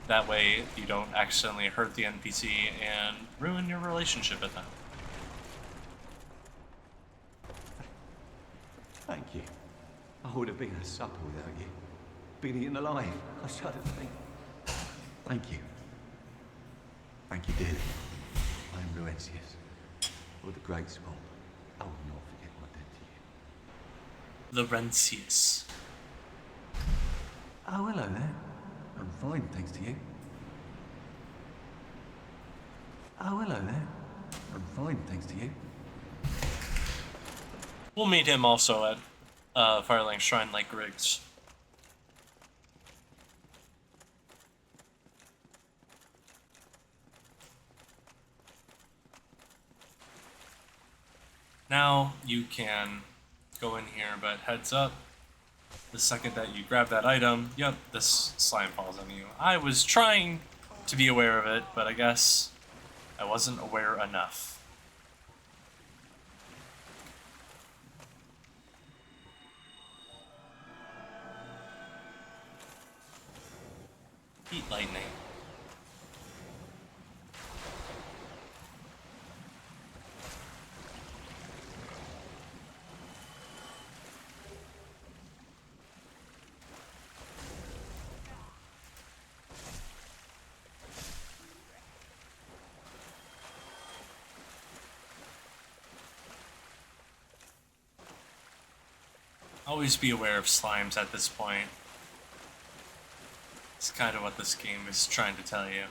That way you don't accidentally hurt the NPC and ruin your relationship with them. Thank you. I would have been a supper without you. Been eaten alive. I shudder to think. Thank you. Thank you dearly. I am Ruencius, or the Great Small. I will not forget my debt to you. Laurentius. Oh, hello there. I'm fine, thanks to you. Oh, hello there. I'm fine, thanks to you. We'll meet him also at Firelink Shrine like Griggs. Now you can go in here, but heads up, the second that you grab that item, yep, this slime falls on you. I was trying to be aware of it, but I guess I wasn't aware enough. Heat lightning. Always be aware of slimes at this point. It's kind of what this game is trying to tell you.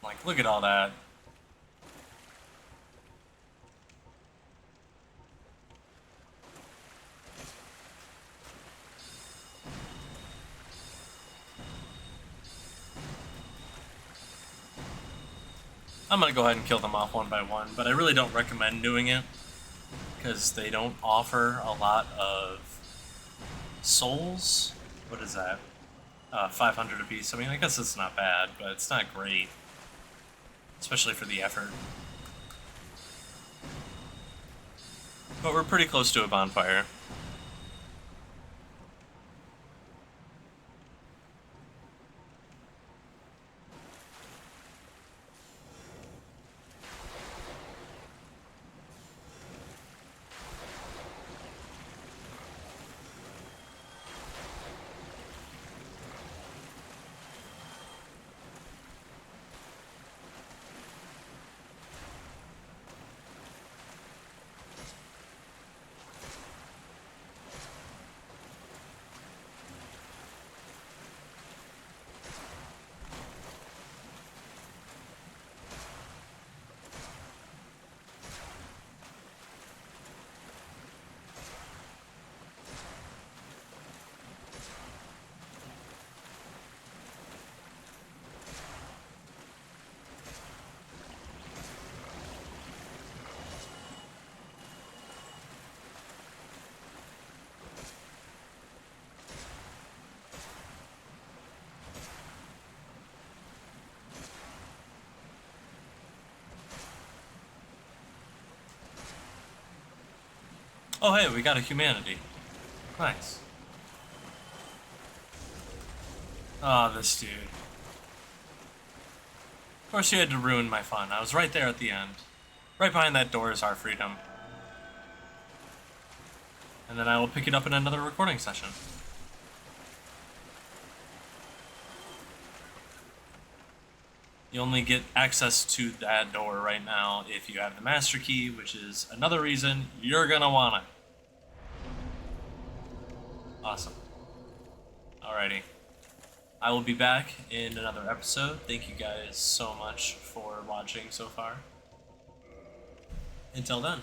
Like, look at all that. I'm gonna go ahead and kill them off one by one, but I really don't recommend doing it because they don't offer a lot of souls. What is that? 500 apiece. I mean, I guess it's not bad, but it's not great, especially for the effort. But we're pretty close to a bonfire. Oh hey, we got a humanity. Nice. Ah, this dude. Of course you had to ruin my fun. I was right there at the end. Right behind that door is our freedom. And then I will pick it up in another recording session. You only get access to that door right now if you have the master key, which is another reason you're gonna want it. Awesome. Alrighty. I will be back in another episode. Thank you guys so much for watching so far. Until then.